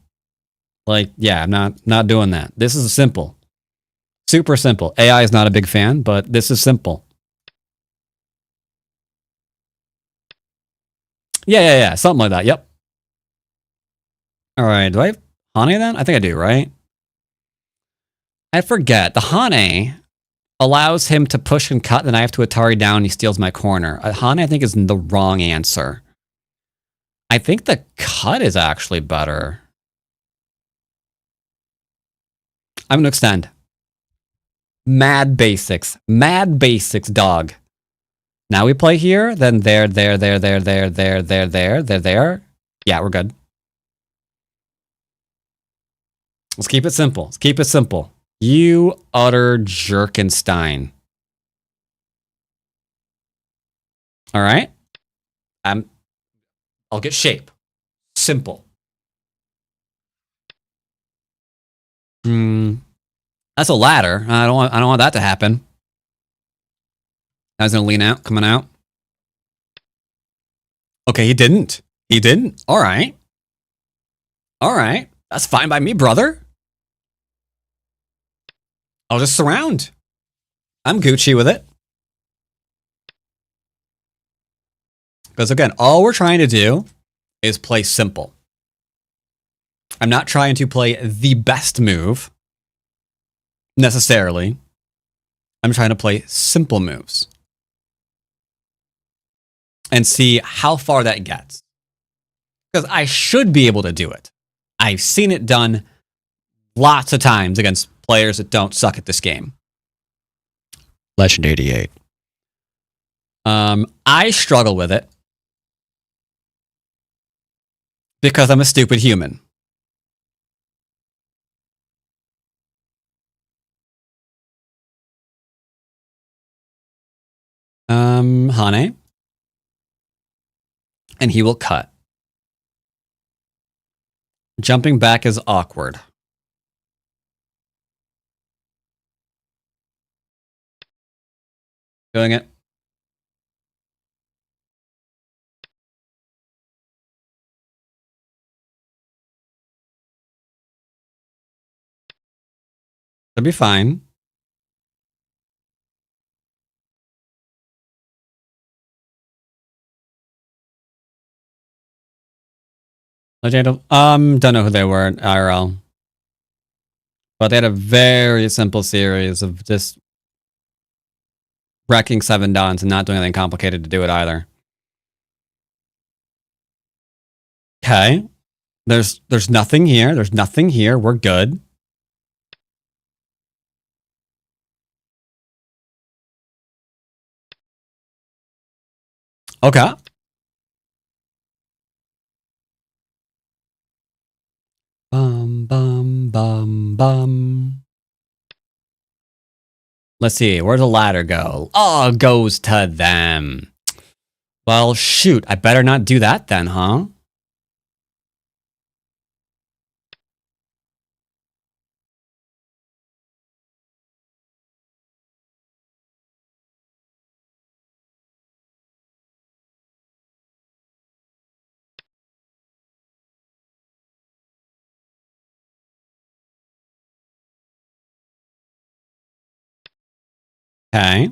Speaker 1: Like, yeah, I'm not doing that. This is simple. Super simple. AI is not a big fan, but this is simple. Yeah. Something like that. Yep. All right. Do I have Hane then? I think I do, right? I forget. The Hane allows him to push and cut, then I have to Atari down, he steals my corner. Hane, I think, is the wrong answer. I think the cut is actually better. I'm going to extend. Mad basics, dog. Now we play here, then there. Yeah, we're good. Let's keep it simple. You utter Jerkenstein. All right? I'll get shape. Simple. That's a ladder. I don't want that to happen. I was gonna lean out, coming out. Okay, he didn't. All right. That's fine by me, brother. I'll just surround. I'm Gucci with it. Because again, all we're trying to do is play simple. I'm not trying to play the best move, necessarily. I'm trying to play simple moves. And see how far that gets. Because I should be able to do it. I've seen it done lots of times against players that don't suck at this game. Legend 88. I struggle with it because I'm a stupid human. Hane. And he will cut. Jumping back is awkward. Doing it. It'll be fine. Don't know who they were in IRL. But they had a very simple series of just wrecking 7-Dans and not doing anything complicated to do it either. Okay. There's nothing here. We're good. Okay. Bum, bum, bum, bum. Let's see. Where'd the ladder go? Oh, it goes to them. Well, shoot. I better not do that then, huh? Okay.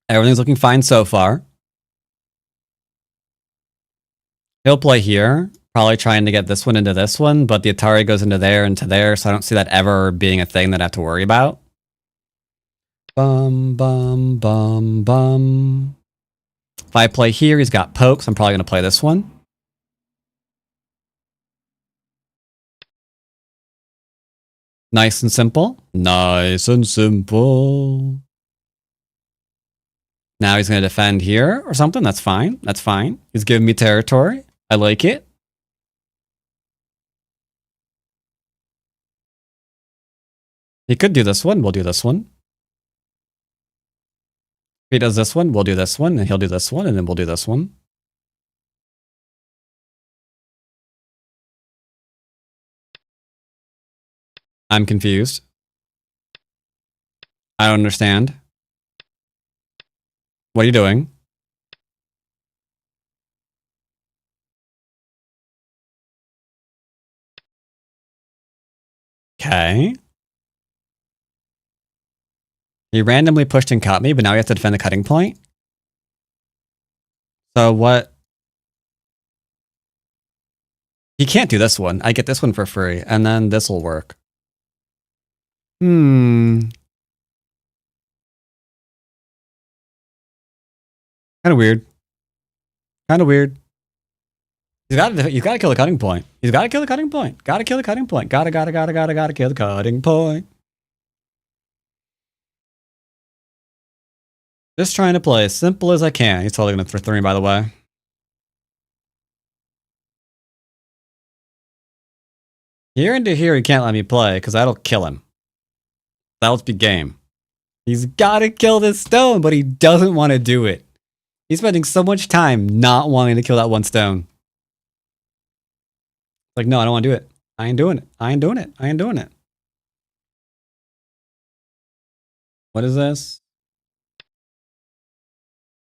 Speaker 1: Everything's looking fine so far. He'll play here, probably trying to get this one into this one, but the Atari goes into there, so I don't see that ever being a thing that I have to worry about. Bum, bum, bum, bum. If I play here, he's got pokes. I'm probably going to play this one. Nice and simple. Nice and simple. Now he's going to defend here or something. That's fine. That's fine. He's giving me territory. I like it. He could do this one. We'll do this one. If he does this one, we'll do this one. And he'll do this one. And then we'll do this one. I'm confused. I don't understand. What are you doing? Okay. He randomly pushed and cut me, but now he has to defend the cutting point. So what? He can't do this one. I get this one for free, and then this will work. Kind of weird. Kind of weird. He's got to kill the cutting point. He's got to kill the cutting point. Got to kill the cutting point. Gotta kill the cutting point. Just trying to play as simple as I can. He's totally going to throw 3, by the way. Here into here, he can't let me play, because that'll kill him. That'll be game. He's got to kill this stone, but he doesn't want to do it. He's spending so much time not wanting to kill that one stone. Like, no, I don't want to do it. I ain't doing it. I ain't doing it. I ain't doing it. What is this?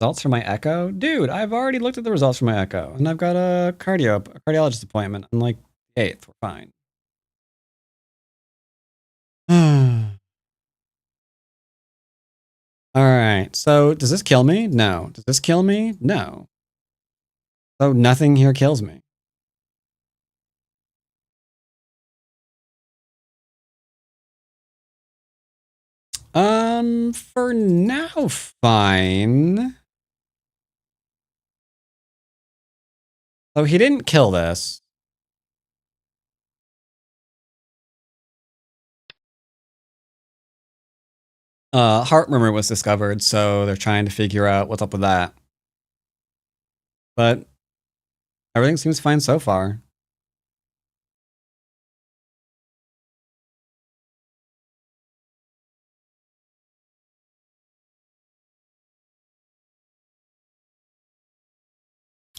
Speaker 1: Results for my echo? Dude, I've already looked at the results for my echo, and I've got a cardiologist appointment on like the 8th. We're fine. Alright, so does this kill me? No. Does this kill me? No. So nothing here kills me. For now, fine. So he didn't kill this. Heart murmur was discovered, so they're trying to figure out what's up with that. But everything seems fine so far.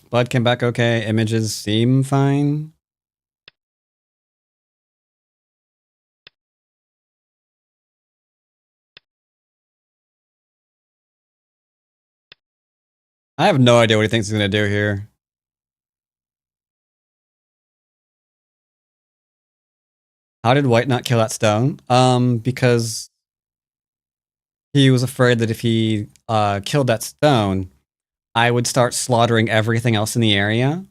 Speaker 1: Blood came back okay. Images seem fine. I have no idea what he thinks he's going to do here. How did White not kill that stone? Because he was afraid that if he killed that stone, I would start slaughtering everything else in the area.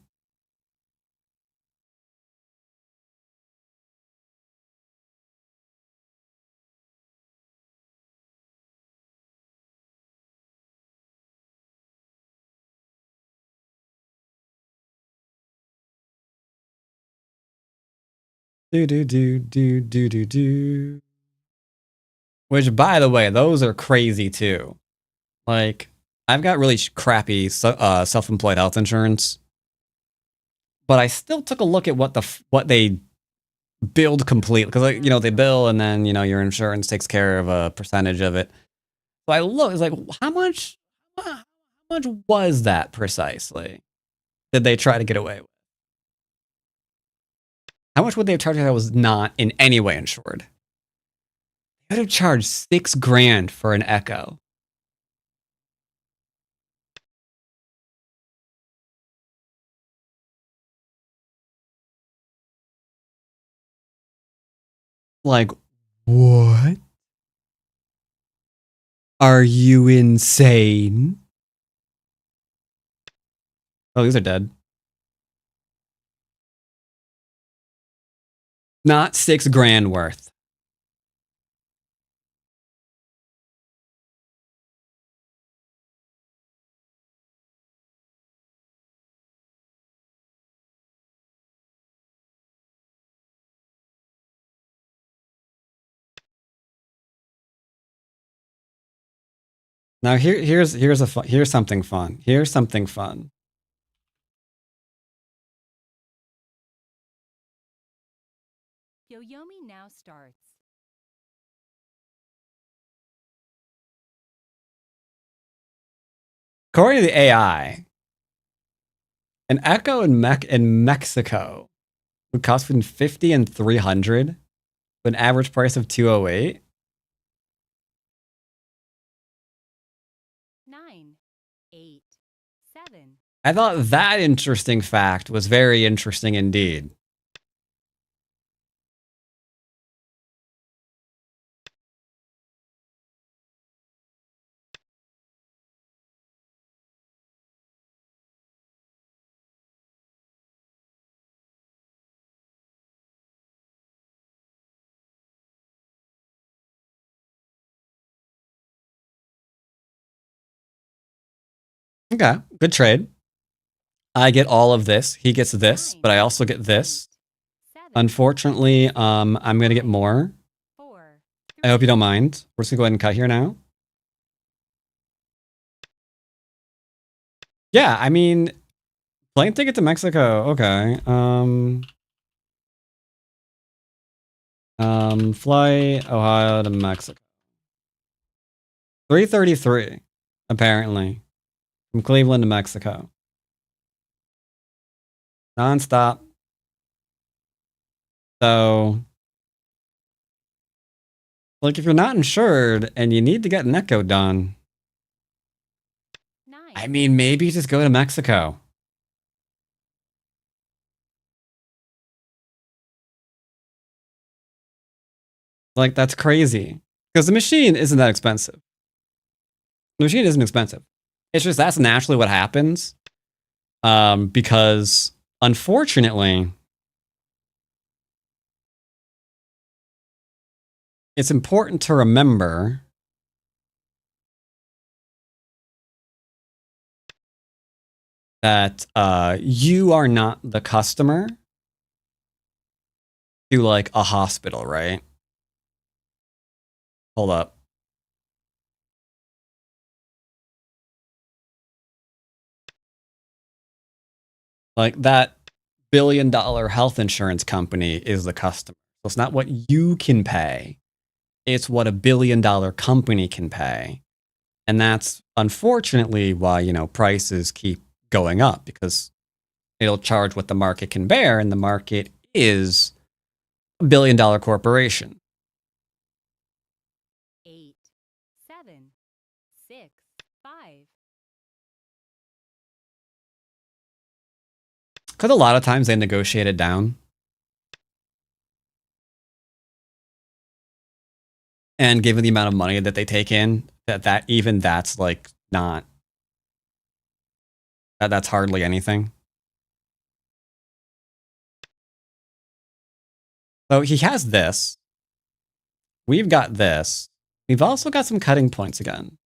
Speaker 1: Which, by the way, those are crazy too. Like, I've got really crappy self-employed health insurance, but I still took a look at what they billed completely, because like, you know, they bill and then, you know, your insurance takes care of a percentage of it. So I look, it's like, how much was that precisely? Did they try to get away with? How much would they have charged if I was not in any way insured? They would have charged $6,000 for an Echo. Like, what? Are you insane? Oh, these are dead. Not $6,000 worth. Now here's something fun. Here's something fun.
Speaker 3: Yoyomi now starts.
Speaker 1: According to the AI, an Echo in Mexico would cost between $50 and $300, with an average price of $208.
Speaker 3: 9, 8, 7.
Speaker 1: I thought that interesting fact was very interesting indeed. Okay, good trade. I get all of this. He gets this, but I also get this.
Speaker 3: 7,
Speaker 1: Unfortunately, I'm gonna get more.
Speaker 3: 4,
Speaker 1: I hope you don't mind. We're just gonna go ahead and cut here now. Yeah, I mean, plane ticket to Mexico. Okay. Fly Ohio to Mexico. 333, apparently, from Cleveland to Mexico. Non-stop. So, like, if you're not insured and you need to get an Echo done,
Speaker 3: 9.
Speaker 1: I mean, maybe just go to Mexico. Like, that's crazy. Because the machine isn't that expensive. The machine isn't expensive. It's just that's naturally what happens. Because, unfortunately, it's important to remember that you are not the customer to, like, a hospital, right? Hold up. Like, that billion-dollar health insurance company is the customer. So it's not what you can pay. It's what a billion-dollar company can pay. And that's unfortunately why, you know, prices keep going up, because it'll charge what the market can bear, and the market is a billion-dollar corporation.
Speaker 3: 8, 7, 6, 5.
Speaker 1: Because a lot of times they negotiate it down. And given the amount of money that they take in, that's like not, that's hardly anything. So he has this. We've got this. We've also got some cutting points again.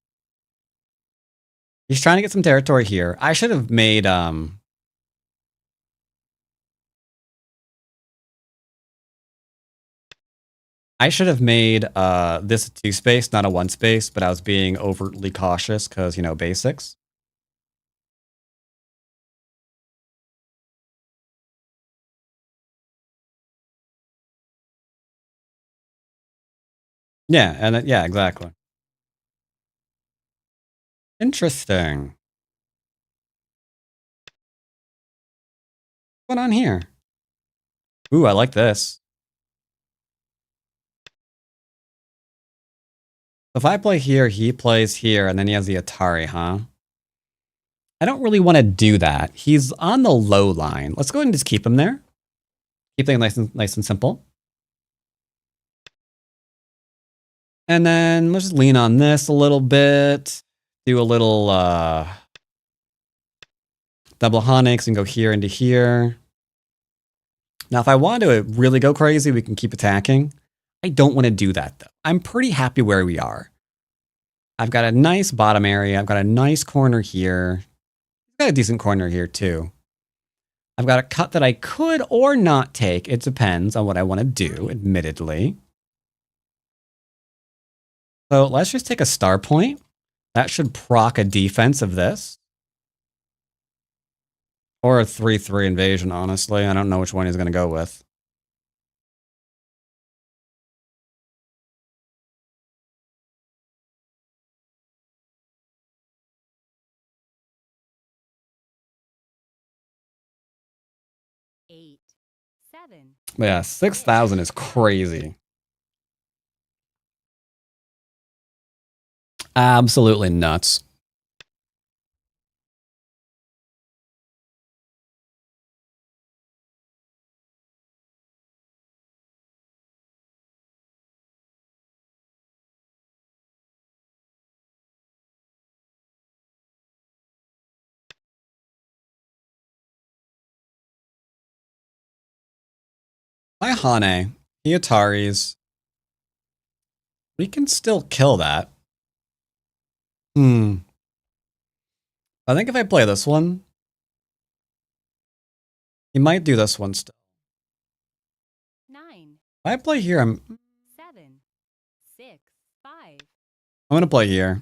Speaker 1: He's trying to get some territory here. I should have made I should have made this a 2 space, not a 1 space, but I was being overtly cautious because, you know, basics. Yeah, and yeah, exactly. Interesting. What's going on here? Ooh, I like this. If I play here, he plays here, and then he has the Atari, huh? I don't really want to do that. He's on the low line. Let's go ahead and just keep him there. Keep things nice and simple. And then let's just lean on this a little bit. Do a little double Honix and go here into here. Now, if I want to really go crazy, we can keep attacking. I don't want to do that, though. I'm pretty happy where we are. I've got a nice bottom area. I've got a nice corner here. I've got a decent corner here, too. I've got a cut that I could or not take. It depends on what I want to do, admittedly. So let's just take a star point. That should proc a defense of this. Or a 3-3 invasion, honestly. I don't know which one he's going to go with.
Speaker 3: Eight, 7.
Speaker 1: But yeah, 6,000 is crazy. Absolutely nuts. By Hane, he Ataris. We can still kill that. I think if I play this one, he might do this one still.
Speaker 3: 9.
Speaker 1: If I play here, I'm
Speaker 3: 7. 6. 5.
Speaker 1: going to play here.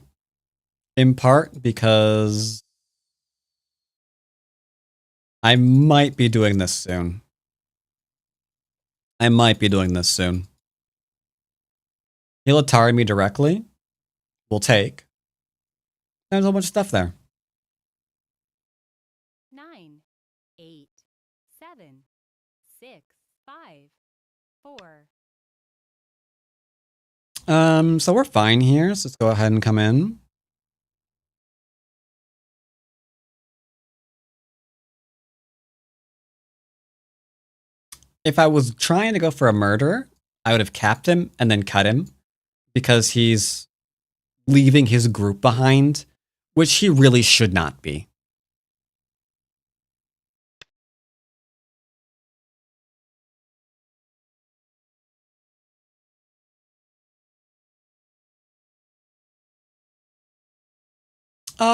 Speaker 1: In part because I might be doing this soon. He'll Atari me directly. We'll take. There's a whole bunch of stuff there.
Speaker 3: 9. 8. 7. 6. 5. 4.
Speaker 1: So we're fine here. So let's go ahead and come in. If I was trying to go for a murder, I would have capped him and then cut him because he's leaving his group behind, which he really should not be.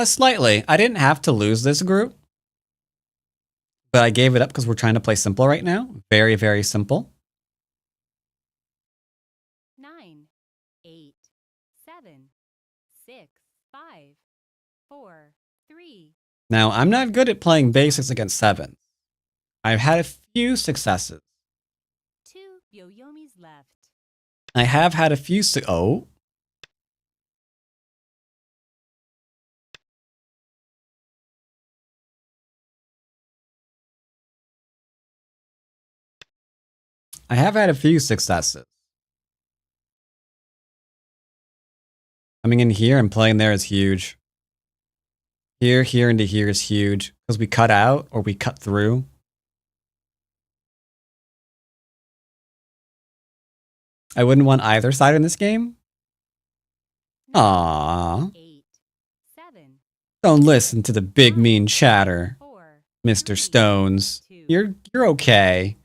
Speaker 1: Slightly. I didn't have to lose this group, but I gave it up because we're trying to play simple right now. Very, very simple.
Speaker 3: 9. 8. 7. 6. 5. 4. 3.
Speaker 1: Now, I'm not good at playing basics against sevens. I've had a few successes.
Speaker 3: 2 Yoyomis left.
Speaker 1: I have had a few oh. I have had a few successes. Coming in here and playing there is huge. Here into here is huge because we cut out or we cut through. I wouldn't want either side in this game.
Speaker 3: 9.
Speaker 1: Aww.
Speaker 3: 8. 7.
Speaker 1: Don't listen to the big mean chatter,
Speaker 3: 4.
Speaker 1: Mr.
Speaker 3: 3,
Speaker 1: Stones.
Speaker 3: 2.
Speaker 1: You're okay.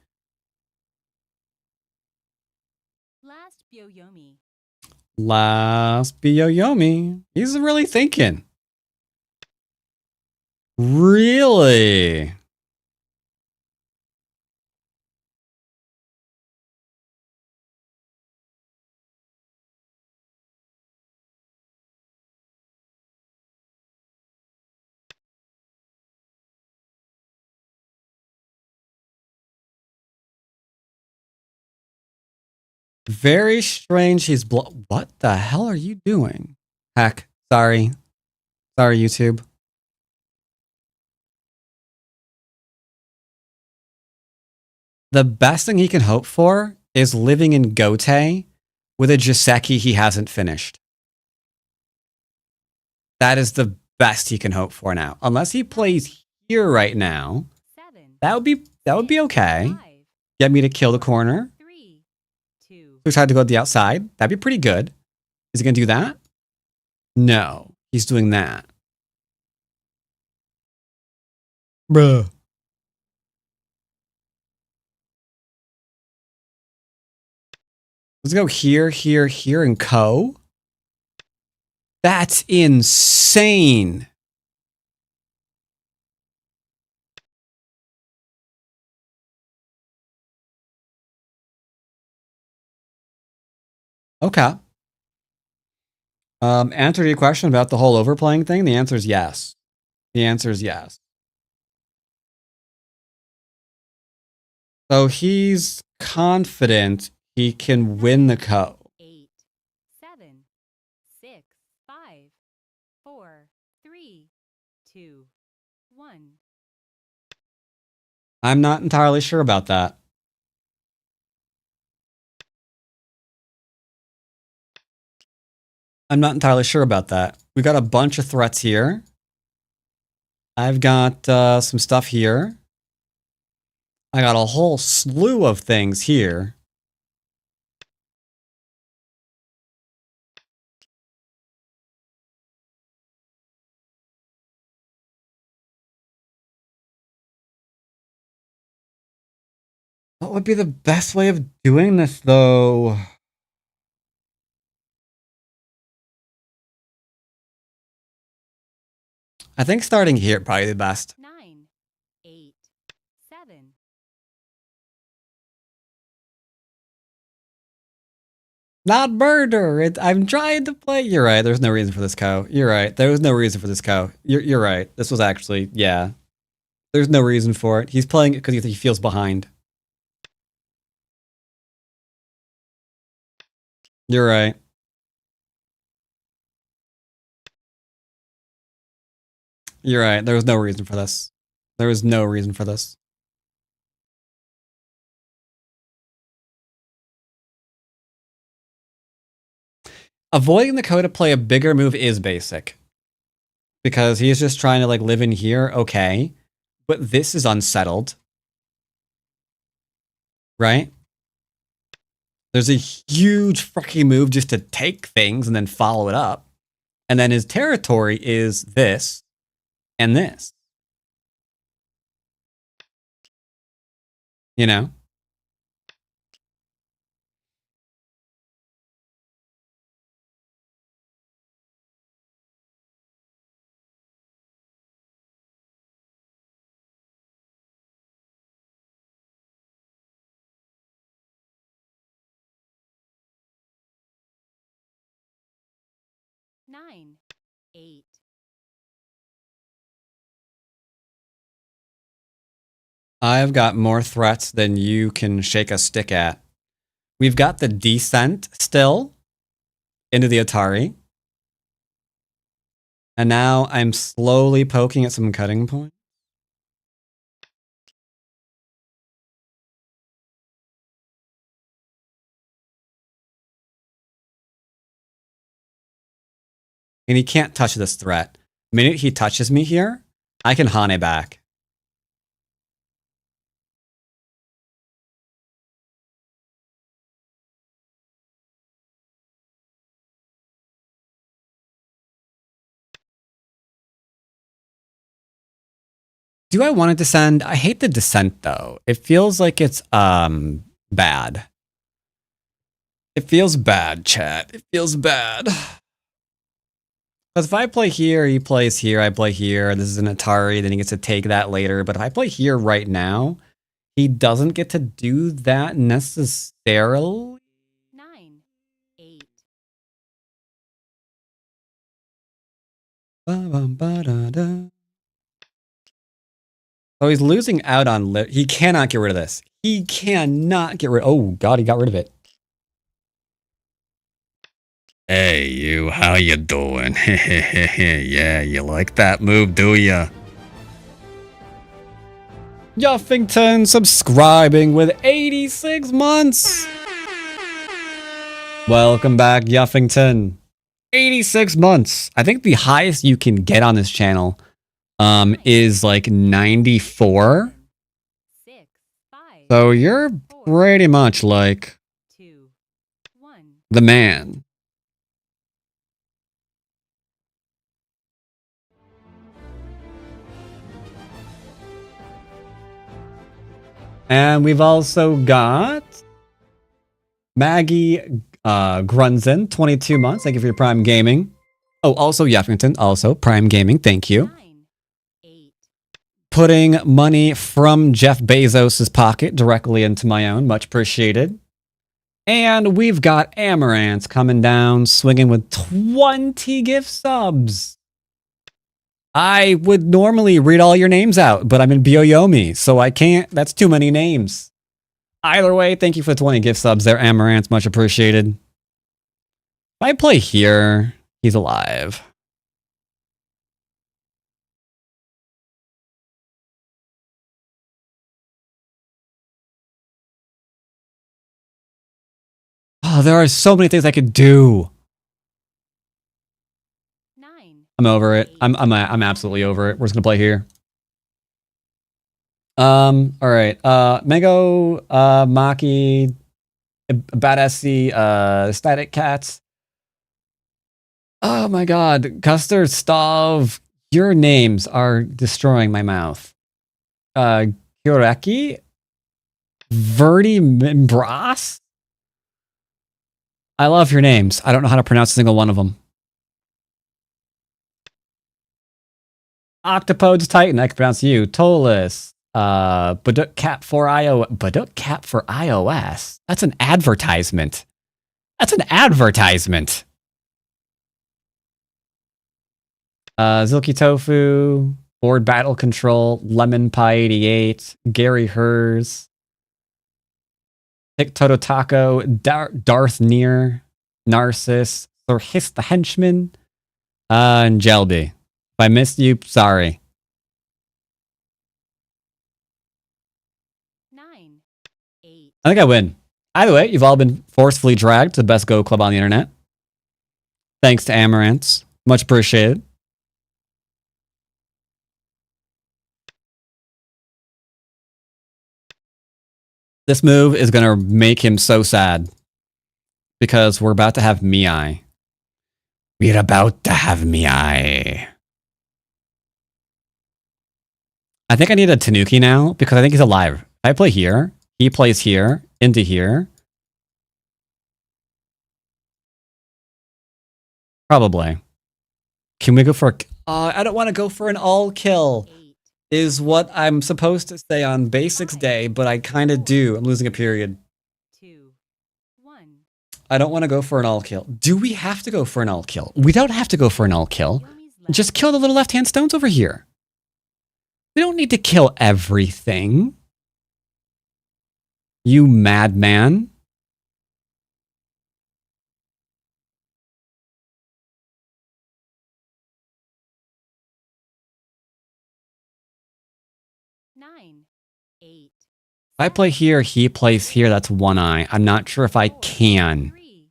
Speaker 3: Last Byoyomi.
Speaker 1: Last Biyoyomi. He's really thinking. Really? Very strange. He's what the hell are you doing? Heck, sorry. Sorry, YouTube. The best thing he can hope for is living in Gote with a Joseki he hasn't finished. That is the best he can hope for now. Unless he plays here right now.
Speaker 3: 7,
Speaker 1: That would be okay.
Speaker 3: 5,
Speaker 1: Get me to kill the corner.
Speaker 3: 3, 2,
Speaker 1: We tried to go to the outside. That'd be pretty good. Is he gonna do that? No. He's doing that. Bruh. Let's go here, here, here, and co. That's insane. Okay. Answer to your question about the whole overplaying thing, the answer is yes. The answer is yes. So he's confident he can win the co.
Speaker 3: 8, 7, 6, 5, 4, 3, 2, 1.
Speaker 1: I'm not entirely sure about that. I'm not entirely sure about that. We got a bunch of threats here. I've got some stuff here. I got a whole slew of things here. What would be the best way of doing this, though? I think starting here probably the best.
Speaker 3: 9, 8, 7.
Speaker 1: Not murder. I'm trying to play. You're right. There's no reason for this co. You're right. There was no reason for this co. You're right. This was actually, yeah. There's no reason for it. He's playing it because he feels behind. You're right. You're right. There was no reason for this. There was no reason for this. Avoiding the co to play a bigger move is basic. Because he's just trying to like live in here, okay. But this is unsettled. Right? There's a huge fucking move just to take things and then follow it up. And then his territory is this and this. You know?
Speaker 3: Nine, 8.
Speaker 1: I've got more threats than you can shake a stick at. We've got the descent still into the Atari. And now I'm slowly poking at some cutting points. And he can't touch this threat. The minute he touches me here, I can Hane back. Do I want to descend? I hate the descent though. It feels like it's bad. It feels bad, chat. It feels bad. Because if I play here, he plays here, I play here, this is an Atari, then he gets to take that later. But if I play here right now, he doesn't get to do that necessarily.
Speaker 3: 9, 8.
Speaker 1: Oh, he's losing out on he cannot get rid of this. He cannot get rid. Oh God, he got rid of it. Hey, you, how you doing? Yeah, you like that move, do ya? Yuffington subscribing with 86 months. Welcome back, Yuffington. 86 months. I think the highest you can get on this channel is like 94.
Speaker 3: 6, 5,
Speaker 1: So you're
Speaker 3: 4,
Speaker 1: pretty much like
Speaker 3: 2, 1.
Speaker 1: the man. And we've also got Maggie Grunzen, 22 months. Thank you for your Prime Gaming. Oh, also Yuffington, also Prime Gaming. Thank you.
Speaker 3: 9, 8,
Speaker 1: Putting money from Jeff Bezos' pocket directly into my own. Much appreciated. And we've got Amaranth coming down, swinging with 20 gift subs. I would normally read all your names out, but I'm in Byoyomi, so I can't. That's too many names. Either way, thank you for the 20 gift subs there, Amaranth. Much appreciated. If I play here, he's alive. Oh, there are so many things I could do.
Speaker 3: 9,
Speaker 1: I'm over it. I'm absolutely over it. We're just gonna play here. All right. Mango, Maki, Badassy, Static Cats. Oh my god. Custard, Stav. Your names are destroying my mouth. Kyoraki? Verdi Mimbras? I love your names. I don't know how to pronounce a single one of them. Octopodes Titan, I can pronounce you. Tolus. Baduk Cap for iOS. That's an advertisement. That's an advertisement. Zilky Tofu, Board Battle Control, Lemon Pie 88, Gary Hers, Hick Toto Taco, Darth Near, Narcissus, Sorhis the Henchman, and Jelby. If I missed you, sorry.
Speaker 3: 9, 8,
Speaker 1: I think I win. Either way, you've all been forcefully dragged to the best Go club on the internet. Thanks to Amaranth. Much appreciated. This move is going to make him so sad. Because we're about to have Miai. We're about to have Miai. I think I need a Tanuki now because I think he's alive. I play here. He plays here. Into here. Probably. Can we go for I don't want to go for an all kill.
Speaker 3: 8,
Speaker 1: Is what I'm supposed to say on Basics Day, but I kind of do. I'm losing a period.
Speaker 3: 2, 1.
Speaker 1: I don't want to go for an all kill. Do we have to go for an all kill? We don't have to go for an all kill.
Speaker 3: Yomi's left.
Speaker 1: Just kill the little left-hand stones over here. We don't need to kill everything. You madman.
Speaker 3: Nine, 8.
Speaker 1: If I play here, he plays here. That's one eye. I'm not sure if I can.
Speaker 3: 3,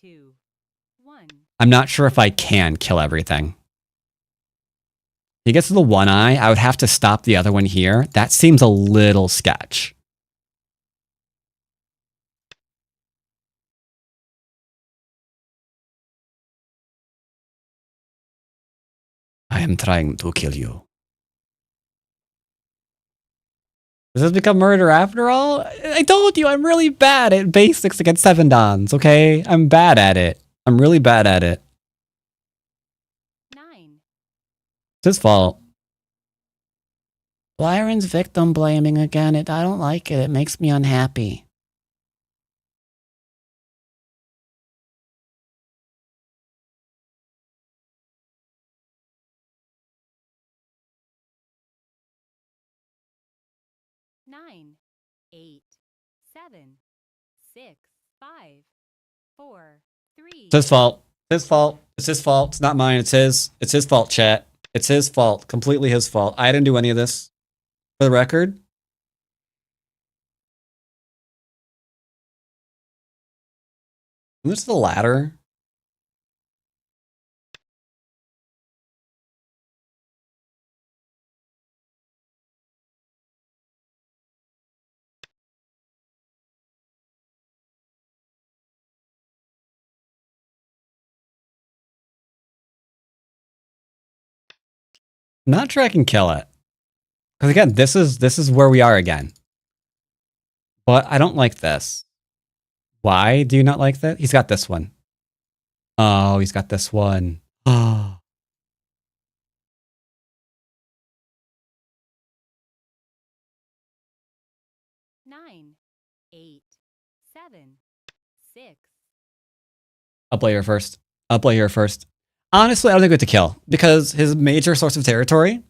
Speaker 3: 2, 1.
Speaker 1: I'm not sure if I can kill everything. He gets to the one eye. I would have to stop the other one here. That seems a little sketch. I am trying to kill you. Does this become murder after all? I told you I'm really bad at basics against 7 Dons, okay? I'm bad at it. I'm really bad at it.
Speaker 3: 9,
Speaker 1: It's his fault.
Speaker 4: Dwyrin's victim blaming again. I don't like it. It makes me unhappy.
Speaker 3: Nine, 8, 7, 6, 5, 4, 3.
Speaker 1: It's his fault. It's his fault. It's his fault. It's not mine. It's his. It's his fault, chat. It's his fault. Completely his fault. I didn't do any of this. For the record. And there's the ladder. I'm not sure I can kill it. Because again, this is where we are again. But I don't like this. Why do you not like that? He's got this one. Oh, he's got this one. Oh.
Speaker 3: 9, 8, 7, 6.
Speaker 1: I'll play here first. I'll play here first. Honestly, I don't think we have to kill. Because his major source of territory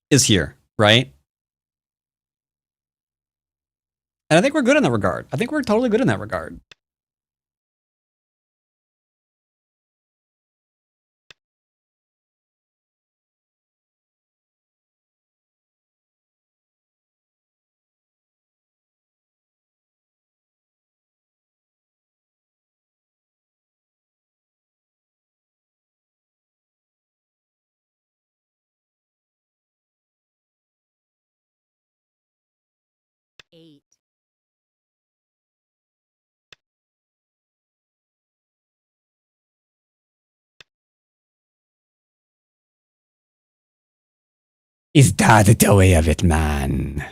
Speaker 1: is here, right? And I think we're good in that regard. I think we're totally good in that regard.
Speaker 3: Eight.
Speaker 4: Is that the way of it, man?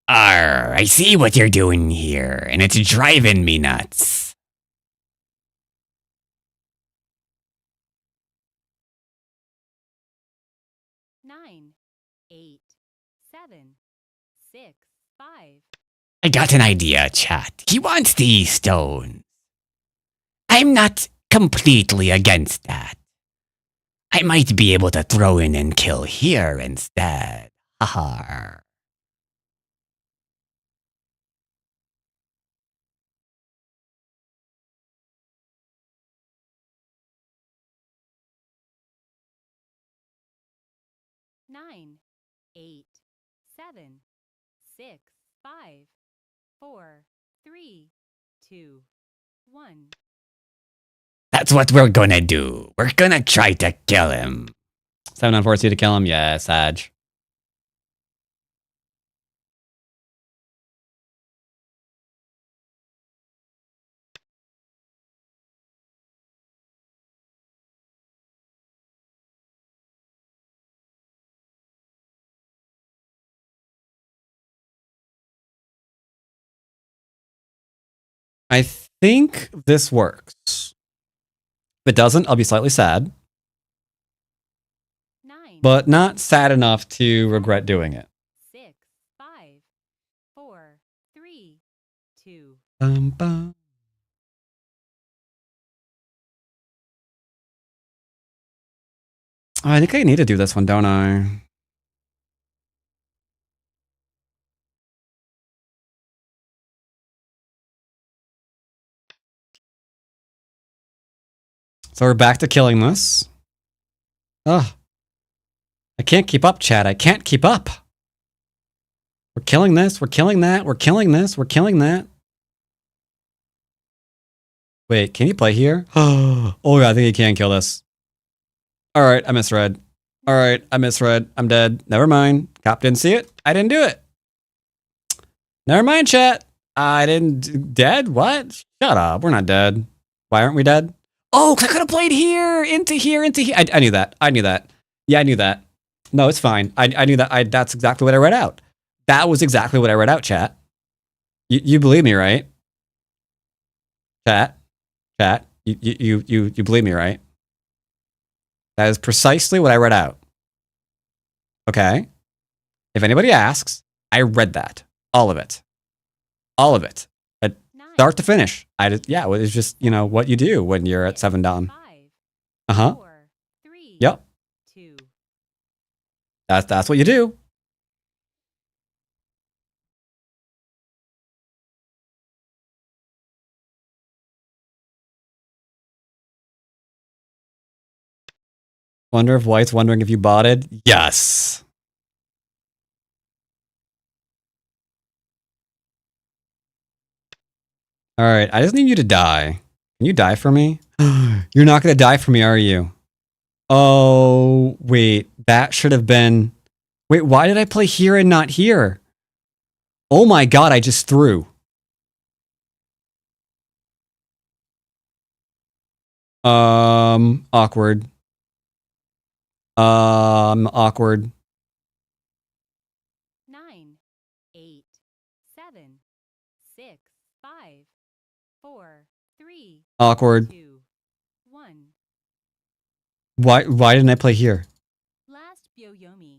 Speaker 4: Arr, I see what you're doing here, and it's driving me nuts.
Speaker 3: Nine, 8, 7, 6, 5.
Speaker 4: I got an idea, chat. He wants these stones. I'm not completely against that. I might be able to throw in and kill here instead. Haha.
Speaker 3: Nine, 8, 7, 6, 5, 4, 3, 2, 1.
Speaker 4: That's what we're gonna do. We're gonna try to kill him.
Speaker 1: 7 on 4 C to kill him? Yeah, Sag. I think this works. If it doesn't, I'll be slightly sad.
Speaker 3: 9,
Speaker 1: But not sad enough to regret doing it.
Speaker 3: 6, 5, 4, 3, 2.
Speaker 1: Bum. Oh, I think I need to do this one, don't I? So we're back to killing this. Ugh. I can't keep up, chat. I can't keep up. We're killing this. We're killing that. We're killing this. We're killing that. Wait, can you play here? Oh, yeah, I think he can kill this. All right, I misread. All right, I misread. I'm dead. Never mind. Cop didn't see it. I didn't do it. Never mind, chat. I didn't. Dead? What? Shut up. We're not dead. Why aren't we dead? Oh, because I could have played here, into here, into here. I knew that. I knew that. Yeah, I knew that. No, it's fine. I knew that. That's exactly what I read out. That was exactly what I read out, chat. You believe me, right? Chat. You believe me, right? That is precisely what I read out. Okay? If anybody asks, I read that. All of it. All of it. Start to finish. Yeah, it's just, you know, what you do when you're at 7 down.
Speaker 3: 5,
Speaker 1: Uh-huh.
Speaker 3: 4, 3,
Speaker 1: Yep.
Speaker 3: 2.
Speaker 1: That's what you do. Wonder if White's wondering if you botted? Yes. Alright, I just need you to die. Can you die for me? You're not gonna die for me, are you? Oh, wait. That should have been... Wait, why did I play here and not here? Oh my god, I just threw. Awkward. Awkward.
Speaker 3: 9, 8, 7, 6, 5, 4, 3,
Speaker 1: Awkward.
Speaker 3: 2, 1.
Speaker 1: Why didn't I play here?
Speaker 3: Last Byoyomi.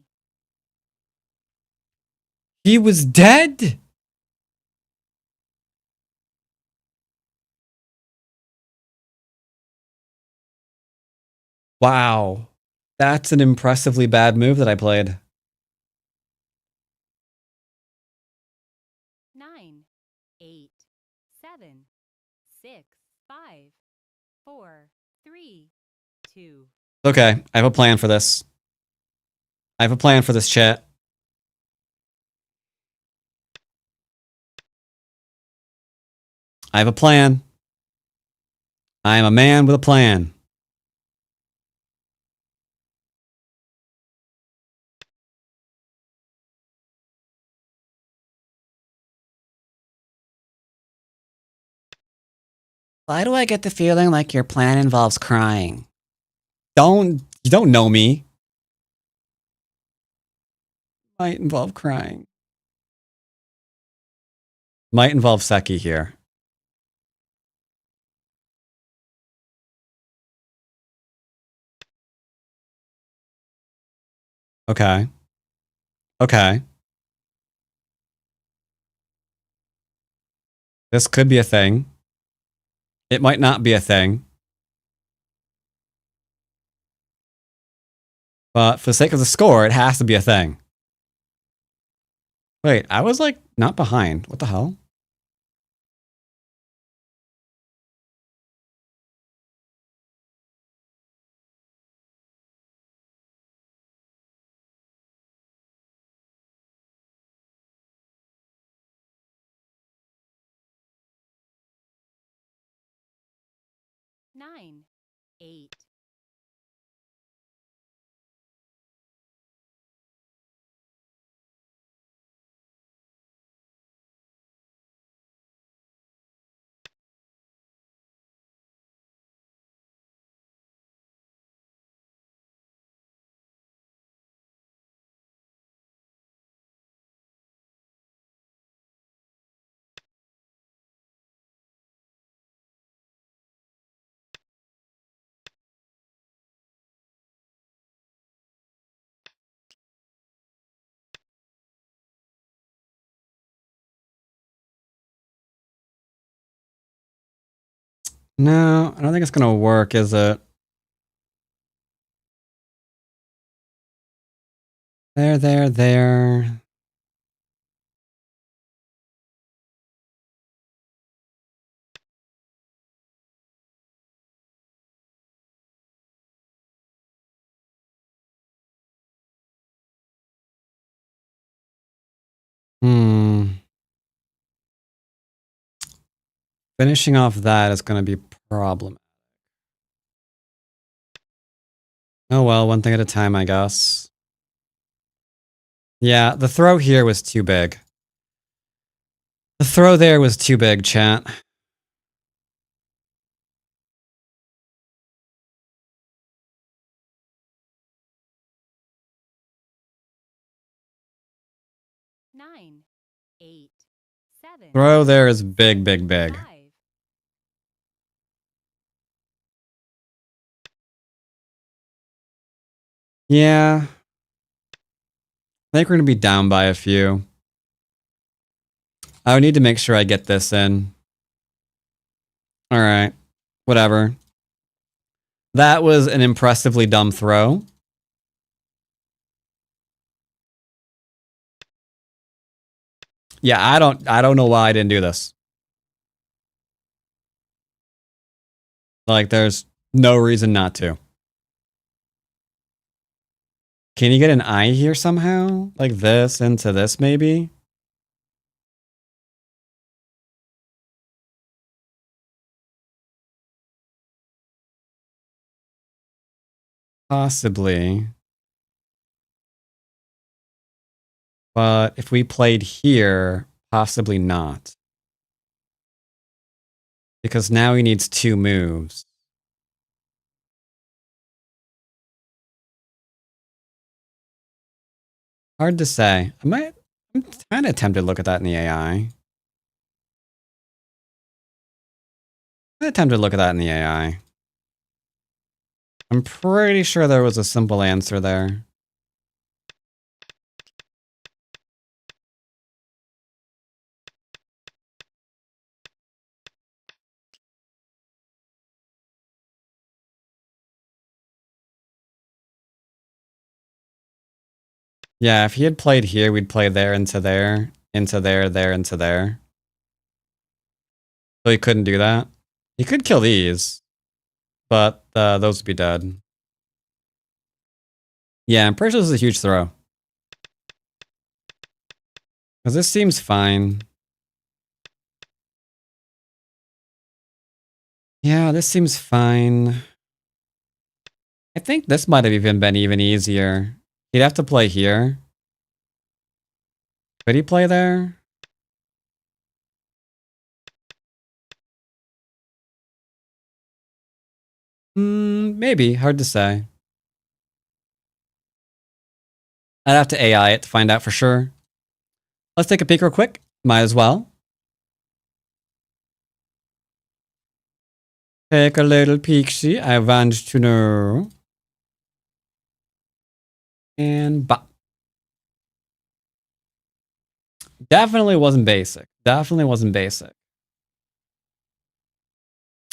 Speaker 1: He was dead? Wow. That's an impressively bad move that I played.
Speaker 3: 9, 8, 7, 6, 5, 4, 3, 2.
Speaker 1: Okay, I have a plan for this. I have a plan for this, chat. I have a plan. I am a man with a plan.
Speaker 4: Why do I get the feeling like your plan involves crying?
Speaker 1: You don't know me. Might involve crying. Might involve Seki here. Okay. Okay. This could be a thing. It might not be a thing. But for the sake of the score, it has to be a thing. Wait, I was like not behind. What the hell?
Speaker 3: Nine, 8.
Speaker 1: No, I don't think it's gonna work, is it? There. Finishing off that is gonna be problematic. Oh well, one thing at a time, I guess. Yeah, the throw here was too big. The throw there was too big, chat.
Speaker 3: Nine, 8, 7.
Speaker 1: Throw there is big.
Speaker 3: 5.
Speaker 1: Yeah. I think we're gonna be down by a few. I would need to make sure I get this in. Alright. Whatever. That was an impressively dumb throw. Yeah, I don't know why I didn't do this. Like, there's no reason not to. Can you get an eye here somehow? Like this into this, maybe? Possibly. But if we played here, possibly not. Because now he needs 2 moves. Hard to say. I'm kind of tempted to look at that in the AI. I'm tempted to look at that in the AI. I'm pretty sure there was a simple answer there. Yeah, if he had played here, we'd play there into there, into there, there, into there. So he couldn't do that. He could kill these, but those would be dead. Yeah, I'm pretty sure this is a huge throw. Because this seems fine. Yeah, this seems fine. I think this might have even been even easier. He'd have to play here. Could he play there? Maybe. Hard to say. I'd have to AI it to find out for sure. Let's take a peek real quick. Might as well. Take a little peek-see. I want to know. And bop. Definitely wasn't basic. Definitely wasn't basic.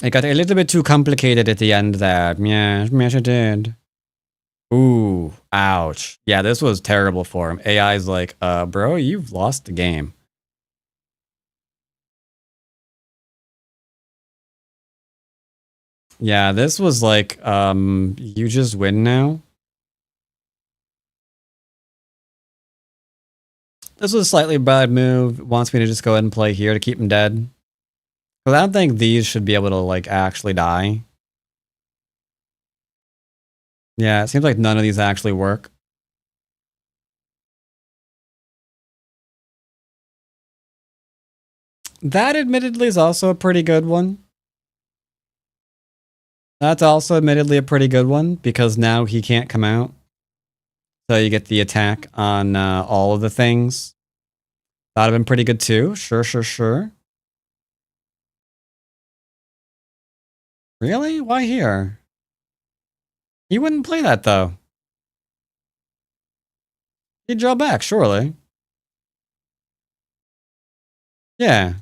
Speaker 1: It got a little bit too complicated at the end there. Yeah, yes it did. Ooh, ouch. Yeah, this was terrible for him. AI's like, bro, you've lost the game. Yeah, this was like, you just win now. This was a slightly bad move. Wants me to just go ahead and play here to keep him dead. Because I don't think these should be able to, like, actually die. Yeah, it seems like none of these actually work. That admittedly is also a pretty good one. That's also admittedly a pretty good one because now he can't come out. So you get the attack on all of the things. That would have been pretty good too. Sure. Really? Why here? He wouldn't play that though. He'd draw back, surely. Yeah.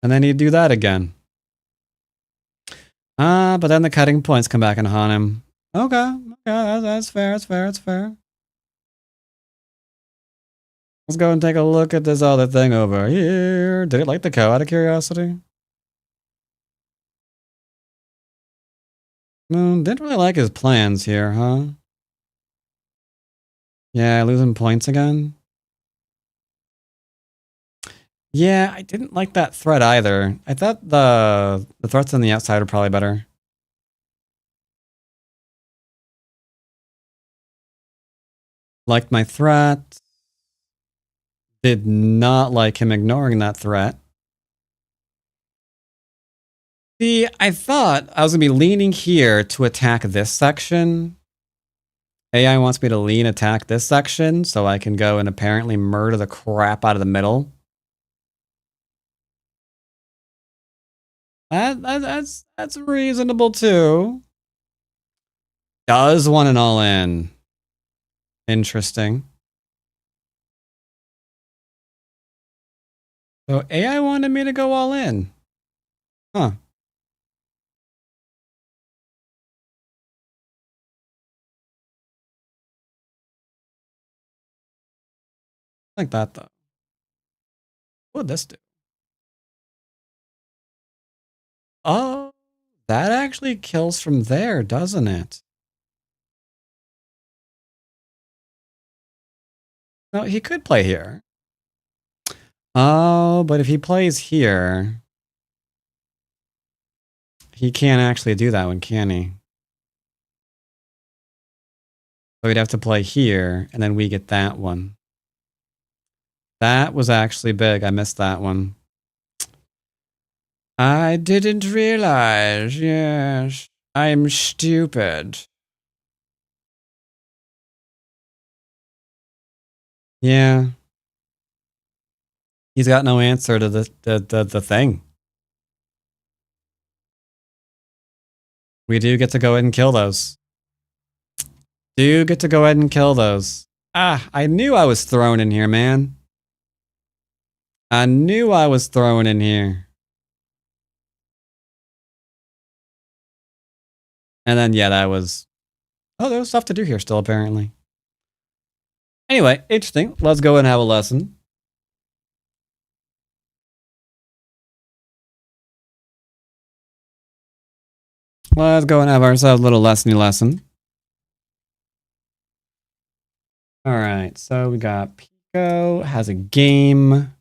Speaker 1: And then he'd do that again. But then the cutting points come back and haunt him. Okay, that's fair, that's fair. Let's go and take a look at this other thing over here. Did it like the cow out of curiosity? Didn't really like his plans here, huh? Yeah, losing points again. Yeah, I didn't like that threat either. I thought the threats on the outside are probably better. Liked my threat. Did not like him ignoring that threat. See, I thought I was going to be leaning here to attack this section. AI wants me to lean attack this section so I can go and apparently murder the crap out of the middle. That's reasonable too. Does want an all-in. Interesting. So AI wanted me to go all in. Huh. Like that though. What would this do? Oh, That actually kills from there, doesn't it? No, he could play here. Oh, but if he plays here, he can't actually do that one, can he? So we'd have to play here, and then we get that one. That was actually big. I missed that one. I didn't realize. Yes. I'm stupid. Yeah. He's got no answer to the thing. We do get to go ahead and kill those. Do get to go ahead and kill those. Ah, I knew I was thrown in here, man. I knew I was thrown in here. And then, yeah, that was... Oh, there was stuff to do here still, apparently. Anyway, interesting. Let's go and have a lesson. Let's go and have ourselves a little lessony lesson. All right, so we got Pico has a game.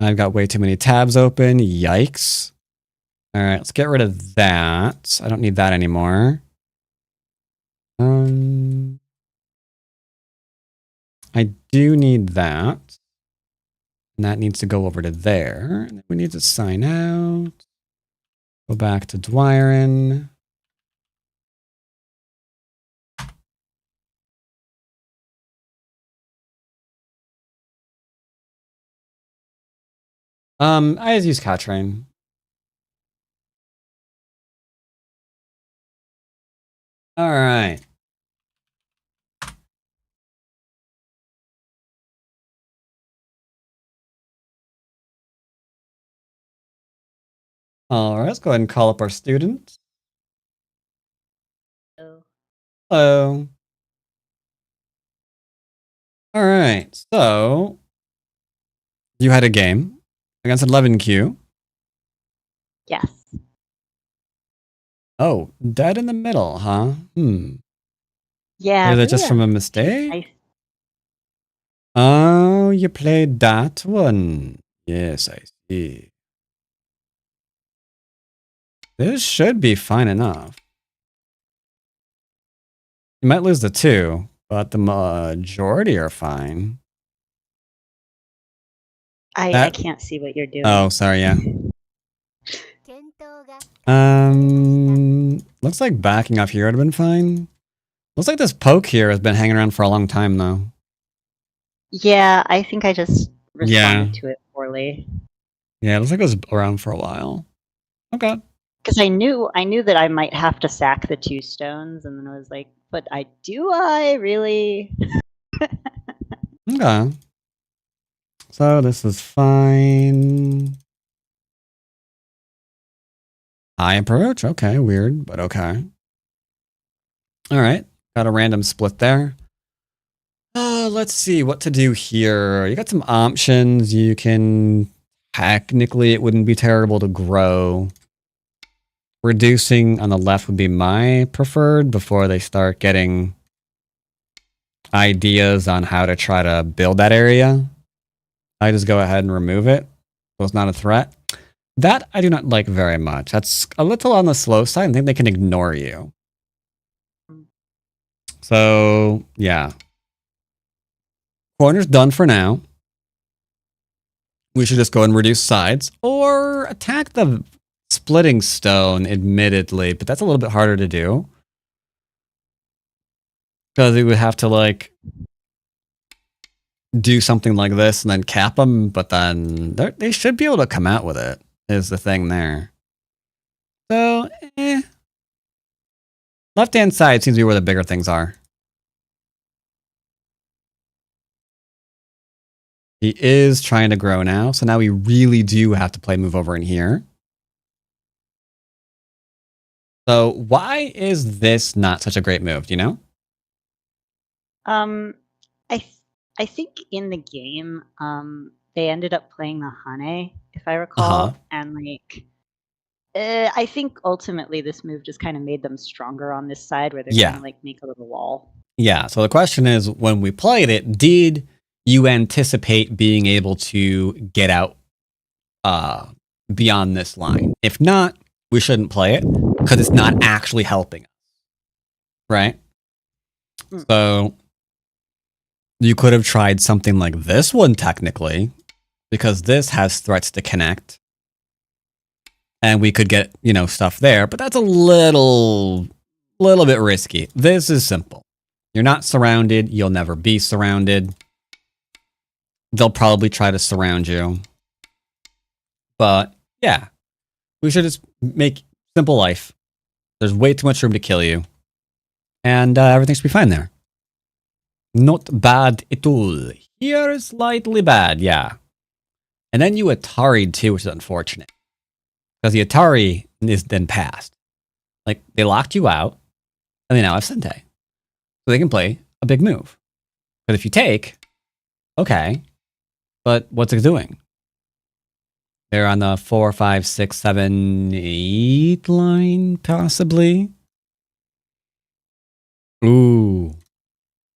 Speaker 1: I've got way too many tabs open. Yikes. All right, let's get rid of that. I don't need that anymore. I do need that. And that needs to go over to there. And then we need to sign out. Go back to Dwyrin. I just use Catrain. All right. All right, let's go ahead and call up our student.
Speaker 2: Hello.
Speaker 1: Hello. All right, so you had a game against 11Q.
Speaker 6: Yes.
Speaker 1: Oh, dead in the middle, huh?
Speaker 6: Yeah.
Speaker 1: Is it
Speaker 6: really
Speaker 1: just from a mistake?
Speaker 6: nice.
Speaker 1: Oh, you played that one. Yes, I see. This should be fine enough. You might lose the 2, but the majority are fine.
Speaker 6: I can't see what you're doing.
Speaker 1: Oh, sorry, yeah. Looks like backing off here would have been fine. Looks like this poke here has been hanging around for a long time, though.
Speaker 6: Yeah, I think I just responded to it poorly.
Speaker 1: Yeah, it looks like it was around for a while. Okay.
Speaker 6: Because I knew that I might have to sack the 2 stones, and then I was like, but do I really?
Speaker 1: Okay. So this is fine. High approach. Okay, weird, but okay. All right. Got a random split there. Let's see what to do here. You got some options. You can... Technically, it wouldn't be terrible to grow. Reducing on the left would be my preferred before they start getting ideas on how to try to build that area. I just go ahead and remove it, so it's not a threat. That I do not like very much. That's a little on the slow side. I think they can ignore you. So, yeah. Corner's done for now. We should just go and reduce sides or attack the splitting stone, admittedly, but that's a little bit harder to do. Because we would have to, like, do something like this and then cap them, but then they should be able to come out with it, is the thing there. So, left-hand side seems to be where the bigger things are. He is trying to grow now, so now we really do have to play move over in here. So why is this not such a great move, do you know?
Speaker 6: I think in the game, they ended up playing the Hane, if I recall, and like I think ultimately this move just kind of made them stronger on this side where they're
Speaker 1: Yeah.
Speaker 6: trying to like make a little wall.
Speaker 1: Yeah. So the question is, when we played it, did you anticipate being able to get out beyond this line? If not, we shouldn't play it because it's not actually helping us. Right? So you could have tried something like this one technically, because this has threats to connect. And we could get, stuff there, but that's a little bit risky. This is simple. You're not surrounded. You'll never be surrounded. They'll probably try to surround you. But yeah, we should just make simple life. There's way too much room to kill you. And everything should be fine there. Not bad at all. Here, slightly bad, yeah. And then you Atari'd too, which is unfortunate. Because the Atari is then passed. Like, they locked you out, and they now have Sente. So they can play a big move. But if you take, okay, but what's it doing? They're on the 4, 5, 6, 7, 8 line, possibly. Ooh.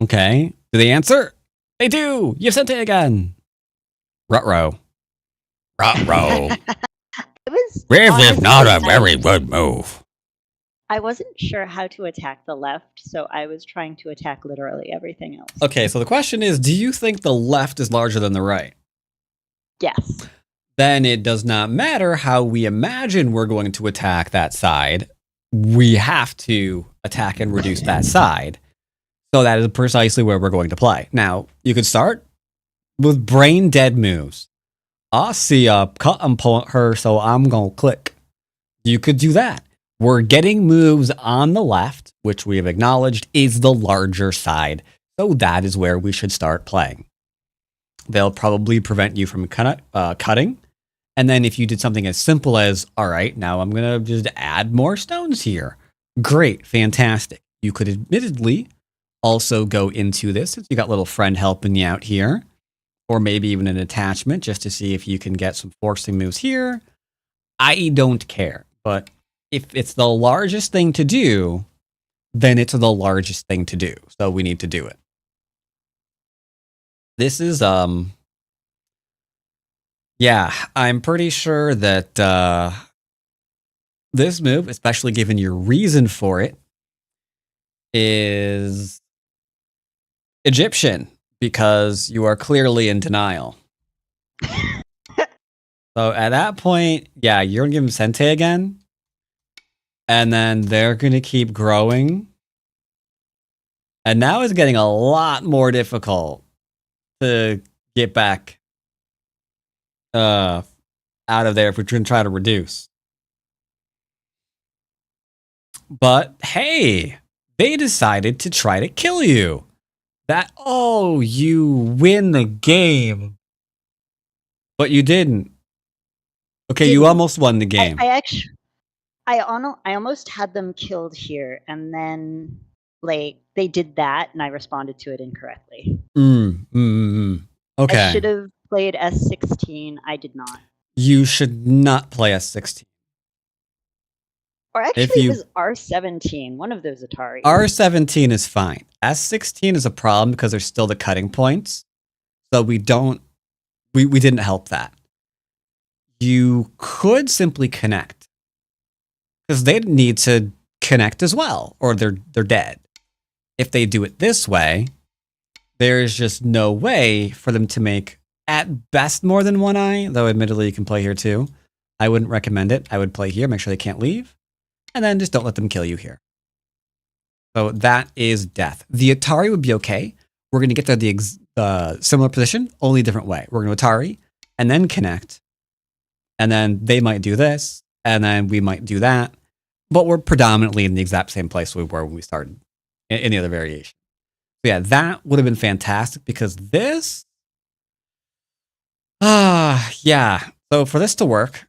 Speaker 1: Okay. Do they answer? They do! You have Sente again! Ruh-roh.
Speaker 4: Ruh-roh.
Speaker 6: It was
Speaker 4: This is not a
Speaker 6: honestly,
Speaker 4: very good move.
Speaker 6: I wasn't sure how to attack the left, so I was trying to attack literally everything else.
Speaker 1: Okay, so the question is, do you think the left is larger than the right?
Speaker 6: Yes.
Speaker 1: Then it does not matter how we imagine we're going to attack that side. We have to attack and reduce that side. So that is precisely where we're going to play. Now, you could start with brain dead moves. I see a cut and point her, so I'm going to click. You could do that. We're getting moves on the left, which we have acknowledged is the larger side. So that is where we should start playing. They'll probably prevent you from cutting. And then if you did something as simple as, all right, now I'm going to just add more stones here. Great, fantastic. You could admittedly also go into this, since you got little friend helping you out here, or maybe even an attachment just to see if you can get some forcing moves here. I don't care, but if it's the largest thing to do, then it's the largest thing to do. So we need to do it. This is, yeah, I'm pretty sure that this move, especially given your reason for it, is Egyptian, because you are clearly in denial. So at that point, yeah, you're going to give them Sente again. And then they're going to keep growing. And now it's getting a lot more difficult to get back out of there if we're going to try to reduce. But hey, they decided to try to kill you. You win the game. But you didn't. Okay, you almost won the game.
Speaker 6: I almost had them killed here, and then like they did that, and I responded to it incorrectly.
Speaker 1: Okay.
Speaker 6: I should have played S16. I did not.
Speaker 1: You should not play S16.
Speaker 6: Or actually, it was R17. One of those Ataris.
Speaker 1: R17 is fine. S16 is a problem because there's still the cutting points. So we didn't help that. You could simply connect, because they need to connect as well, or they're dead. If they do it this way, there's just no way for them to make at best more than one eye, though admittedly you can play here too. I wouldn't recommend it. I would play here, make sure they can't leave, and then just don't let them kill you here. So that is death. The Atari would be okay. We're going to get to the similar position, only a different way. We're going to Atari, and then connect. And then they might do this, and then we might do that. But we're predominantly in the exact same place we were when we started in the other variation. So yeah, that would have been fantastic, because this... yeah. So for this to work,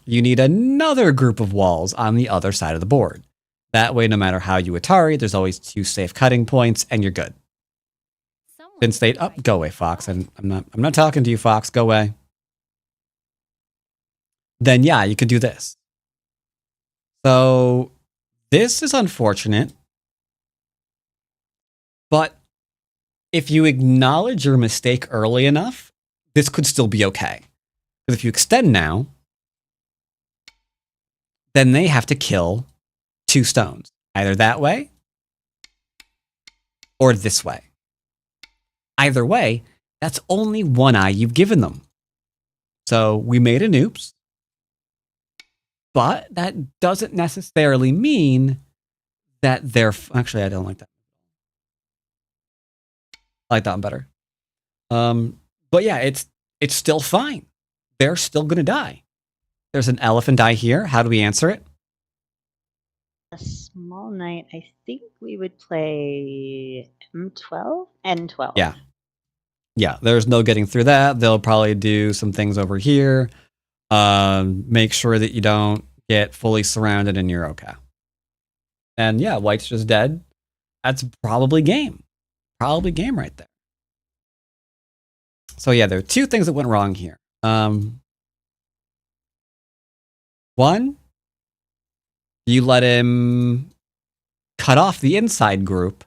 Speaker 1: you need another group of walls on the other side of the board. That way, no matter how you Atari, there's always 2 safe cutting points, and you're good. Then stayed up. Go away, Fox. I'm not talking to you, Fox. Go away. then yeah, you could do this. So this is unfortunate, but if you acknowledge your mistake early enough, this could still be okay. Because if you extend now, then they have to kill 2 stones, either that way or this way. Either way, that's only 1 eye you've given them. So we made an oops, but that doesn't necessarily mean that they're... Actually, I don't like that. I like that one better. But yeah, it's still fine. They're still going to die. There's an elephant eye here. How do we answer it?
Speaker 6: A small knight. I think we would play M12? N12.
Speaker 1: Yeah. Yeah, there's no getting through that. They'll probably do some things over here. Make sure that you don't get fully surrounded and you're okay. And yeah, white's just dead. That's probably game. Probably game right there. So yeah, there are 2 things that went wrong here. One, you let him cut off the inside group,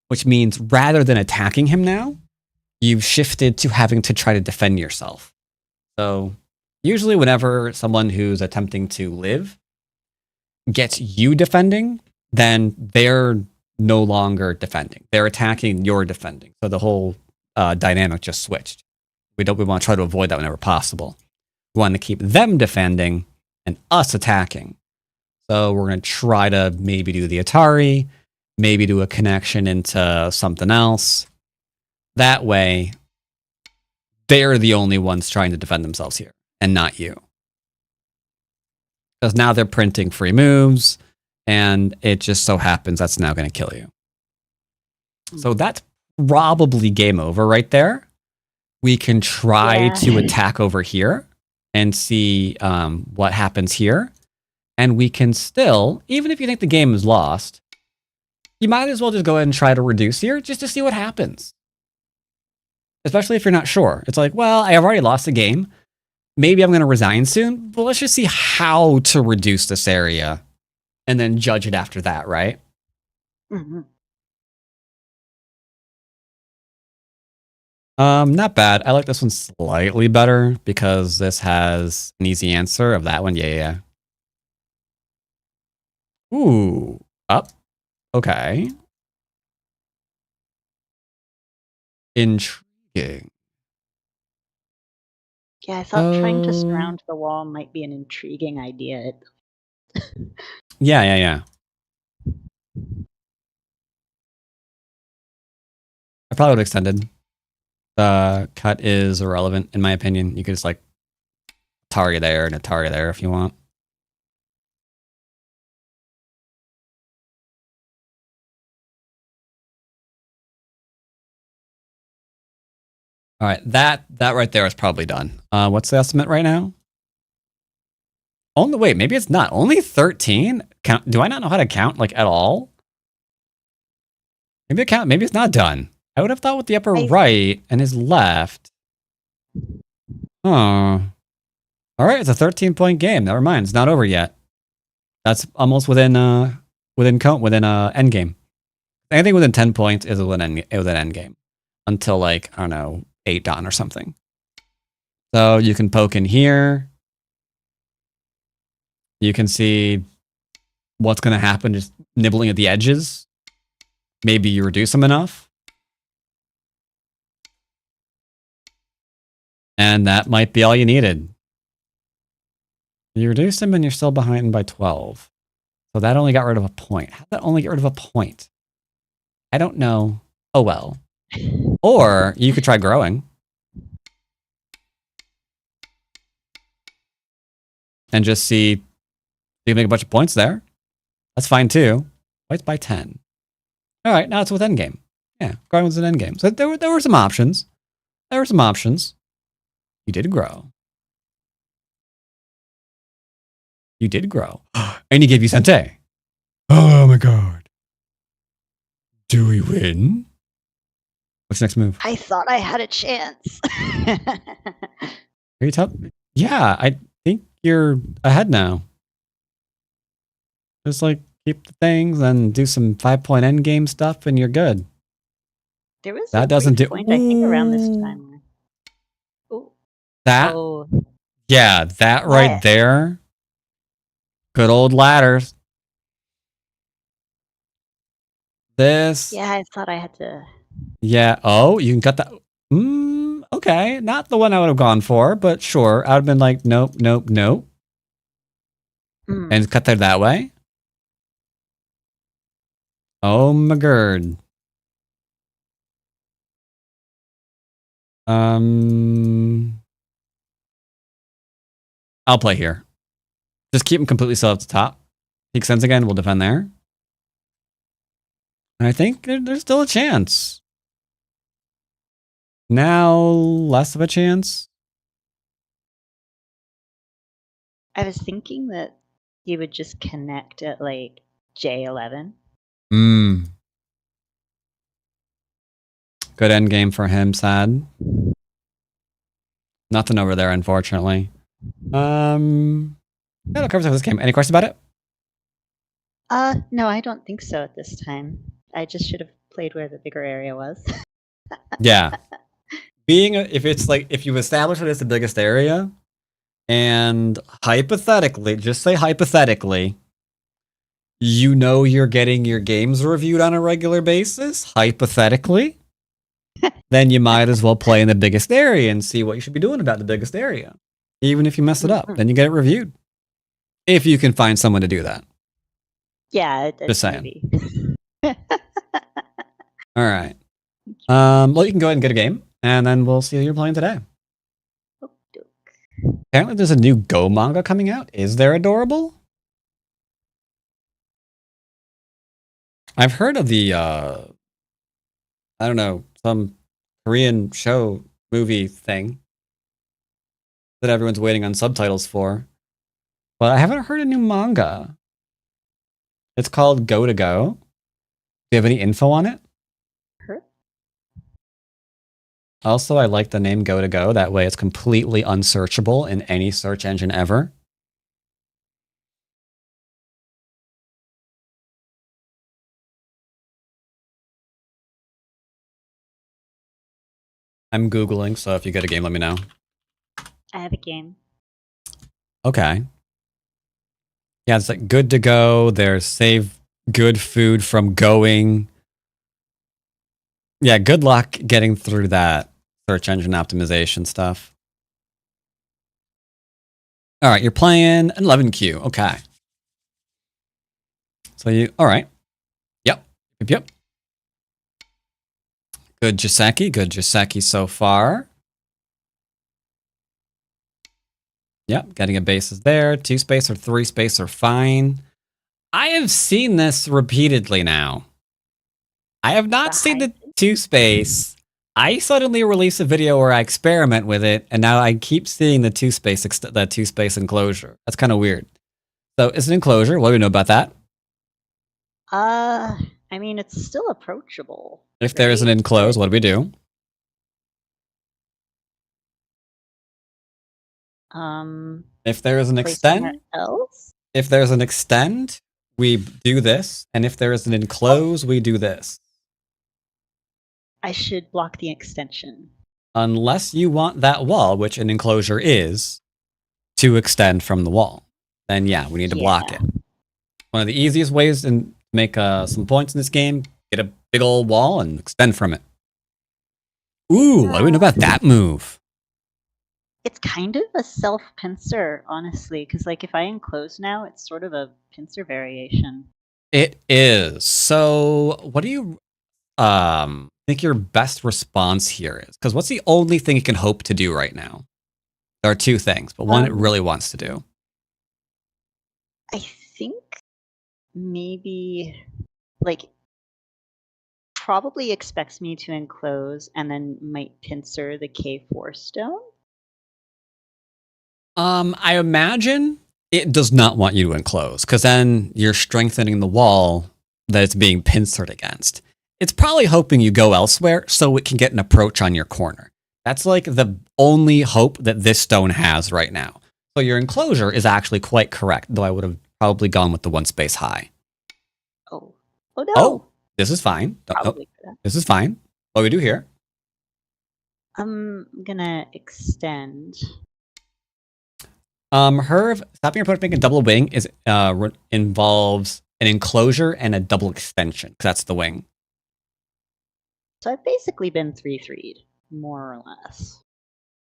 Speaker 1: which means rather than attacking him now, you've shifted to having to try to defend yourself. So usually whenever someone who's attempting to live gets you defending, then they're no longer defending. They're attacking, you're defending. So the whole dynamic just switched. We want to try to avoid that whenever possible. We want to keep them defending and us attacking. So we're going to try to maybe do the Atari, maybe do a connection into something else. That way, they're the only ones trying to defend themselves here, and not you. Because now they're printing free moves, and it just so happens that's now going to kill you. So that's probably game over right there. We can try to attack over here and see what happens here. And we can still, even if you think the game is lost, you might as well just go ahead and try to reduce here just to see what happens. Especially if you're not sure. It's like, well, I have already lost the game. Maybe I'm going to resign soon, but let's just see how to reduce this area and then judge it after that, right?
Speaker 6: Mm-hmm.
Speaker 1: Not bad. I like this one slightly better because this has an easy answer of that one. Yeah. Ooh, up. Okay. Intriguing.
Speaker 6: Yeah, I thought trying to surround the wall might be an intriguing idea.
Speaker 1: Yeah. I probably would have extended. The cut is irrelevant, in my opinion. You could just like target there and a target there if you want. All right, that right there is probably done. What's the estimate right now? Only wait, maybe it's not. Only 13? Do I not know how to count like at all? Maybe it's not done. I would have thought with the upper right and his left. Oh. All right, it's a 13-point game. Never mind, it's not over yet. That's almost within end game. Anything within 10 points is within end game. Until like, I don't know, 8 done or something. So you can poke in here. You can see what's going to happen just nibbling at the edges. Maybe you reduce them enough. And that might be all you needed. You reduced them and you're still behind by 12. So that only got rid of a point. How did that only get rid of a point? I don't know. Oh well. Or you could try growing. And just see if you make a bunch of points there. That's fine too. White's by 10. All right, now it's with endgame. Yeah, growing was an endgame. So there were some options. You did grow. You did grow. And he gave you Sente. Oh my god. Do we win? What's the next move?
Speaker 6: I thought I had a chance.
Speaker 1: Are you tough? Yeah, I think you're ahead now. Just like keep the things and do some 5-point endgame stuff, and you're good.
Speaker 6: There was
Speaker 1: That
Speaker 6: a
Speaker 1: doesn't
Speaker 6: brief
Speaker 1: do.
Speaker 6: point, I think, around this time. Oh,
Speaker 1: That
Speaker 6: oh,
Speaker 1: yeah, that right
Speaker 6: What?
Speaker 1: there. Good old ladders. This.
Speaker 6: yeah, I thought I had to.
Speaker 1: Yeah. Oh, you can cut that. Okay. Not the one I would have gone for, but sure. I would have been like, nope, nope, nope.
Speaker 6: Mm.
Speaker 1: And cut there that way. Oh my god. I'll play here. Just keep him completely still at the top. Peak sense again. We'll defend there. And I think there's still a chance. Now, less of a chance.
Speaker 6: I was thinking that he would just connect at like J11.
Speaker 1: Good end game for him, sad. Nothing over there, unfortunately. Yeah, that covers it for this game. Any questions about it?
Speaker 6: No, I don't think so at this time. I just should have played where the bigger area was.
Speaker 1: Yeah. If you establish it as the biggest area, and hypothetically, just say hypothetically, you know you're getting your games reviewed on a regular basis, hypothetically, then you might as well play in the biggest area and see what you should be doing about the biggest area. Even if you mess it up, then you get it reviewed. If you can find someone to do that.
Speaker 6: Yeah,
Speaker 1: Just saying. All right. Well, you can go ahead and get a game, and then we'll see who you're playing today. Apparently, there's a new Go manga coming out. Is there adorable? I've heard of the, I don't know, some Korean show movie thing that everyone's waiting on subtitles for. But I haven't heard a new manga. It's called Go to Go. Do you have any info on it? Also, I like the name Go to Go. That way it's completely unsearchable in any search engine ever. I'm Googling, so if you get a game, let me know.
Speaker 6: I have a game.
Speaker 1: Okay. Yeah, it's like good to go. There's save good food from going. Yeah, good luck getting through that search engine optimization stuff. All right, you're playing an 11Q. Okay. So all right. Yep. Good Joseki so far. Yep, getting a bases there. 2 space or 3 space are fine. I have seen this repeatedly now. I have not seen the 2 space. I suddenly release a video where I experiment with it, and now I keep seeing the 2 space enclosure. That's kind of weird. So it's an enclosure. What do we know about that?
Speaker 6: I mean, it's still approachable.
Speaker 1: If there is an enclosed, what do we do? If there is an extend, if there's an extend, we do this, and if there is an enclose, we do this.
Speaker 6: I should block the extension.
Speaker 1: Unless you want that wall, which an enclosure is, to extend from the wall. Then yeah, we need to block it. One of the easiest ways to make some points in this game, get a big old wall and extend from it. Ooh, what do we know about that move?
Speaker 6: It's kind of a self-pincer, honestly, because like if I enclose now, it's sort of a pincer variation.
Speaker 1: It is. So what do you think your best response here is? Because what's the only thing it can hope to do right now? There are 2 things, but one it really wants to do.
Speaker 6: I think maybe like probably expects me to enclose and then might pincer the K4 stone.
Speaker 1: I imagine it does not want you to enclose, because then you're strengthening the wall that it's being pincered against. It's probably hoping you go elsewhere so it can get an approach on your corner. That's like the only hope that this stone has right now. So your enclosure is actually quite correct, though I would have probably gone with the 1 space high.
Speaker 6: Oh. Oh no.
Speaker 1: Oh, this is fine.
Speaker 6: Probably could have.
Speaker 1: This is fine. What do we do here?
Speaker 6: I'm gonna extend.
Speaker 1: Her stopping your opponent from making a double wing is involves an enclosure and a double extension, because that's the wing.
Speaker 6: So I've basically been 3-3'd, more or less.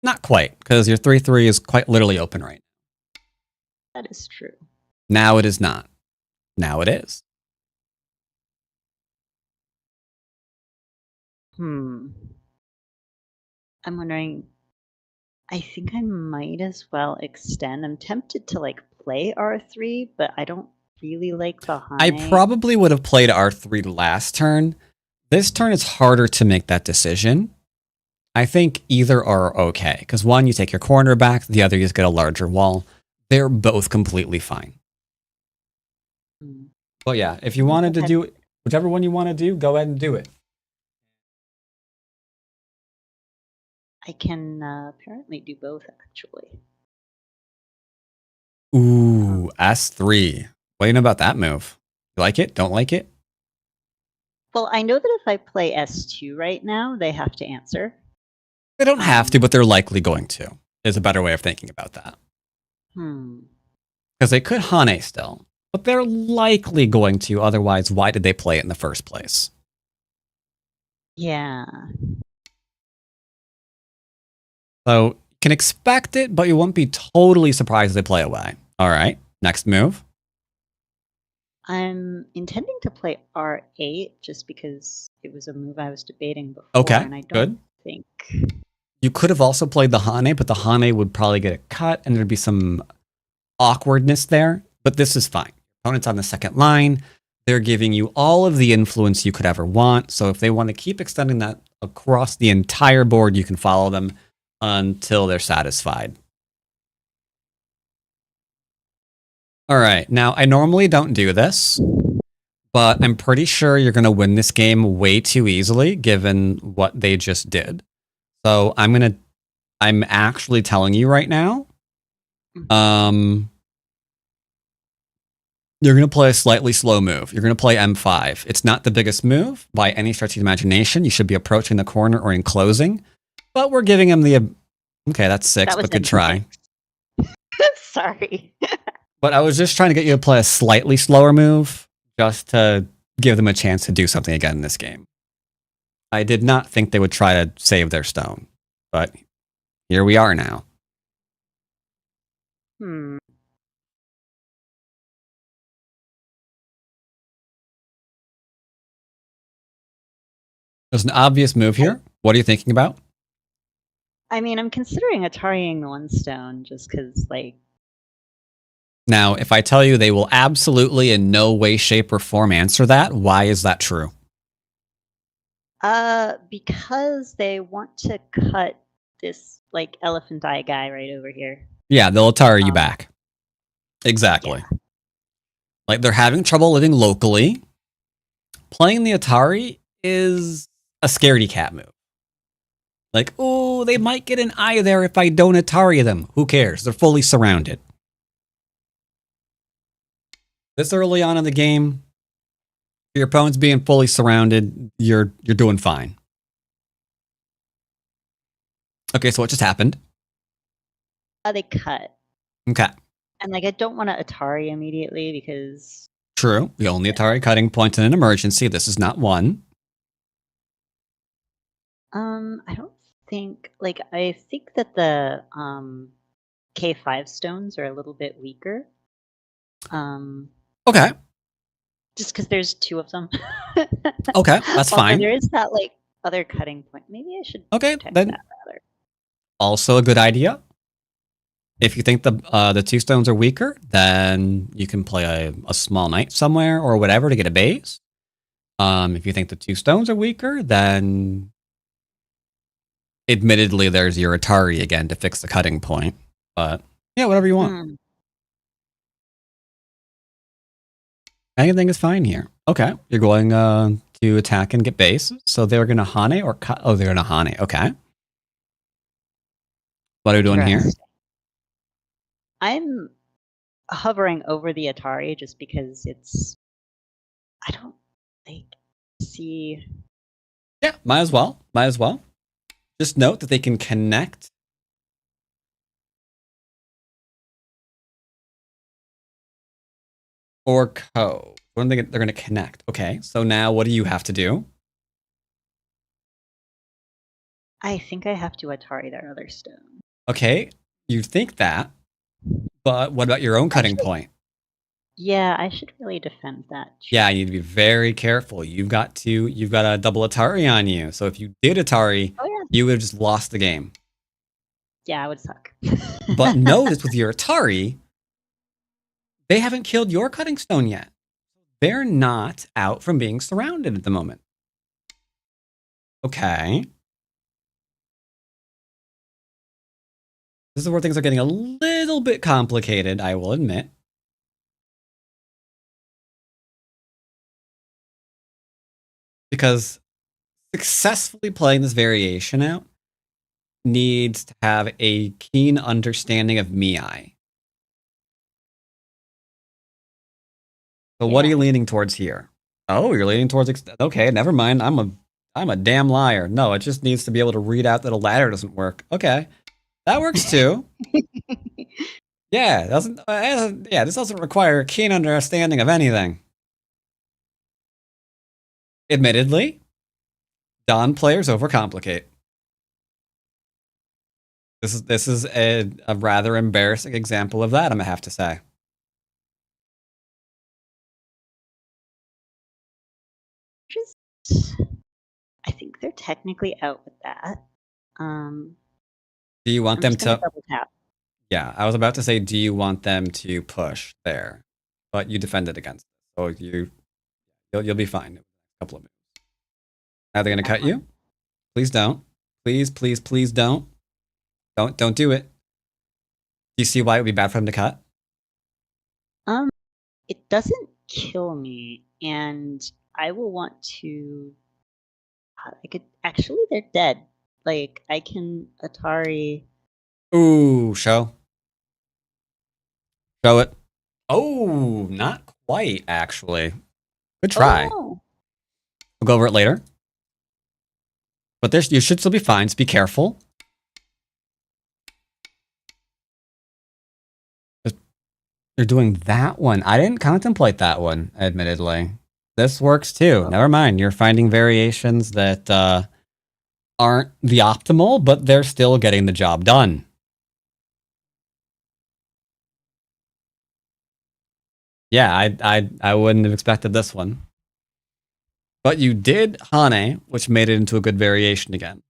Speaker 1: Not quite, because your 3/3 is quite literally open right now.
Speaker 6: That is true.
Speaker 1: Now it is not. Now it is.
Speaker 6: I'm wondering. I think I might as well extend. I'm tempted to like play R3, but I don't really like the high.
Speaker 1: I probably would have played R3 last turn. This turn it's harder to make that decision. I think either are okay, because one, you take your corner back, the other, you just get a larger wall. They're both completely fine. But yeah, if you wanted to do whichever one you want to do, go ahead and do it.
Speaker 6: I can apparently do both, actually.
Speaker 1: Ooh, S3. What do you know about that move? You like it? Don't like it?
Speaker 6: Well, I know that if I play S2 right now, they have to answer.
Speaker 1: They don't have to, but they're likely going to, is a better way of thinking about that. Because they could Hane still, but they're likely going to. Otherwise, why did they play it in the first place?
Speaker 6: Yeah.
Speaker 1: So you can expect it, but you won't be totally surprised if they play away. All right, next move.
Speaker 6: I'm intending to play R8 just because it was a move I was debating before.
Speaker 1: Okay,
Speaker 6: and I don't
Speaker 1: good.
Speaker 6: think.
Speaker 1: You could have also played the Hane, but the Hane would probably get a cut and there'd be some awkwardness there. But this is fine. Opponent's on the second line. They're giving you all of the influence you could ever want. So if they want to keep extending that across the entire board, you can follow them until they're satisfied. All right. Now, I normally don't do this, but I'm pretty sure you're going to win this game way too easily given what they just did. So I'm actually telling you right now, you're going to play a slightly slow move. You're going to play M5. It's not the biggest move by any stretch of the imagination. You should be approaching the corner or enclosing, but we're giving him the, okay, that's 6, but good try.
Speaker 6: Sorry.
Speaker 1: But I was just trying to get you to play a slightly slower move just to give them a chance to do something again in this game. I did not think they would try to save their stone, but here we are now. There's an obvious move here. What are you thinking about?
Speaker 6: I mean, I'm considering Atariing the 1 stone just because, like...
Speaker 1: Now, if I tell you they will absolutely in no way, shape, or form answer that, why is that true?
Speaker 6: Because they want to cut this, like, elephant eye guy right over here.
Speaker 1: Yeah, they'll Atari you back. Exactly. Yeah. Like, they're having trouble living locally. Playing the Atari is a scaredy cat move. Like, oh, they might get an eye there if I don't Atari them. Who cares? They're fully surrounded. This early on in the game, your opponent's being fully surrounded, you're doing fine. Okay, so what just happened?
Speaker 6: They cut.
Speaker 1: Okay.
Speaker 6: And like I don't want to Atari immediately because...
Speaker 1: True. The only Atari cutting point in an emergency. This is not one.
Speaker 6: I don't think... Like, I think that the K5 stones are a little bit weaker.
Speaker 1: Okay.
Speaker 6: Just because there's 2 of them.
Speaker 1: Okay, that's fine.
Speaker 6: There is that like other cutting point. Maybe I should
Speaker 1: then
Speaker 6: that rather.
Speaker 1: Also a good idea. If you think the 2 stones are weaker, then you can play a small knight somewhere or whatever to get a base. If you think the 2 stones are weaker, then admittedly there's your Atari again to fix the cutting point. But yeah, whatever you want. Anything is fine here. Okay, you're going to attack and get base. So they're going to Hane or cut. Oh, they're going to Hane. Okay. What are we doing here?
Speaker 6: I'm hovering over the Atari just because I don't see.
Speaker 1: Yeah, might as well. Might as well. Just note that they can connect. Or co. When they're going to connect. Okay, so now what do you have to do?
Speaker 6: I think I have to Atari that other stone.
Speaker 1: Okay, you think that, but what about your own cutting point?
Speaker 6: Yeah, I should really defend that.
Speaker 1: Yeah, you need to be very careful. You've got a double Atari on you. So if you did Atari, you would have just lost the game.
Speaker 6: Yeah, it would suck.
Speaker 1: But notice with your Atari, they haven't killed your cutting stone yet. They're not out from being surrounded at the moment. Okay. This is where things are getting a little bit complicated, I will admit. Because successfully playing this variation out needs to have a keen understanding of Miai. So what are you leaning towards here? Oh, you're leaning towards... Okay, never mind. I'm a damn liar. No, it just needs to be able to read out that a ladder doesn't work. Okay. That works too. Yeah, this doesn't require a keen understanding of anything. Admittedly, Don players overcomplicate. This is a rather embarrassing example of that, I'm gonna have to say.
Speaker 6: I think they're technically out with that.
Speaker 1: Do you want them to
Speaker 6: double tap?
Speaker 1: Yeah, I was about to say, do you want them to push there? But you defended against it, so you'll be fine in a couple of minutes. Are they gonna cut you? Please don't. Please, please, please don't. Don't do it. Do you see why it would be bad for them to cut?
Speaker 6: It doesn't kill me, and I will want to. I could actually. They're dead. Like I can Atari.
Speaker 1: Ooh, show it. Oh, not quite actually. Good try.
Speaker 6: Oh.
Speaker 1: We'll go over it later. But you should still be fine. Just be careful. You're doing that one. I didn't contemplate that one, admittedly. This works too. Never mind. You're finding variations that aren't the optimal, but they're still getting the job done. Yeah, I wouldn't have expected this one. But you did Hane, which made it into a good variation again.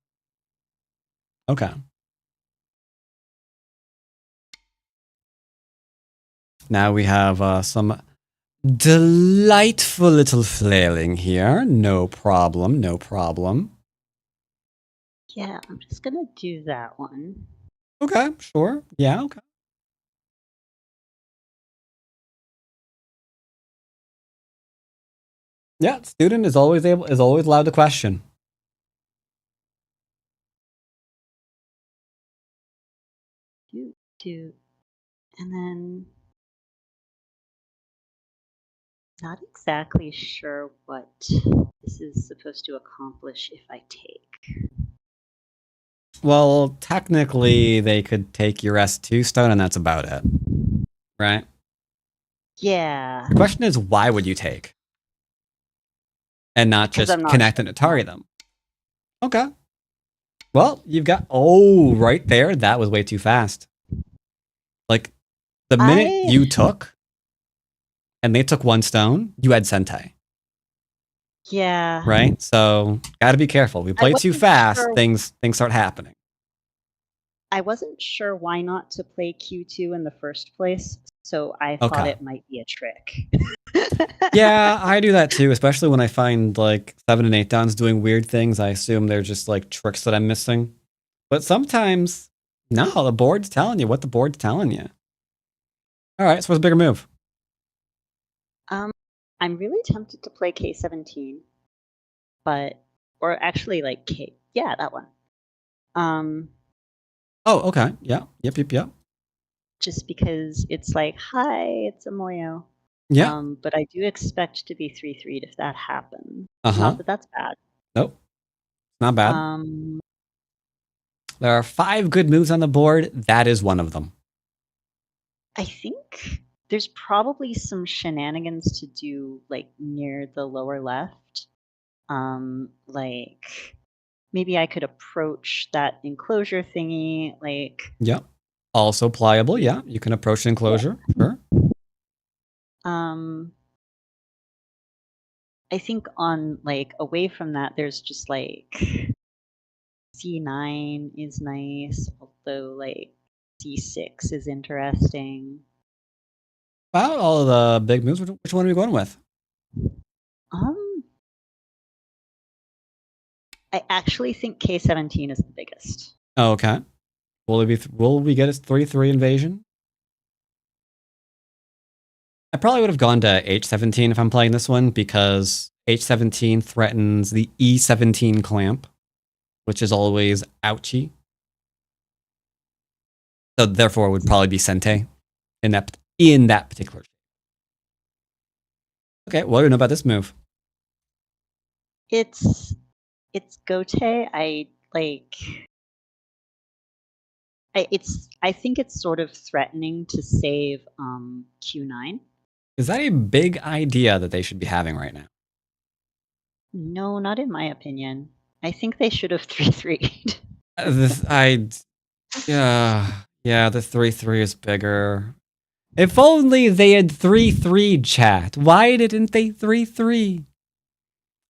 Speaker 1: Okay. Now we have some delightful little flailing here. No problem, no problem.
Speaker 6: Yeah, I'm just gonna do that one.
Speaker 1: Okay, sure. Yeah, okay. Yeah, student is always allowed to question.
Speaker 6: And then not exactly sure what this is supposed to accomplish if I take.
Speaker 1: Well, technically, they could take your S2 stone, and that's about it. Right?
Speaker 6: Yeah.
Speaker 1: The question is, why would you take? And not just connect and Atari them. Okay. Well, you've got... Oh, right there. That was way too fast. Like, the minute you took, and they took one stone, you had Sentai.
Speaker 6: Yeah.
Speaker 1: Right? So, gotta be careful. We play too fast, things start happening.
Speaker 6: I wasn't sure why not to play Q2 in the first place, so I thought it might be a trick.
Speaker 1: Yeah, I do that too, especially when I find like 7 and 8 downs doing weird things. I assume they're just like tricks that I'm missing. But sometimes, no, the board's telling you what the board's telling you. All right, so what's a bigger move?
Speaker 6: I'm really tempted to play K17, or actually like that one.
Speaker 1: Oh, okay, yeah, yep.
Speaker 6: just because it's like, hi, it's a Moyo.
Speaker 1: Yeah.
Speaker 6: But I do expect to be 3-3'd if that happens.
Speaker 1: Uh-huh.
Speaker 6: Not that that's bad.
Speaker 1: Nope. Not bad. There are 5 good moves on the board. That is one of them.
Speaker 6: I think there's probably some shenanigans to do like near the lower left. Like maybe I could approach that enclosure thingy, like
Speaker 1: Yep. Also pliable, yeah. You can approach an enclosure, sure.
Speaker 6: I think on like away from that there's just like C9 is nice, although like C6 is interesting.
Speaker 1: Wow, all the big moves. Which one are we going with?
Speaker 6: I actually think K17 is the biggest.
Speaker 1: Oh, okay. Will we get a 3-3 invasion? I probably would have gone to H17 if I'm playing this one, because H17 threatens the E17 clamp, which is always ouchy. So therefore it would probably be Sente in that particular. Okay, what do you know about this move?
Speaker 6: It's Gote. I think it's sort of threatening to save Q9.
Speaker 1: Is that a big idea that they should be having right now?
Speaker 6: No, not in my opinion. I think they should have 3-3'd.
Speaker 1: Yeah, the 3-3 is bigger. If only they had 3-3 chat. Why didn't they 3-3?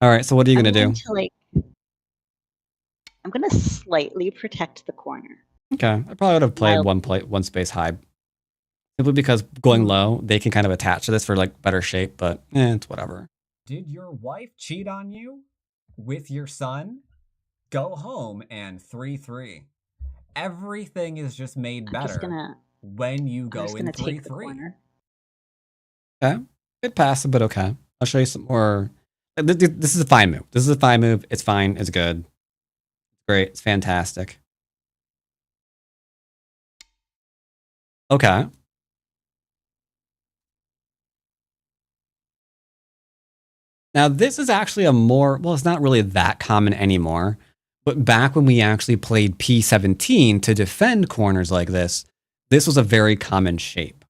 Speaker 1: All right, so what are you gonna do?
Speaker 6: I'm gonna slightly protect the corner.
Speaker 1: Okay, I probably would have played one space high. Simply because going low, they can kind of attach to this for like better shape, but it's whatever.
Speaker 5: Did your wife cheat on you with your son? Go home and 3-3. Everything is just made better when you go in 3-3.
Speaker 1: Okay, good pass, but okay. I'll show you some more. This is a fine move. This is a fine move. It's fine. It's good. It's great. It's fantastic. Okay. Now, this is actually well, it's not really that common anymore, but back when we actually played P17 to defend corners like this was a very common shape.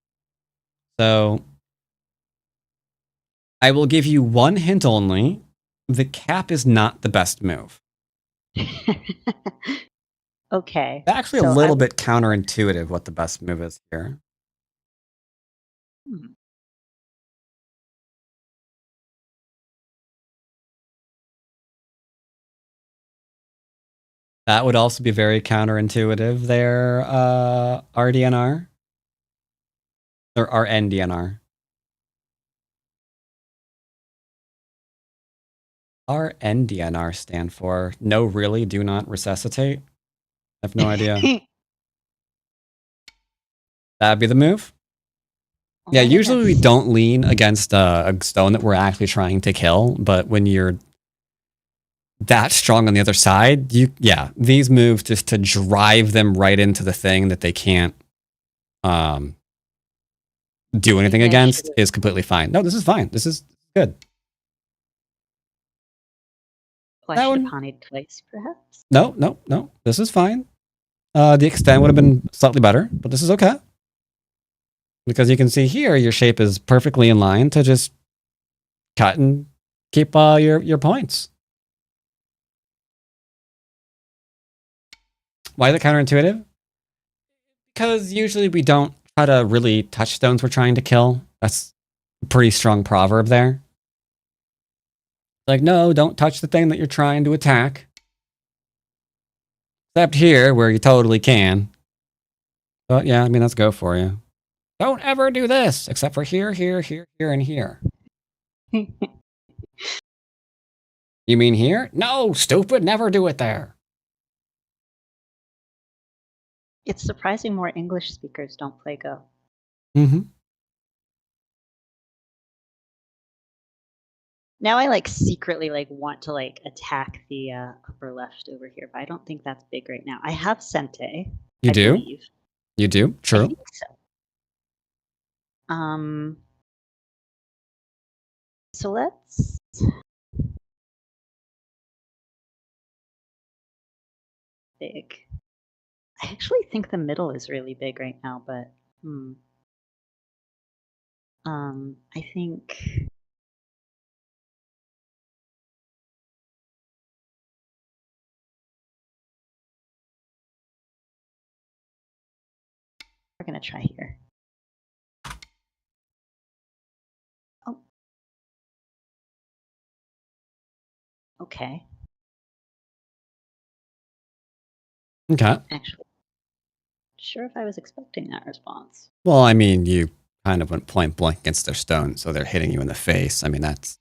Speaker 1: So, I will give you one hint only. The cap is not the best move.
Speaker 6: Okay.
Speaker 1: It's actually a little bit counterintuitive what the best move is here. That would also be very counterintuitive there, RDNR. Or RNDNR. RNDNR stand for no, really, do not resuscitate. I have no idea. That'd be the move. Yeah, usually we don't lean against a stone that we're actually trying to kill, but when you're that strong on the other side, these moves just to drive them right into the thing that they can't do anything against is completely fine. No, this is fine. This is good.
Speaker 6: I should have panicked twice, perhaps.
Speaker 1: No. This is fine. The extend would have been slightly better, but this is okay. Because you can see here, your shape is perfectly in line to just cut and keep your points. Why is it counterintuitive? Because usually we don't try to really touch stones we're trying to kill. That's a pretty strong proverb there. Like, no, don't touch the thing that you're trying to attack. Except here, where you totally can. But yeah, I mean, let's go for you. Don't ever do this, except for here, here, here, here, and here. You mean here? No, stupid, never do it there.
Speaker 6: It's surprising more English speakers don't play Go.
Speaker 1: Mm-hmm.
Speaker 6: Now I secretly want to attack the upper left over here, but I don't think that's big right now. I have Sente.
Speaker 1: You do? You do? True.
Speaker 6: I think so. So let's... Big. I actually think the middle is really big right now, but I think we're gonna try here. Oh. Okay.
Speaker 1: Okay.
Speaker 6: Actually, sure if I was expecting that response.
Speaker 1: Well, I mean, you kind of went point blank against their stone, so they're hitting you in the face. I mean, that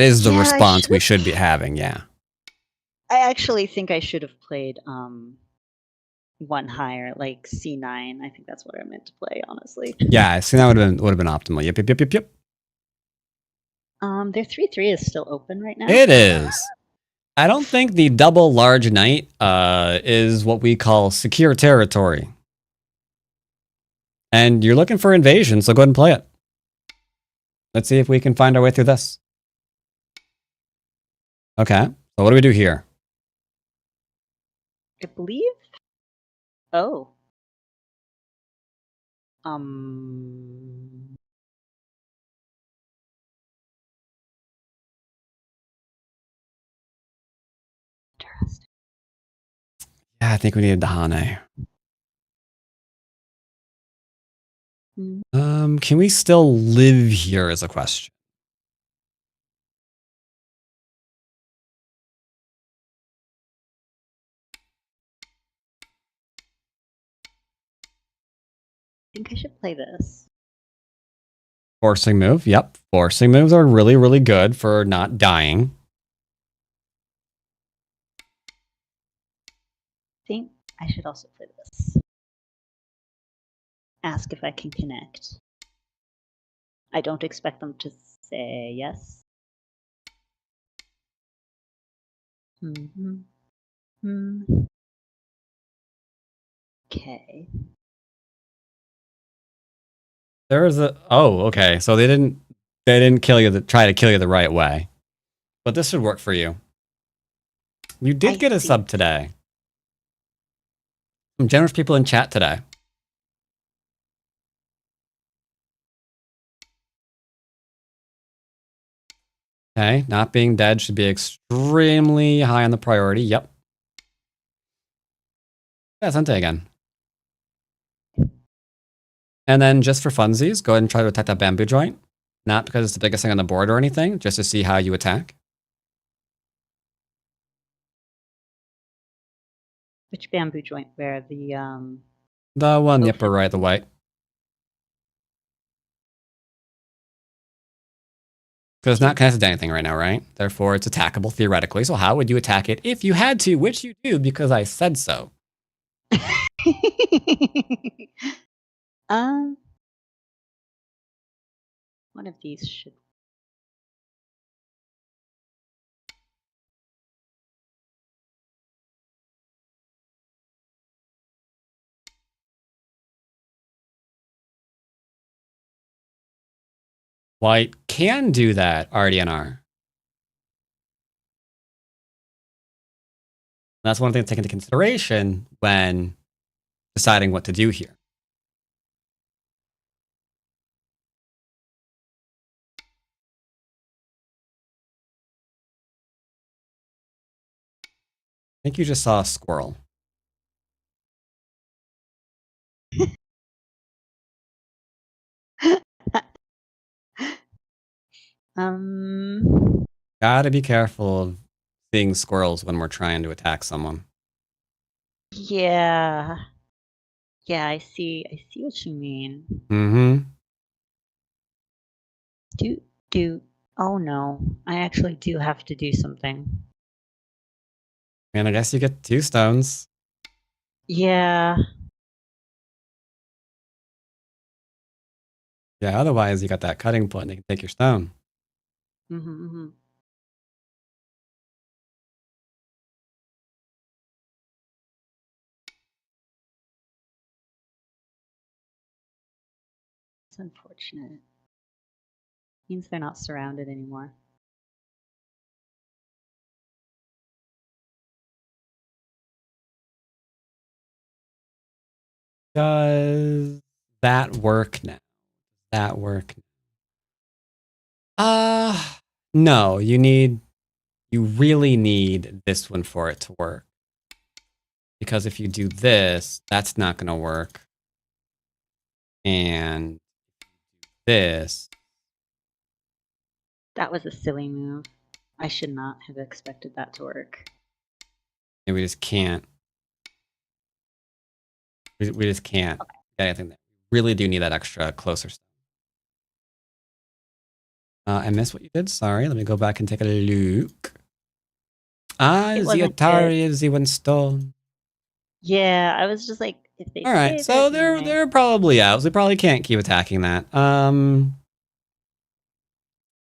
Speaker 1: is the response we should be having. Yeah.
Speaker 6: I actually think I should have played one higher, like C9. I think that's what I meant to play, honestly.
Speaker 1: Yeah, C9 would have been optimal. Yep.
Speaker 6: Their 3/3 is still open right now.
Speaker 1: It is. I don't think the double large knight is what we call secure territory. And you're looking for invasion, so go ahead and play it. Let's see if we can find our way through this. Okay, so what do we do here?
Speaker 6: I believe. Oh. Interesting.
Speaker 1: Yeah, I think we needed the Hane. Can we still live here is a question.
Speaker 6: I think I should play this.
Speaker 1: Forcing move. Yep. Forcing moves are really, really good for not dying.
Speaker 6: I think I should also play this. Ask if I can connect. I don't expect them to say yes. Okay.
Speaker 1: There is a okay. So they didn't kill you try to kill you the right way. But this should work for you. You did get a sub today. Some generous people in chat today. Okay, not being dead should be extremely high on the priority. Yep. Yeah, Sente again. And then just for funsies, go ahead and try to attack that bamboo joint. Not because it's the biggest thing on the board or anything, just to see how you attack.
Speaker 6: Which bamboo joint? Where the
Speaker 1: one, the upper right, the white. Because it's not connected to anything right now, right? Therefore, it's attackable theoretically. So how would you attack it if you had to, which you do because I said so?
Speaker 6: One of these should.
Speaker 1: White can do that, RDNR. That's one thing to take into consideration when deciding what to do here. I think you just saw a squirrel. Gotta be careful of seeing squirrels when we're trying to attack someone.
Speaker 6: Yeah. Yeah, I see what you mean.
Speaker 1: Mm-hmm.
Speaker 6: Oh no. I actually do have to do something.
Speaker 1: And I guess you get 2 stones.
Speaker 6: Yeah.
Speaker 1: Yeah, otherwise you got that cutting point and you can take your stone.
Speaker 6: It's unfortunate. Means they're not surrounded anymore.
Speaker 1: Does that work now? That work? No, you really need this one for it to work. Because if you do this, that's not going to work. And this.
Speaker 6: That was a silly move. I should not have expected that to work.
Speaker 1: And we just can't. We just can't get anything there. We really do need that extra closer stuff. I missed what you did. Sorry. Let me go back and take a look. The Atari is the one stone.
Speaker 6: Yeah, I was just like, if they.
Speaker 1: All right, so they're probably out. So we probably can't keep attacking that.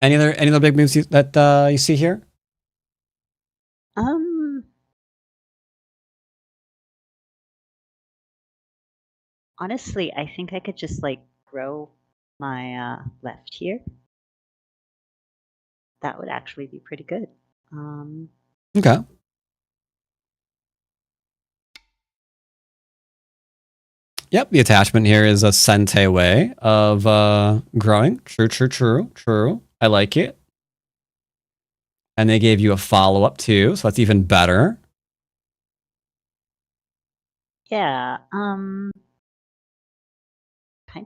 Speaker 1: Any other big moves that you see here?
Speaker 6: Honestly, I think I could just like grow my left here. That would actually be pretty good.
Speaker 1: Okay. Yep, the attachment here is a Sente way of growing. True. I like it. And they gave you a follow-up too, so that's even better.
Speaker 6: Yeah, kind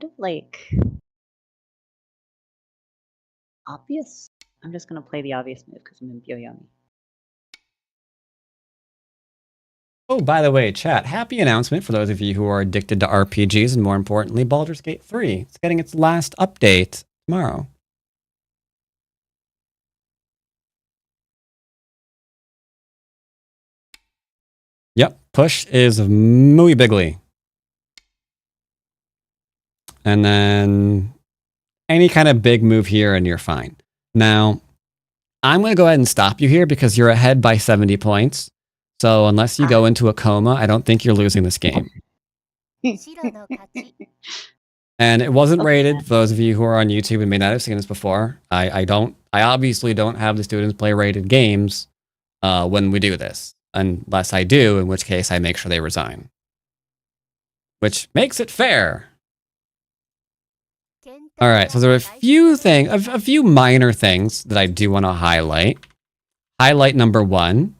Speaker 6: of like obvious. I'm just gonna play the obvious move because I'm in Byoyomi.
Speaker 1: Oh, by the way, chat, happy announcement for those of you who are addicted to RPGs, and more importantly, Baldur's Gate 3. It's getting its last update tomorrow. Yep, push is muy bigly. And then any kind of big move here and you're fine. Now, I'm going to go ahead and stop you here because you're ahead by 70 points. So unless you go into a coma, I don't think you're losing this game. And it wasn't rated for those of you who are on YouTube and may not have seen this before. I obviously don't have the students play rated games when we do this. Unless I do, in which case I make sure they resign. Which makes it fair. All right, so there are a few minor things that I do want to highlight. Highlight number 1.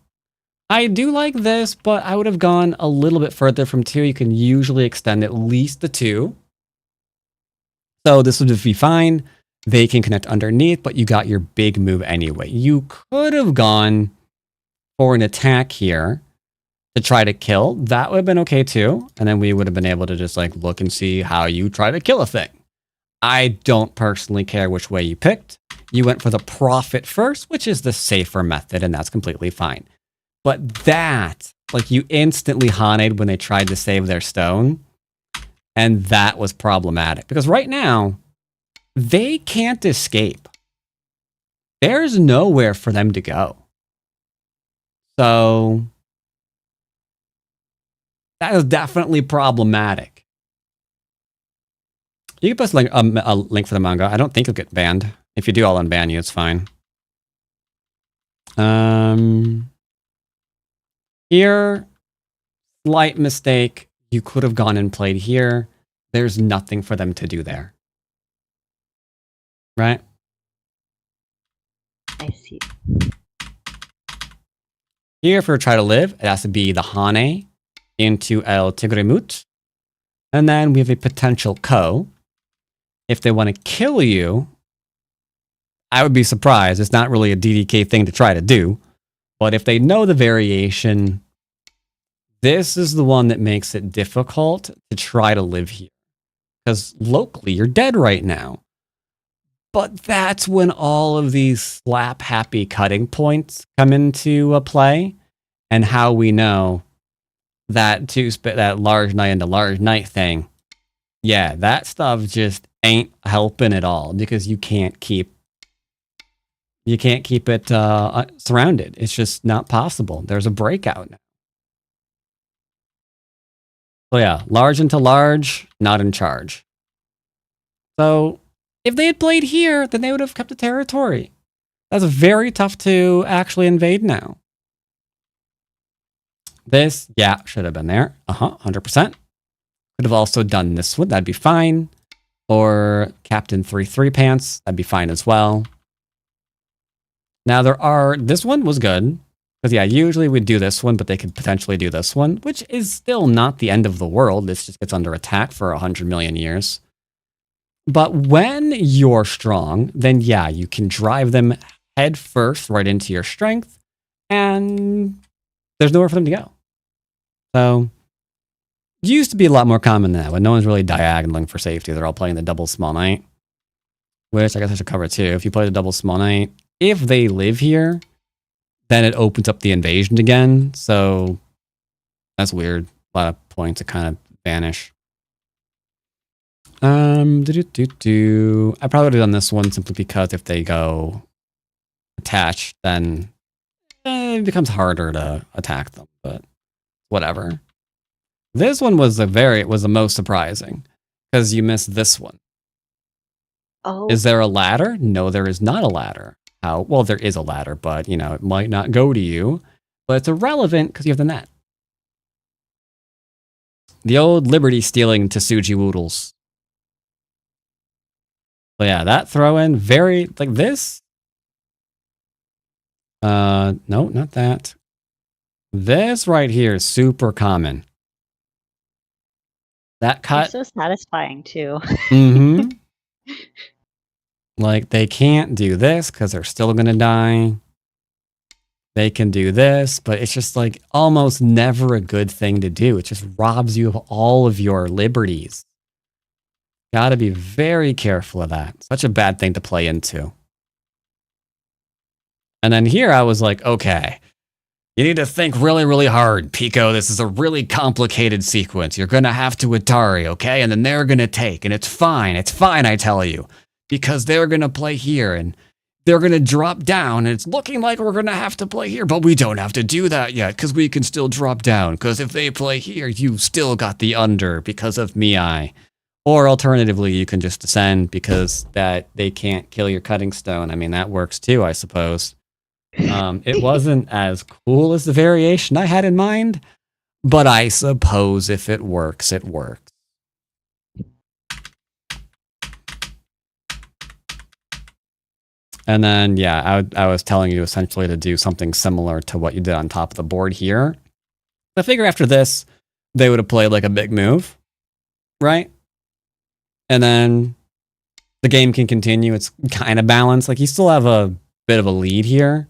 Speaker 1: I do like this, but I would have gone a little bit further from 2. You can usually extend at least the 2. So this would be fine. They can connect underneath, but you got your big move anyway. You could have gone for an attack here to try to kill. That would have been okay too. And then we would have been able to just like look and see how you try to kill a thing. I don't personally care which way you picked. You went for the profit first, which is the safer method, and that's completely fine. But that, like, you instantly Haned when they tried to save their stone, and that was problematic. Because right now, they can't escape. There's nowhere for them to go. So, that is definitely problematic. You can post a link for the manga. I don't think you'll get banned. If you do, I'll unban you. It's fine. Here, slight mistake. You could have gone and played here. There's nothing for them to do there. Right?
Speaker 6: I see.
Speaker 1: Here, if we're trying to live, it has to be the Hane into El Tigremut. And then we have a potential Ko. If they want to kill you, I would be surprised. It's not really a DDK thing to try to do. But if they know the variation, this is the one that makes it difficult to try to live here. Because locally, you're dead right now. But that's when all of these slap-happy cutting points come into play. And how we know that that large knight into large knight thing. Yeah, that stuff just ain't helping at all because you can't keep it surrounded. It's just not possible. There's a breakout now. So yeah, large into large, not in charge. So if they had played here, then they would have kept the territory. That's very tough to actually invade now. This, yeah, should have been there. 100%. Could have also done this one. That'd be fine. Or Captain 3 Pants. That'd be fine as well. Now this one was good. Because yeah, usually we'd do this one, but they could potentially do this one, which is still not the end of the world. This just gets under attack for 100 million years. But when you're strong, then yeah, you can drive them head first right into your strength, and there's nowhere for them to go. So, used to be a lot more common than that, when no one's really diagonaling for safety. They're all playing the double small knight, which I guess I should cover too. If you play the double small knight, if they live here, then it opens up the invasion again. So, that's weird. A lot of points that kind of vanish. I probably would have done this one simply because if they go attached, then it becomes harder to attack them, but whatever. This one was the most surprising because you missed this one.
Speaker 6: Oh.
Speaker 1: Is there a ladder? No, there is not a ladder. How? Well, there is a ladder, but you know, it might not go to you, but it's irrelevant because you have the net. The old liberty stealing Tsuji Woodles. So yeah, that throw in very like this. No, not that. This right here is super common. That cut.
Speaker 6: It's so satisfying too.
Speaker 1: Mm-hmm. Like they can't do this because they're still gonna die. They can do this, but it's just like almost never a good thing to do. It just robs you of all of your liberties. Gotta be very careful of that. Such a bad thing to play into. And then here I was like, okay, you need to think really, really hard, Pico. This is a really complicated sequence. You're gonna have to Atari, okay? And then they're gonna take, and it's fine, I tell you. Because they're gonna play here, and they're gonna drop down, and it's looking like we're gonna have to play here, but we don't have to do that yet, because we can still drop down, because if they play here, you still got the under because of Miai. Or alternatively, you can just descend because that they can't kill your cutting stone. I mean, that works too, I suppose. It wasn't as cool as the variation I had in mind, but I suppose if it works, it works. And then, yeah, I was telling you essentially to do something similar to what you did on top of the board here. I figure after this, they would have played like a big move, right? And then the game can continue. It's kind of balanced. Like you still have a bit of a lead here,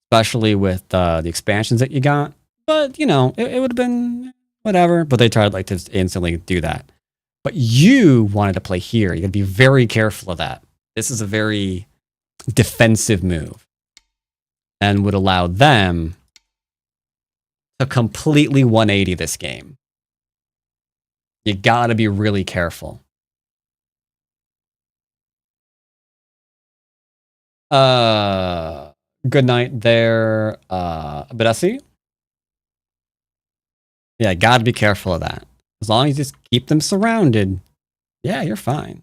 Speaker 1: especially with the expansions that you got. But, you know, it would have been whatever. But they tried like to instantly do that. But you wanted to play here. You got to be very careful of that. This is a very defensive move and would allow them to completely 180 this game. You got to be really careful. Good night there, Bedessi. Yeah, gotta be careful of that. As long as you just keep them surrounded, yeah, you're fine.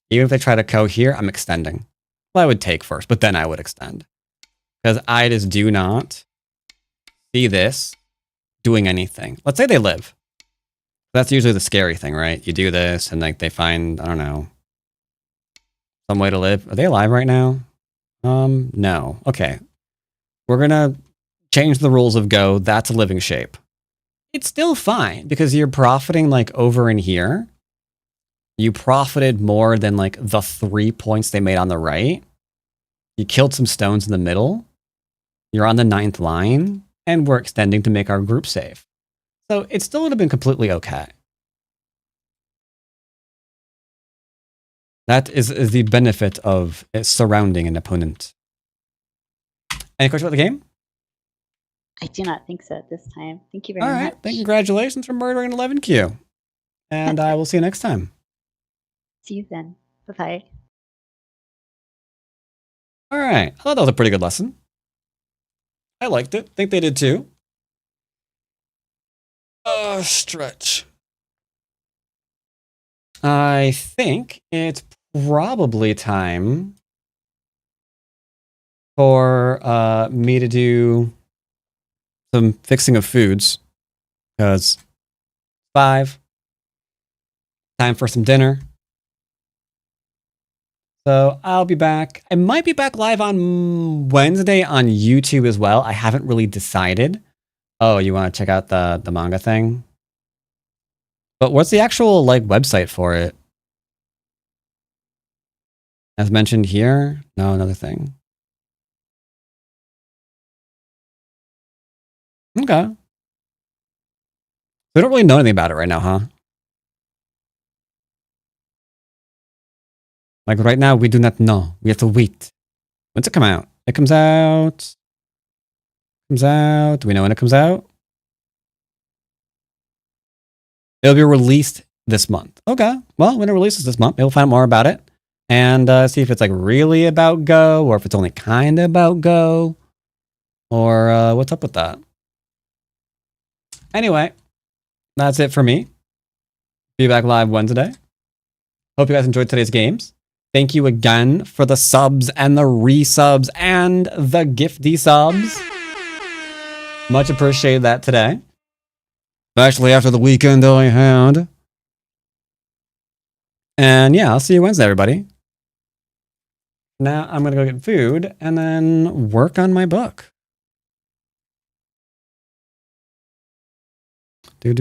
Speaker 1: Even if they try to co here, I'm extending. Well, I would take first, but then I would extend. Because I just do not see this doing anything. Let's say they live. That's usually the scary thing, right? You do this, and like they find, I don't know, some way to live. Are they alive right now? No. Okay. We're gonna change the rules of Go. That's a living shape. It's still fine because you're profiting like over in here. You profited more than like the 3 points they made on the right. You killed some stones in the middle. You're on the 9th line, and we're extending to make our group safe. So it still would have been completely okay. That is the benefit of surrounding an opponent. Any questions about the game?
Speaker 6: I do not think so at this time. Thank you very much.
Speaker 1: All right. Then congratulations for murdering 11Q. And I will see you next time.
Speaker 6: See you then. Bye-bye.
Speaker 1: All right. I thought that was a pretty good lesson. I liked it. Think they did too. Stretch. I think it's probably time for me to do some fixing of foods. Because 5, time for some dinner. So I'll be back. I might be back live on Wednesday on YouTube as well. I haven't really decided. Oh, you want to check out the manga thing? But what's the actual like website for it? As mentioned here? No, another thing. Okay. We don't really know anything about it right now, huh? Like right now, we do not know. We have to wait. When's it come out? It comes out. Comes out. Do we know when it comes out? It'll be released this month. Okay. Well, when it releases this month, we'll find out more about it and see if it's like really about Go or if it's only kind of about Go or what's up with that. Anyway, that's it for me. Be back live Wednesday. Hope you guys enjoyed today's games. Thank you again for the subs and the resubs and the gifty subs. Much appreciated that today. Especially after the weekend that I had. And yeah, I'll see you Wednesday, everybody. Now I'm going to go get food and then work on my book. Do.